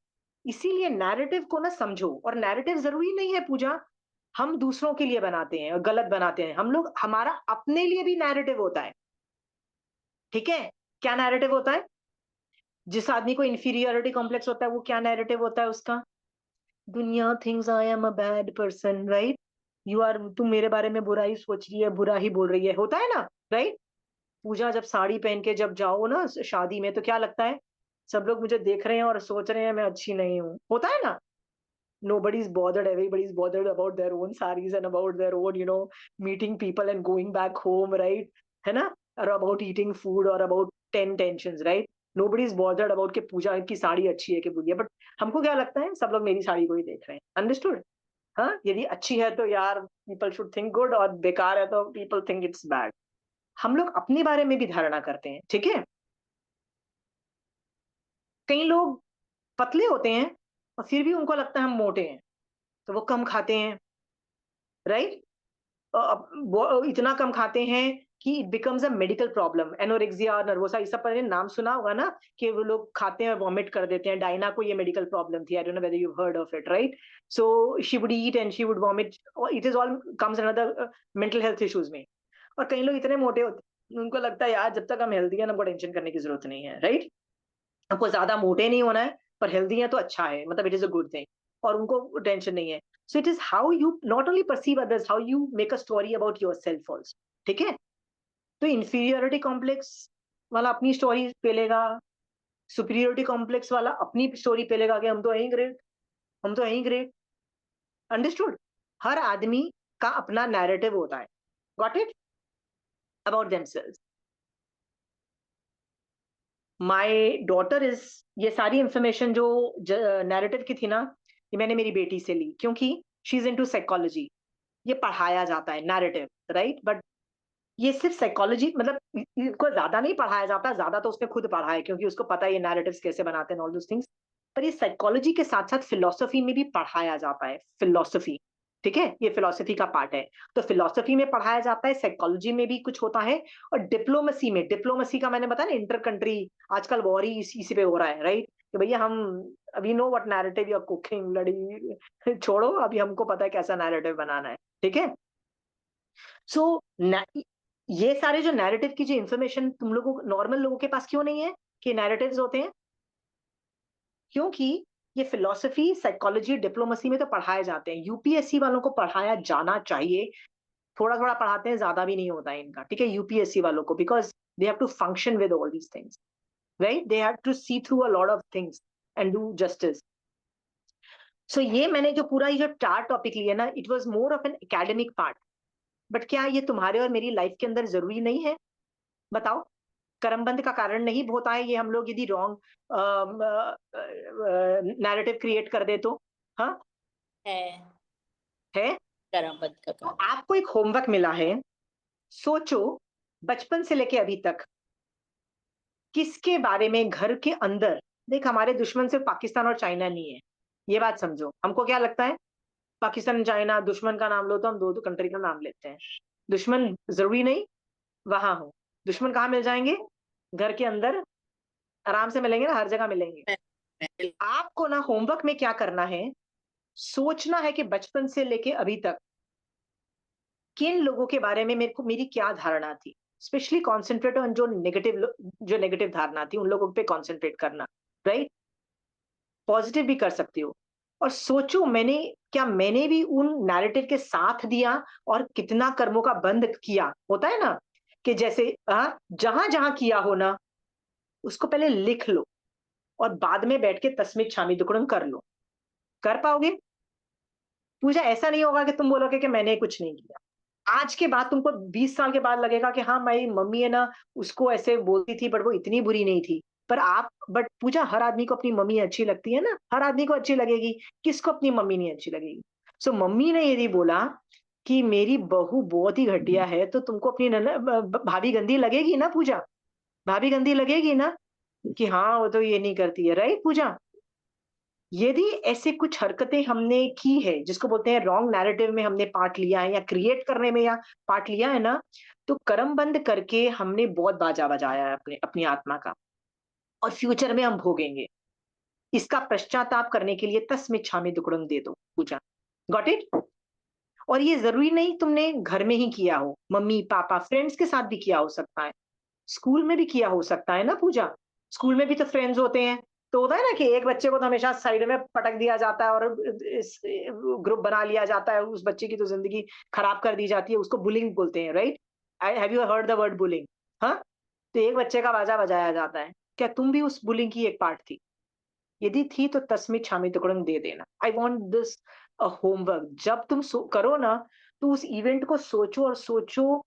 इसीलिए नैरेटिव को ना समझो, और नैरेटिव जरूरी नहीं है पूजा हम दूसरों के लिए बनाते हैं और गलत बनाते हैं, हम लोग हमारा अपने लिए भी नैरेटिव होता है। ठीक है, क्या नैरेटिव होता है? जिस आदमी को इंफीरियरिटी कॉम्प्लेक्स होता है वो क्या नैरेटिव होता है उसका? दुनिया things I am a bad person, right? तुम मेरे बारे में बुरा ही सोच रही है, बुरा ही बोल रही है, होता है ना, राइट? पूजा जब साड़ी पहन के जब जाओ ना शादी में, तो क्या लगता है? सब लोग मुझे देख रहे हैं और सोच रहे हैं मैं अच्छी नहीं हूँ, होता है ना? Nobody is bothered, everybody is bothered about their own saris and about their own, meeting people and going back home, right? है ना? Or about eating food or about 10 tensions, right? Nobody is bothered about कि पूजा की साड़ी अच्छी है कि बुरी है, but हमको क्या लगता है? सब लोग मेरी साड़ी को ही देख रहे हैं। अंडरस्टूड? हाँ, यदि अच्छी है तो यार पीपल शुड थिंक गुड, और बेकार है तो पीपल थिंक इट्स बैड। हम लोग अपने बारे में भी धारणा करते हैं, ठीक है? कई लोग पतले होते हैं और फिर भी उनको लगता है हम मोटे हैं, तो वो कम खाते हैं, राइट? वो इतना कम खाते हैं कि it becomes a medical problem, anorexia, nervosa, ये सब पर नाम सुना होगा ना, कि वो लोग खाते हैं वॉमिट कर देते हैं। डायना को ये मेडिकल प्रॉब्लम थी, I don't know whether you heard of it, right? So she would eat and she would vomit, it is all comes another mental health issues में। और कई लोग इतने मोटे होते हैं, उनको लगता है यार जब तक हम हेल्दी है ना, हमको टेंशन करने की जरूरत नहीं है, राइट? हमको ज्यादा मोटे नहीं होना है, पर हेल्दी है तो अच्छा है, मतलब it is a good thing, और उनको टेंशन नहीं है। So it is how you not only perceive others, how you make a story about your self also, ठीक है? तो इंफीरियरिटी कॉम्प्लेक्स वाला अपनी स्टोरी पेलेगा, सुपीरियरिटी कॉम्प्लेक्स वाला अपनी स्टोरी पेलेगा कि हम तो यही ग्रेट, हम तो यही ग्रेट। अंडरस्टूड? हर आदमी का अपना नैरेटिव होता है, got it, about themselves. My daughter is, ये सारी इंफॉर्मेशन जो नैरेटिव की थी ना, ये मैंने मेरी बेटी से ली, क्योंकि शी इज इनटू साइकोलॉजी। ये पढ़ाया जाता है नैरेटिव, राइट? बट ये सिर्फ साइकोलॉजी, मतलब इसको ज्यादा नहीं पढ़ाया जाता, ज्यादा तो उसने खुद पढ़ा है, क्योंकि उसको पता है ये नैरेटिव्स कैसे बनाते हैं, ऑल दोस थिंग्स। पर ये साइकोलॉजी के साथ साथ फिलोसफी में भी पढ़ाया जाता है, फिलोसफी, ठीक है? ये फिलोसफी का पार्ट है। तो फिलोसफी में पढ़ाया जाता है, साइकोलॉजी में भी कुछ होता है, और डिप्लोमेसी में, डिप्लोमेसी का मैंने बताया ना, इंटर कंट्री आजकल वॉर ही इसी पे हो रहा है, राइट? कि भैया हम अभी know what narrative you are cooking, लड़ी छोड़ो, अभी हमको पता है कैसा नैरेटिव बनाना है, ठीक है? सो ये सारे जो नैरेटिव की जो इंफॉर्मेशन तुम लोगों, नॉर्मल लोगों के पास क्यों नहीं है कि नैरेटिव्स होते हैं? क्योंकि ये फिलोसफी, साइकोलॉजी, डिप्लोमेसी में तो पढ़ाए जाते हैं, यूपीएससी वालों को पढ़ाया जाना चाहिए। थोड़ा थोड़ा पढ़ाते हैं, ज्यादा भी नहीं होता है इनका, ठीक है? यूपीएससी वालों को, because they have to function with all these things, right? They have to see through a lot of things and do justice. So ये मैंने जो पूरा ये जो 4 टॉपिक लिए ना, it was more of an academic part. But क्या ये तुम्हारे और मेरी लाइफ के अंदर जरूरी नहीं है? बताओ। कर्मबंध का कारण नहीं होता है ये, हम लोग यदि रॉन्ग नैरेटिव क्रिएट कर दे तो? हाँ, है है। कर्मबंध का तो कारण। आपको एक होमवर्क मिला है, सोचो बचपन से लेके अभी तक किसके बारे में घर के अंदर, देख हमारे दुश्मन सिर्फ पाकिस्तान और चाइना नहीं है, ये बात समझो। हमको क्या लगता है, पाकिस्तान चाइना, दुश्मन का नाम लो तो हम दो दो कंट्री का नाम लेते हैं। दुश्मन जरूरी नहीं वहां हो, दुश्मन कहाँ मिल जाएंगे? घर के अंदर आराम से मिलेंगे ना, हर जगह मिलेंगे। आपको ना होमवर्क में क्या करना है, सोचना है कि बचपन से लेके अभी तक किन लोगों के बारे में मेरी क्या धारणा थी। स्पेशली कॉन्सेंट्रेट ऑन जो नेगेटिव धारणा थी, उन लोगों पे कॉन्सेंट्रेट करना, राइट? पॉजिटिव भी कर सकती हो। और सोचो मैंने भी उन नैरेटिव के साथ दिया, और कितना कर्मों का बंध किया, होता है ना, कि जैसे जहां जहां किया हो ना, उसको पहले लिख लो, और बाद में बैठ के तस्मित छामी दुक्कड़म कर लो। कर पाओगे? पूजा ऐसा नहीं होगा कि तुम बोलोगे कि मैंने कुछ नहीं किया। आज के बाद तुमको 20 साल के बाद लगेगा कि हाँ मेरी मम्मी है ना, उसको ऐसे बोलती थी बट वो इतनी बुरी नहीं थी। बट पूजा, हर आदमी को अपनी मम्मी अच्छी लगती है ना, हर आदमी को अच्छी लगेगी, किसको अपनी मम्मी नहीं अच्छी लगेगी? सो मम्मी ने यदि बोला कि मेरी बहू बहुत ही घटिया है, तो तुमको अपनी भाभी गंदी लगेगी ना पूजा? भाभी गंदी लगेगी ना? कि हाँ वो तो ये नहीं करती है, राइट पूजा? यदि ऐसे कुछ हरकतें हमने की है जिसको बोलते हैं रॉन्ग नैरेटिव में हमने पार्ट लिया है या क्रिएट करने में या पार्ट लिया है ना, तो कर्म बंद करके हमने बहुत बाजा बजाया है अपने अपनी आत्मा का, और फ्यूचर में हम भोगेंगे। इसका पश्चाताप करने के लिए तस्मिच्छामि दुक्कड़म दे दो पूजा। Got it? और ये जरूरी नहीं तुमने घर में ही किया हो, मम्मी पापा फ्रेंड्स के साथ भी किया हो सकता है, स्कूल में भी किया हो सकता है ना पूजा। स्कूल में भी तो फ्रेंड्स होते हैं, तो होता है ना कि एक बच्चे को तो हमेशा साइड में पटक दिया जाता है और ग्रुप बना लिया जाता है, उस बच्चे की तो जिंदगी खराब कर दी जाती है, उसको बुलिंग बोलते हैं, right? I have you heard the word bullying? हाँ, तो एक बच्चे का बाजा बजाया जाता है, क्या तुम भी उस बुलिंग की एक पार्ट थी? यदि थी तो तस्मित छामी तुकड़म दे देना। I want this homework. जब तुम करो ना, तो उस इवेंट को सोचो और सोचो,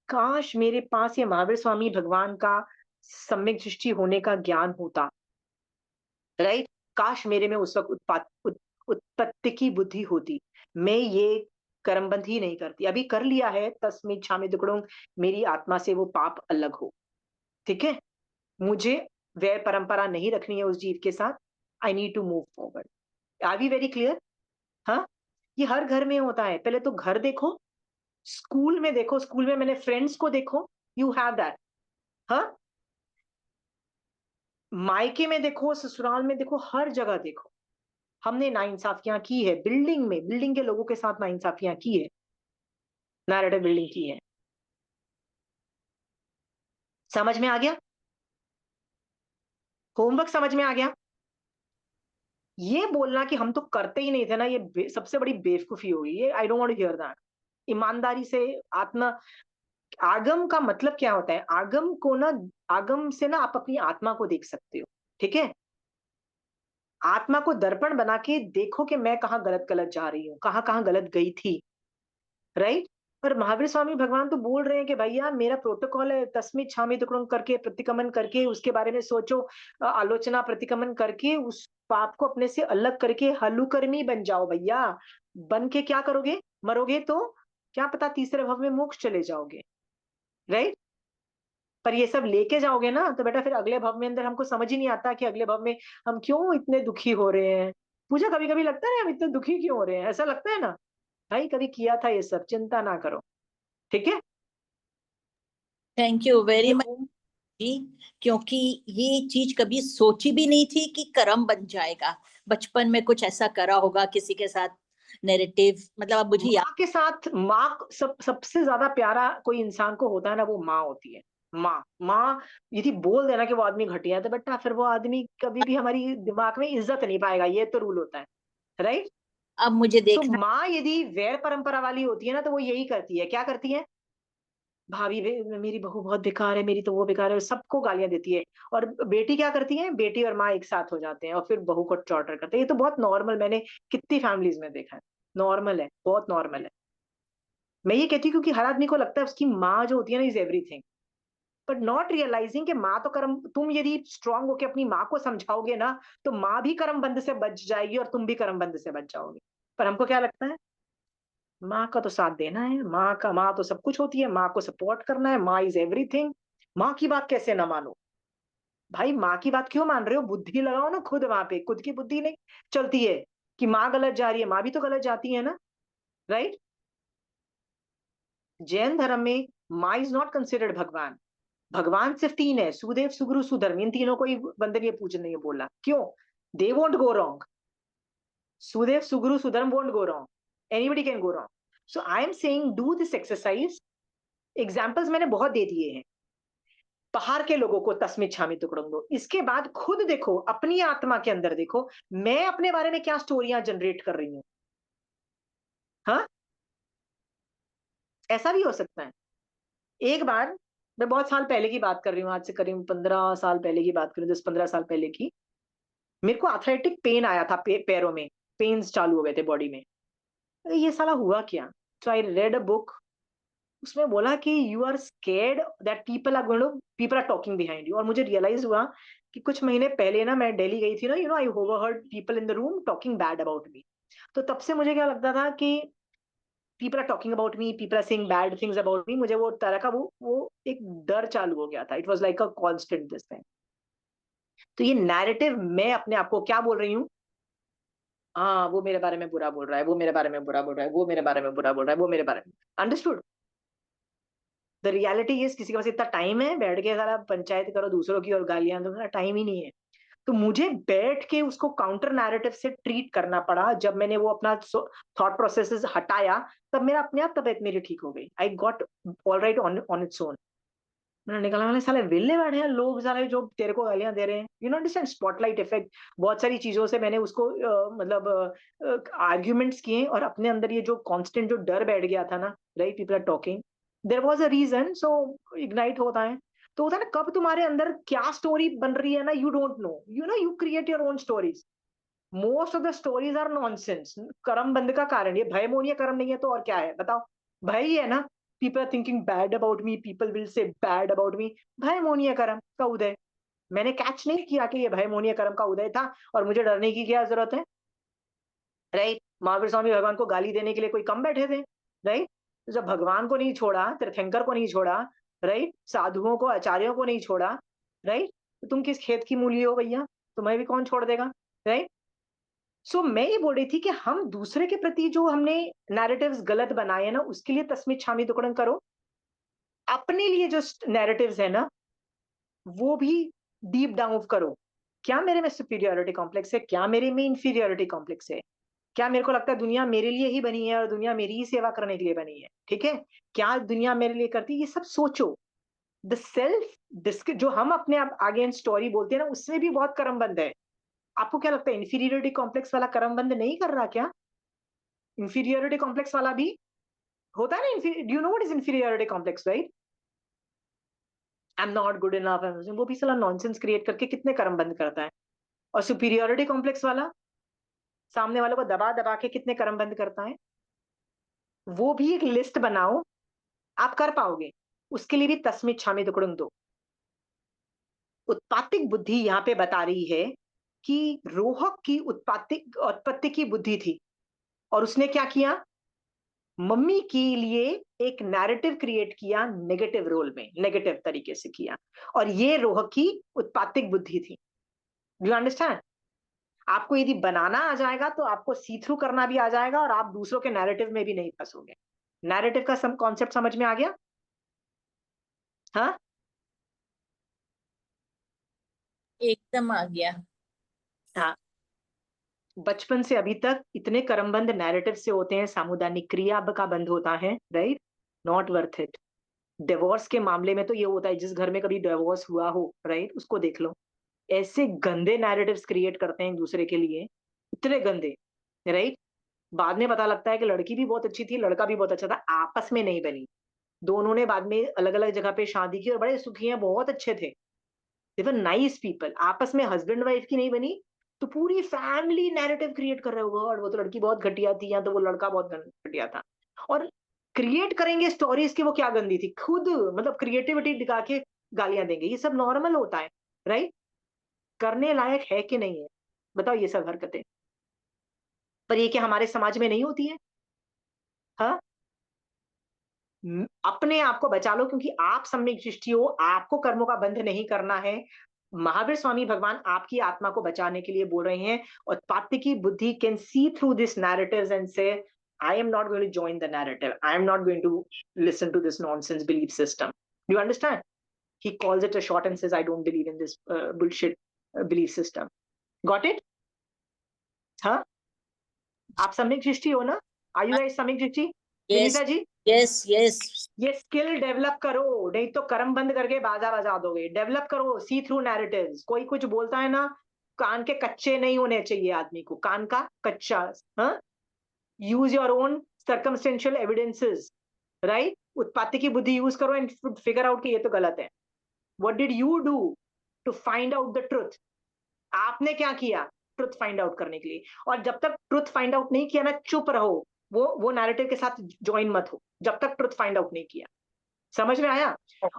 काश मेरे पास ये महावीर स्वामी भगवान का सम्यक दृष्टि होने का ज्ञान होता, राइट? काश मेरे में उस वक्त उत्पत्ति की बुद्धि होती, मैं ये कर्मबंध ही नहीं करती। अभी कर लिया है, तस्मित छामी तुकड़म, मेरी आत्मा से वो पाप अलग हो। ठीक है, मुझे वैर परंपरा नहीं रखनी है उस जीव के साथ। I need to move forward. Are we very clear? हाँ, ये हर घर में होता है। पहले तो घर देखो, स्कूल में देखो, स्कूल में मैंने फ्रेंड्स को देखो, यू हैव दैट। हाँ, मायके में देखो, ससुराल में देखो, हर जगह देखो, हमने नाइंसाफियां की है। बिल्डिंग में, बिल्डिंग के लोगों के साथ नाइंसाफियां की है, नैरेटिव बिल्डिंग की है। समझ में आ गया? होमवर्क समझ में आ गया? ये बोलना कि हम तो करते ही नहीं थे ना, ये सबसे बड़ी बेवकूफी होगी। ये I don't want to hear that. ईमानदारी से आत्मा, आगम का मतलब क्या होता है? आगम को ना, आगम से ना आप अपनी आत्मा को देख सकते हो। ठीक है, आत्मा को दर्पण बना के देखो कि मैं कहाँ गलत गलत जा रही हूँ, कहाँ कहाँ गलत गई थी, राइट? पर महावीर स्वामी भगवान तो बोल रहे हैं कि भैया मेरा प्रोटोकॉल है, तस्मित छामी तुकड़म करके प्रतिक्रमण करके उसके बारे में सोचो, आलोचना प्रतिक्रमण करके उस पाप को अपने से अलग करके हल्लुकर्मी बन जाओ भैया। बन के क्या करोगे? मरोगे तो क्या पता तीसरे भव में मोक्ष चले जाओगे, राइट? पर ये सब लेके जाओगे ना, तो बेटा फिर अगले भव में अंदर हमको समझ ही नहीं आता कि अगले भव में हम क्यों इतने दुखी हो रहे हैं। पूजा कभी कभी लगता है ना, हम इतने दुखी क्यों हो रहे हैं, ऐसा लगता है ना? भाई कभी किया था ये सब, चिंता ना करो। ठीक है, थैंक यू ये वेरी मच होम जी। क्योंकि ये चीज कभी सोची भी नहीं थी कि कर्म बन जाएगा। बचपन में कुछ ऐसा करा होगा किसी के साथ, नेरेटिव, मतलब अब मुझे याद। माँ के साथ, सबसे ज्यादा प्यारा कोई इंसान को होता है ना, वो माँ होती है। माँ, माँ यदि बोल देना कि वो आदमी घटिया है, तो बेटा फिर वो आदमी कभी भी हमारी दिमाग में इज्जत नहीं पाएगा, ये तो रूल होता है, राइट? अब मुझे सो देखना। माँ यदि वैर परंपरा वाली होती है ना, तो वो यही करती है। क्या करती है? भाभी मेरी बहू बहुत बेकार है, मेरी तो वो बेकार है, सबको गालियां देती है। और बेटी क्या करती है? बेटी और माँ एक साथ हो जाते हैं और फिर बहू को टॉर्चर करते हैं। ये तो बहुत नॉर्मल, मैंने कितनी फैमिलीज में देखा है। नॉर्मल है, बहुत नॉर्मल है। मैं ये कहती हूँ क्योंकि हर आदमी को लगता है उसकी माँ जो होती है ना is everything, but not realising कि माँ तो कर्म, तुम यदि स्ट्रांग होकर अपनी माँ को समझाओगे ना, तो माँ भी कर्म बंध से बच जाएगी और तुम भी कर्म बंध से बच जाओगे। पर हमको क्या लगता है? माँ का तो साथ देना है, माँ तो सब कुछ होती है, माँ को सपोर्ट करना है, माँ इज एवरीथिंग। माँ की बात कैसे ना मानो? भाई माँ की बात क्यों मान रहे हो? बुद्धि लगाओ ना खुद वहां पे। खुद की बुद्धि नहीं चलती है कि माँ गलत जा रही है, माँ भी तो गलत जाती है ना, राइट? जैन धर्म में माँ इज नॉट कंसिडर्ड भगवान। भगवान सिर्फ तीन है, सुदेव सुगुरु सुधर्म, इन तीनों को ही वंदनीय पूजनीय बोला। क्यों? They won't go wrong. सुदेव सुगुरु सुधर्म won't go wrong, anybody can go wrong. So I am saying do this exercise. Examples मैंने बहुत दे दिए हैं। बाहर के लोगों को तस्मित छामी तुकड़म दो, इसके बाद खुद देखो, अपनी आत्मा के अंदर देखो, मैं अपने बारे में क्या स्टोरियां जनरेट कर रही हूँ। हाँ, ऐसा भी हो सकता है। एक बार, मैं बहुत साल पहले की बात कर रही हूँ, आज से करीब 15 साल पहले की बात करूँ, 10-15 साल पहले की। मेरे को आर्थराइटिक पेन आया था, पैरों में पेन्स चालू हो गए थे बॉडी में। अरे ये साला हुआ क्या? So I read a book. उसमें बोला कि you are scared that people are talking behind you. और मुझे रियलाइज हुआ कि कुछ महीने पहले ना मैं दिल्ली गई थी ना, I overheard people in the room talking bad about me. तो तब से मुझे क्या लगता था कि people are talking about me, people are saying bad things about me. मुझे वो तरह का वो एक डर चालू हो गया था। It was like a constant this thing. तो ये नैरेटिव, मैं अपने आप को क्या बोल रही हूँ, हाँ वो मेरे बारे में बुरा बोल रहा है, वो मेरे बारे में बुरा बोल रहा है, वो मेरे बारे में बुरा बोल रहा है, वो मेरे बारे में, अंडरस्टूड? द रियलिटी इज, किसी के पास इतना टाइम है बैठ के सारा पंचायत करो दूसरों की और गालियां दो, टाइम ही नहीं है। तो मुझे बैठ के उसको काउंटर नैरेटिव से ट्रीट करना पड़ा। जब मैंने वो अपना थॉट प्रोसेसेस हटाया, तब मेरा अपने आप तबीयत मेरी ठीक हो गई। I got all right on its own. मैंने निकाला, मैंने साले विले बैठे हैं लोग साले जो तेरे को गालियां दे रहे हैं, you know understand, spotlight effect. बहुत सारी चीजों से मैंने उसको मतलब आर्ग्यूमेंट्स किए, और अपने अंदर ये जो कांस्टेंट जो डर बैठ गया था ना, right, people are talking, there was a reason, so ignite होता है। तो होता है ना, कब तुम्हारे अंदर क्या स्टोरी बन रही है ना, you don't know, you know, you create your own stories. Most of the stories are nonsense, कर्म बंद का कारण। ये भय मोनिया कर्म नहीं है तो और क्या है बताओ? भय ही है ना। People are thinking bad about me, people will say bad about me, भय मोनिया कर्म का उदय। मैंने कैच नहीं किया कि ये भय मोनिया कर्म का उदय था, और मुझे डरने की क्या जरूरत है, राइट? महावीर स्वामी भगवान को गाली देने के लिए कोई कम बैठे थे, राइट? जब भगवान को नहीं छोड़ा, तीर्थंकर को नहीं छोड़ा, राइट, साधुओं को, आचार्यों को नहीं छोड़ा, राइट, तो तुम किस खेत की मूली हो भैया? तुम्हें भी कौन छोड़ देगा, राइट? सो मैं ये बोल रही थी कि हम दूसरे के प्रति जो हमने नैरेटिव्स गलत बनाए हैं ना, उसके लिए तस्मित छामी दुक्कड़म करो। अपने लिए जो नैरेटिव्स है ना, वो भी डीप डाउन करो। क्या मेरे में सुपीरियोरिटी कॉम्प्लेक्स है? क्या मेरे में इंफीरियोरिटी कॉम्प्लेक्स है? क्या मेरे को लगता है दुनिया मेरे लिए ही बनी है और दुनिया मेरी ही सेवा करने के लिए बनी है? ठीक है, क्या दुनिया मेरे लिए करती है? ये सब सोचो। द सेल्फ जो हम अपने आप आगे स्टोरी बोलते हैं ना, उसमें भी बहुत कर्मबंध है। आपको क्या लगता है इंफीरियोरिटी कॉम्प्लेक्स वाला कर्मबंध नहीं कर रहा क्या? इंफीरियोरिटी कॉम्प्लेक्स वाला भी होता है ना। Do you know what is inferiority complex, right? I am not good enough, वो भी साला नॉनसेंस क्रिएट करके कितने कर्म बंद करता है। और सुपीरियोरिटी कॉम्प्लेक्स वाला सामने वालों को दबा दबा के कितने कर्म बंद करता है। वो भी एक लिस्ट बनाओ, आप कर पाओगे। उसके लिए भी तस्मित छामी दुक्कड़म दो। उत्पातिक बुद्धि यहाँ पे बता रही है कि रोहक की उत्पत्ति की बुद्धि थी, और उसने क्या किया, मम्मी के लिए एक नैरेटिव क्रिएट किया, नेगेटिव रोल में, नेगेटिव तरीके से किया, और ये रोहक की उत्पातिक बुद्धि थी। You understand? आपको यदि बनाना आ जाएगा तो आपको सी थ्रू करना भी आ जाएगा, और आप दूसरों के नैरेटिव में भी नहीं फंसोगे। नैरेटिव का कॉन्सेप्ट समझ में आ गया? हाँ, एकदम आ गया। हाँ। बचपन से अभी तक इतने कर्मबंध नैरेटिव से होते हैं, सामुदायिक क्रिया का बंध होता है, right? Not worth it. Divorce के मामले में तो ये होता है, जिस घर में कभी डिवोर्स हुआ हो, राइट, उसको देख लो। ऐसे गंदे नैरेटिव्स क्रिएट करते हैं एक दूसरे के लिए, इतने गंदे, राइट? बाद में पता लगता है कि लड़की भी बहुत अच्छी थी, लड़का भी बहुत अच्छा था, आपस में नहीं बनी। दोनों ने बाद में अलग अलग जगह पे शादी की और बड़े सुखी हैं, बहुत अच्छे थे, दे वर नाइस पीपल। आपस में हस्बैंड वाइफ की नहीं बनी, तो पूरी फैमिली नैरेटिव क्रिएट कर रहे हो, और वो तो लड़की बहुत घटिया थी, या तो वो लड़का बहुत घटिया था। और क्रिएट करेंगे स्टोरीज की वो क्या गंदी थी, खुद मतलब क्रिएटिविटी दिखा के गालियां देंगे। ये सब नॉर्मल होता है, राइट? करने लायक है कि नहीं है बताओ ये सब हरकतें? पर ये क्या हमारे समाज में नहीं होती है? हाँ, अपने आप को बचा लो, क्योंकि आप सम्यक दृष्टि हो, आपको कर्मों का बंध नहीं करना है। महावीर स्वामी भगवान आपकी आत्मा को बचाने के लिए बोल रहे हैं, और की बुद्धि can see through this narratives and से I am not going to join the narrative, I am not going to listen to this nonsense belief system. Do you understand? He calls it a short and says I don't believe in this bullshit belief system. Got it? हाँ, आप सम्यक दृष्टि हो ना? Are you guys सम्यक दृष्टि? Yes Vinita ji, yes yes. ये skill develop करो, नहीं तो कर्म बंद करके बाजा बजा दोगे। डेवलप करो सी थ्रू नैरेटिव्स। कोई कुछ बोलता है ना, कान के कच्चे नहीं होने चाहिए आदमी को, कान का कच्चा। हाँ, use your own circumstantial evidences, right? उत्पत्ति की बुद्धि यूज करो एंड फिगर आउट कि ये तो गलत है। What did you do to find out the truth? आपने क्या किया ट्रुथ फाइंड आउट करने के लिए? और जब तक ट्रुथ फाइंड आउट नहीं किया ना, चुप रहो, वो नैरेटिव के साथ ज्वाइन मत हो जब तक ट्रुथ फाइंड आउट नहीं किया। समझ में आया?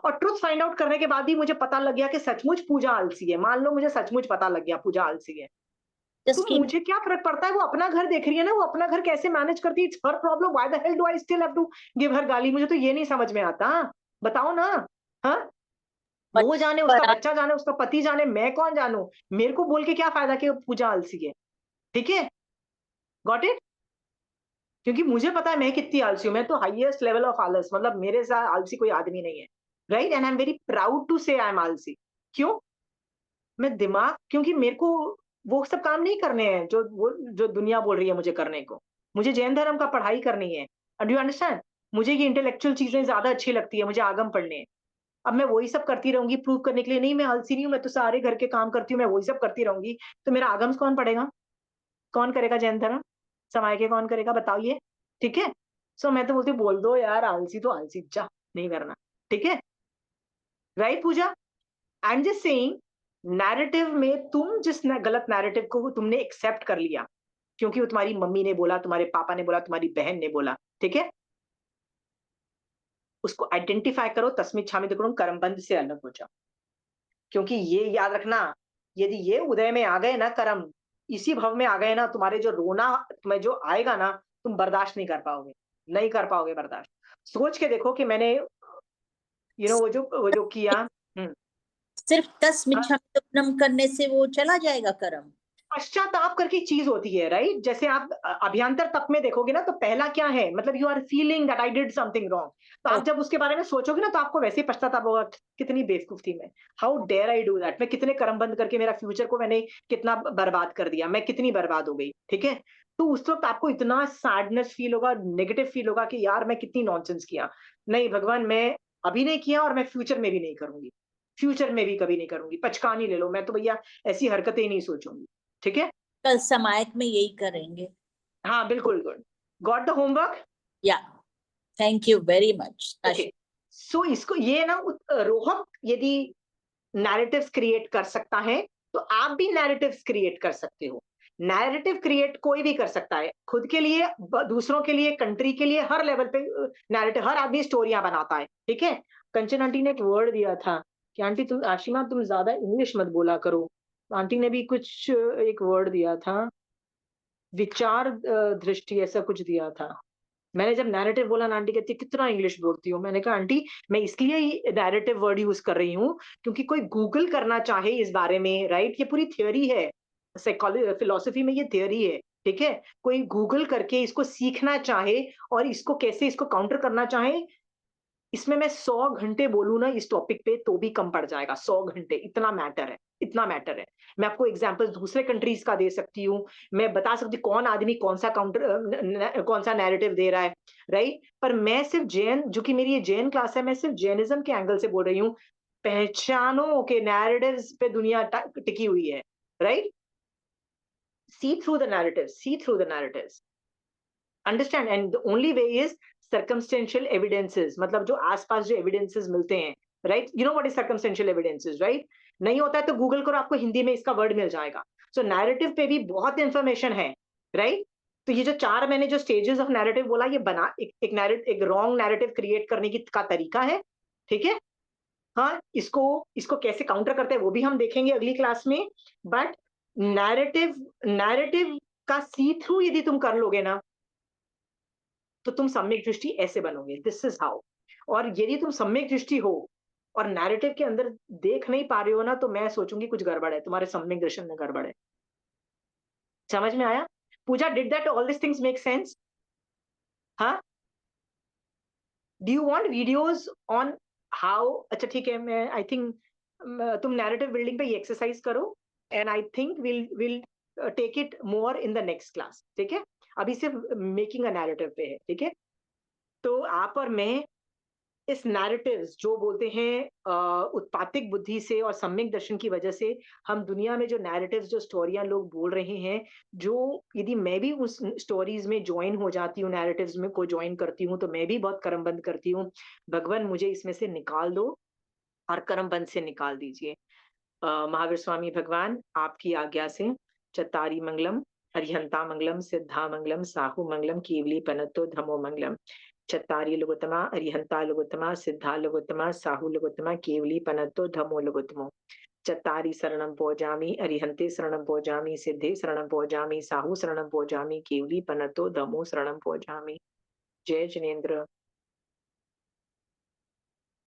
और ट्रुथ फाइंड आउट करने के बाद भी मुझे पता लग गया कि सचमुच पूजा आलसी है, मान लो मुझे सचमुच पता लग गया पूजा आलसी है, तो जस्ट कीप मुझे क्या फर्क पड़ता है? वो अपना घर देख रही है ना, वो अपना घर कैसे मैनेज करती है, it's her problem. Why the hell do I still have to give her गाली? मुझे तो ये नहीं समझ में आता, बताओ ना। हाँ, वो जाने, उसका पर बच्चा जाने, उसका पति जाने, मैं कौन जानूं? मेरे को बोल के क्या फायदा कि पूजा आलसी है। ठीक है, गॉट इट? क्योंकि मुझे पता है मैं कितनी आलसी हूँ। मैं तो हाईएस्ट लेवल ऑफ आलस, मतलब मेरे साथ आलसी कोई आदमी नहीं है, right? And I am very proud to say I M आलसी। क्यों? मैं दिमाग, क्योंकि मेरे को वो सब काम नहीं करने हैं जो दुनिया बोल रही है मुझे करने को। मुझे जैन धर्म का पढ़ाई करनी है। Do you understand? मुझे ये इंटेलेक्चुअल चीजें ज्यादा अच्छी लगती है, मुझे आगम पढ़ने हैं। अब मैं वही सब करती रहूंगी प्रूव करने के लिए, नहीं मैं आलसी नहीं हूँ, मैं तो सारे घर के काम करती हूँ, मैं वही सब करती रहूंगी, तो मेरा आगम्स कौन पढ़ेगा? कौन करेगा जैन धर्म? समाज के कौन करेगा बताओ ये? ठीक है? सो मैं तो बोलती हूँ, बोल दो यार, आलसी तो आलसी, जा, नहीं करना। ठीक है, right Puja? I am just saying, narrative में तुम गलत नैरेटिव को तुमने एक्सेप्ट कर लिया, क्योंकि वो तुम्हारी मम्मी ने बोला, तुम्हारे पापा ने बोला, तुम्हारी बहन ने बोला। ठीक है, उसको आइडेंटिफाई करो, तस्मित छामित करो, कर्मबंध से अलग हो जाओ। क्योंकि ये याद रखना, यदि ये उदय में आ गए ना कर्म, इसी भव में आ गए ना, तुम्हारे जो रोना तुम्हें जो आएगा ना, तुम बर्दाश्त नहीं कर पाओगे, नहीं कर पाओगे बर्दाश्त। सोच के देखो कि मैंने वो जो किया। सिर्फ 10 हाँ, मिच्छामिदुक्कड़म करने से वो चला जाएगा कर्म? पश्चाताप करके चीज होती है, राइट? जैसे आप अभ्यंतर तप में देखोगे ना, तो पहला क्या है, मतलब you are feeling that I did something wrong. तो आप जब उसके बारे में सोचोगे ना, तो आपको वैसे ही पश्चाताप होगा, कितनी बेवकूफ थी मैं, how dare I do that, मैं कितने कर्म बंद करके मेरा फ्यूचर को मैंने कितना बर्बाद कर दिया, मैं कितनी बर्बाद हो गई। ठीक है, तो उस वक्त आपको इतना सैडनेस फील होगा, नेगेटिव फील होगा कि यार मैं कितनी नॉनसेंस किया। नहीं भगवान, मैं अभी नहीं किया और मैं फ्यूचर में भी नहीं करूंगी, फ्यूचर में भी कभी नहीं करूंगी, पचकानी ले लो, मैं तो भैया ऐसी हरकतें ही नहीं सोचूंगी। ठीक है, कल समायक में यही करेंगे। हाँ बिल्कुल, good, got the homework. Yeah, thank you very much. Okay, so इसको ये ना रोहक यदि नैरेटिव्स क्रिएट कर सकता है, तो आप भी नैरेटिव्स क्रिएट कर सकते हो। नैरेटिव क्रिएट कोई भी कर सकता है, खुद के लिए, दूसरों के लिए, कंट्री के लिए, हर लेवल पे नैरेटिव, हर आदमी स्टोरियां बनाता है। ठीक है, कंचन आंटी ने एक वर्ड दिया था कि आंटी तुम, आशिमा तुम ज्यादा इंग्लिश मत बोला करो। आंटी ने भी कुछ एक वर्ड दिया था, विचार दृष्टि, ऐसा कुछ दिया था। मैंने जब नैरेटिव बोला ना, आंटी कहती कितना इंग्लिश बोलती हूँ। मैंने कहा आंटी, मैं इसलिए ही नैरेटिव वर्ड यूज कर रही हूँ, क्योंकि कोई गूगल करना चाहे इस बारे में, राइट? ये पूरी थियोरी है, साइकोलॉजी फिलोसफी में ये थियोरी है। ठीक है, कोई गूगल करके इसको सीखना चाहे और इसको कैसे इसको काउंटर करना चाहे, इसमें मैं 100 घंटे बोलूँ ना इस टॉपिक पे तो भी कम पड़ जाएगा। 100 घंटे, इतना मैटर है, इतना मैटर है। मैं आपको एग्जांपल्स दूसरे कंट्रीज का दे सकती हूँ, मैं बता सकती हूँ कौन आदमी कौन सा काउंटर, कौन सा नैरेटिव दे रहा है, राइट? पर मैं सिर्फ जैन, जो कि मेरी ये जैन क्लास है, मैं सिर्फ जैनिज्म के एंगल से बोल रही हूँ। पहचानो के नैरेटिव्स पे दुनिया टिकी हुई है, right? See through the narratives, see through the narratives, understand, and the only way is circumstantial evidences, मतलब जो आसपास जो evidences मिलते हैं, right? You know what is circumstantial evidences, right? नहीं होता है तो गूगल करो, आपको हिंदी में इसका वर्ड मिल जाएगा। So narrative पे भी बहुत इंफॉर्मेशन है, right? तो ये जो 4 मैंने जो स्टेजेस ऑफ नैरेटिव बोला, ये बना एक रॉन्ग नैरेटिव क्रिएट करने की का तरीका है। ठीक है, हाँ, इसको कैसे काउंटर करते हैं वो भी हम देखेंगे अगली क्लास में। बट नैरेटिव नैरेटिव का सी थ्रू यदि तुम कर लोगे ना, तो तुम सम्यक दृष्टि ऐसे बनोगे, दिस इज हाउ। और यदि तुम सम्यक दृष्टि हो और नैरेटिव के अंदर देख नहीं पा रहे हो ना, तो मैं सोचूंगी कुछ गड़बड़ है, तुम्हारे सम्यक दर्शन में गड़बड़ है। समझ में आया Puja? Did that all this things make sense? हाँ, do you want videos on how? अच्छा ठीक है, मैं आई थिंक तुम नैरेटिव बिल्डिंग पे ये एक्सरसाइज करो, and I think will take it more in the next class. ठीक है, अभी सिर्फ मेकिंग अ नैरेटिव पे है। ठीक है, तो आप और मैं इस नैरेटिव्स जो बोलते हैं उत्पातिक बुद्धि से और सम्यक दर्शन की वजह से, हम दुनिया में जो नैरेटिव्स, जो स्टोरियां लोग बोल रहे हैं, जो यदि मैं भी उस स्टोरीज में ज्वाइन हो जाती हूँ, नैरेटिव्स में को ज्वाइन करती हूँ, तो मैं भी बहुत कर्मबंद करती हूँ। भगवान मुझे इसमें से निकाल दो और कर्मबंद से निकाल दीजिए। महावीर स्वामी भगवान आपकी आज्ञा से चत्तारी मंगलम, अरिहंता मंगलम, सिद्धा मंगलम, साहू मंगलम, केवली पनत्तो धमो मंगलम। चत्तारी लघुत्तमा, अरिहंता लघुत्तमा, सिद्धा लघुत्तमा, साहू लघुत्तमा, केवली पनत्तो धमो लघुत्तमो। चत्तारी शरणं भोजामि, अरिहंते शरणं भोजामि, सिद्धे शरणं भोजामि, साहू शरणं भोजामि, केवली पनत्तो धमो शरणं भोजामि। जय जिनेन्द्र।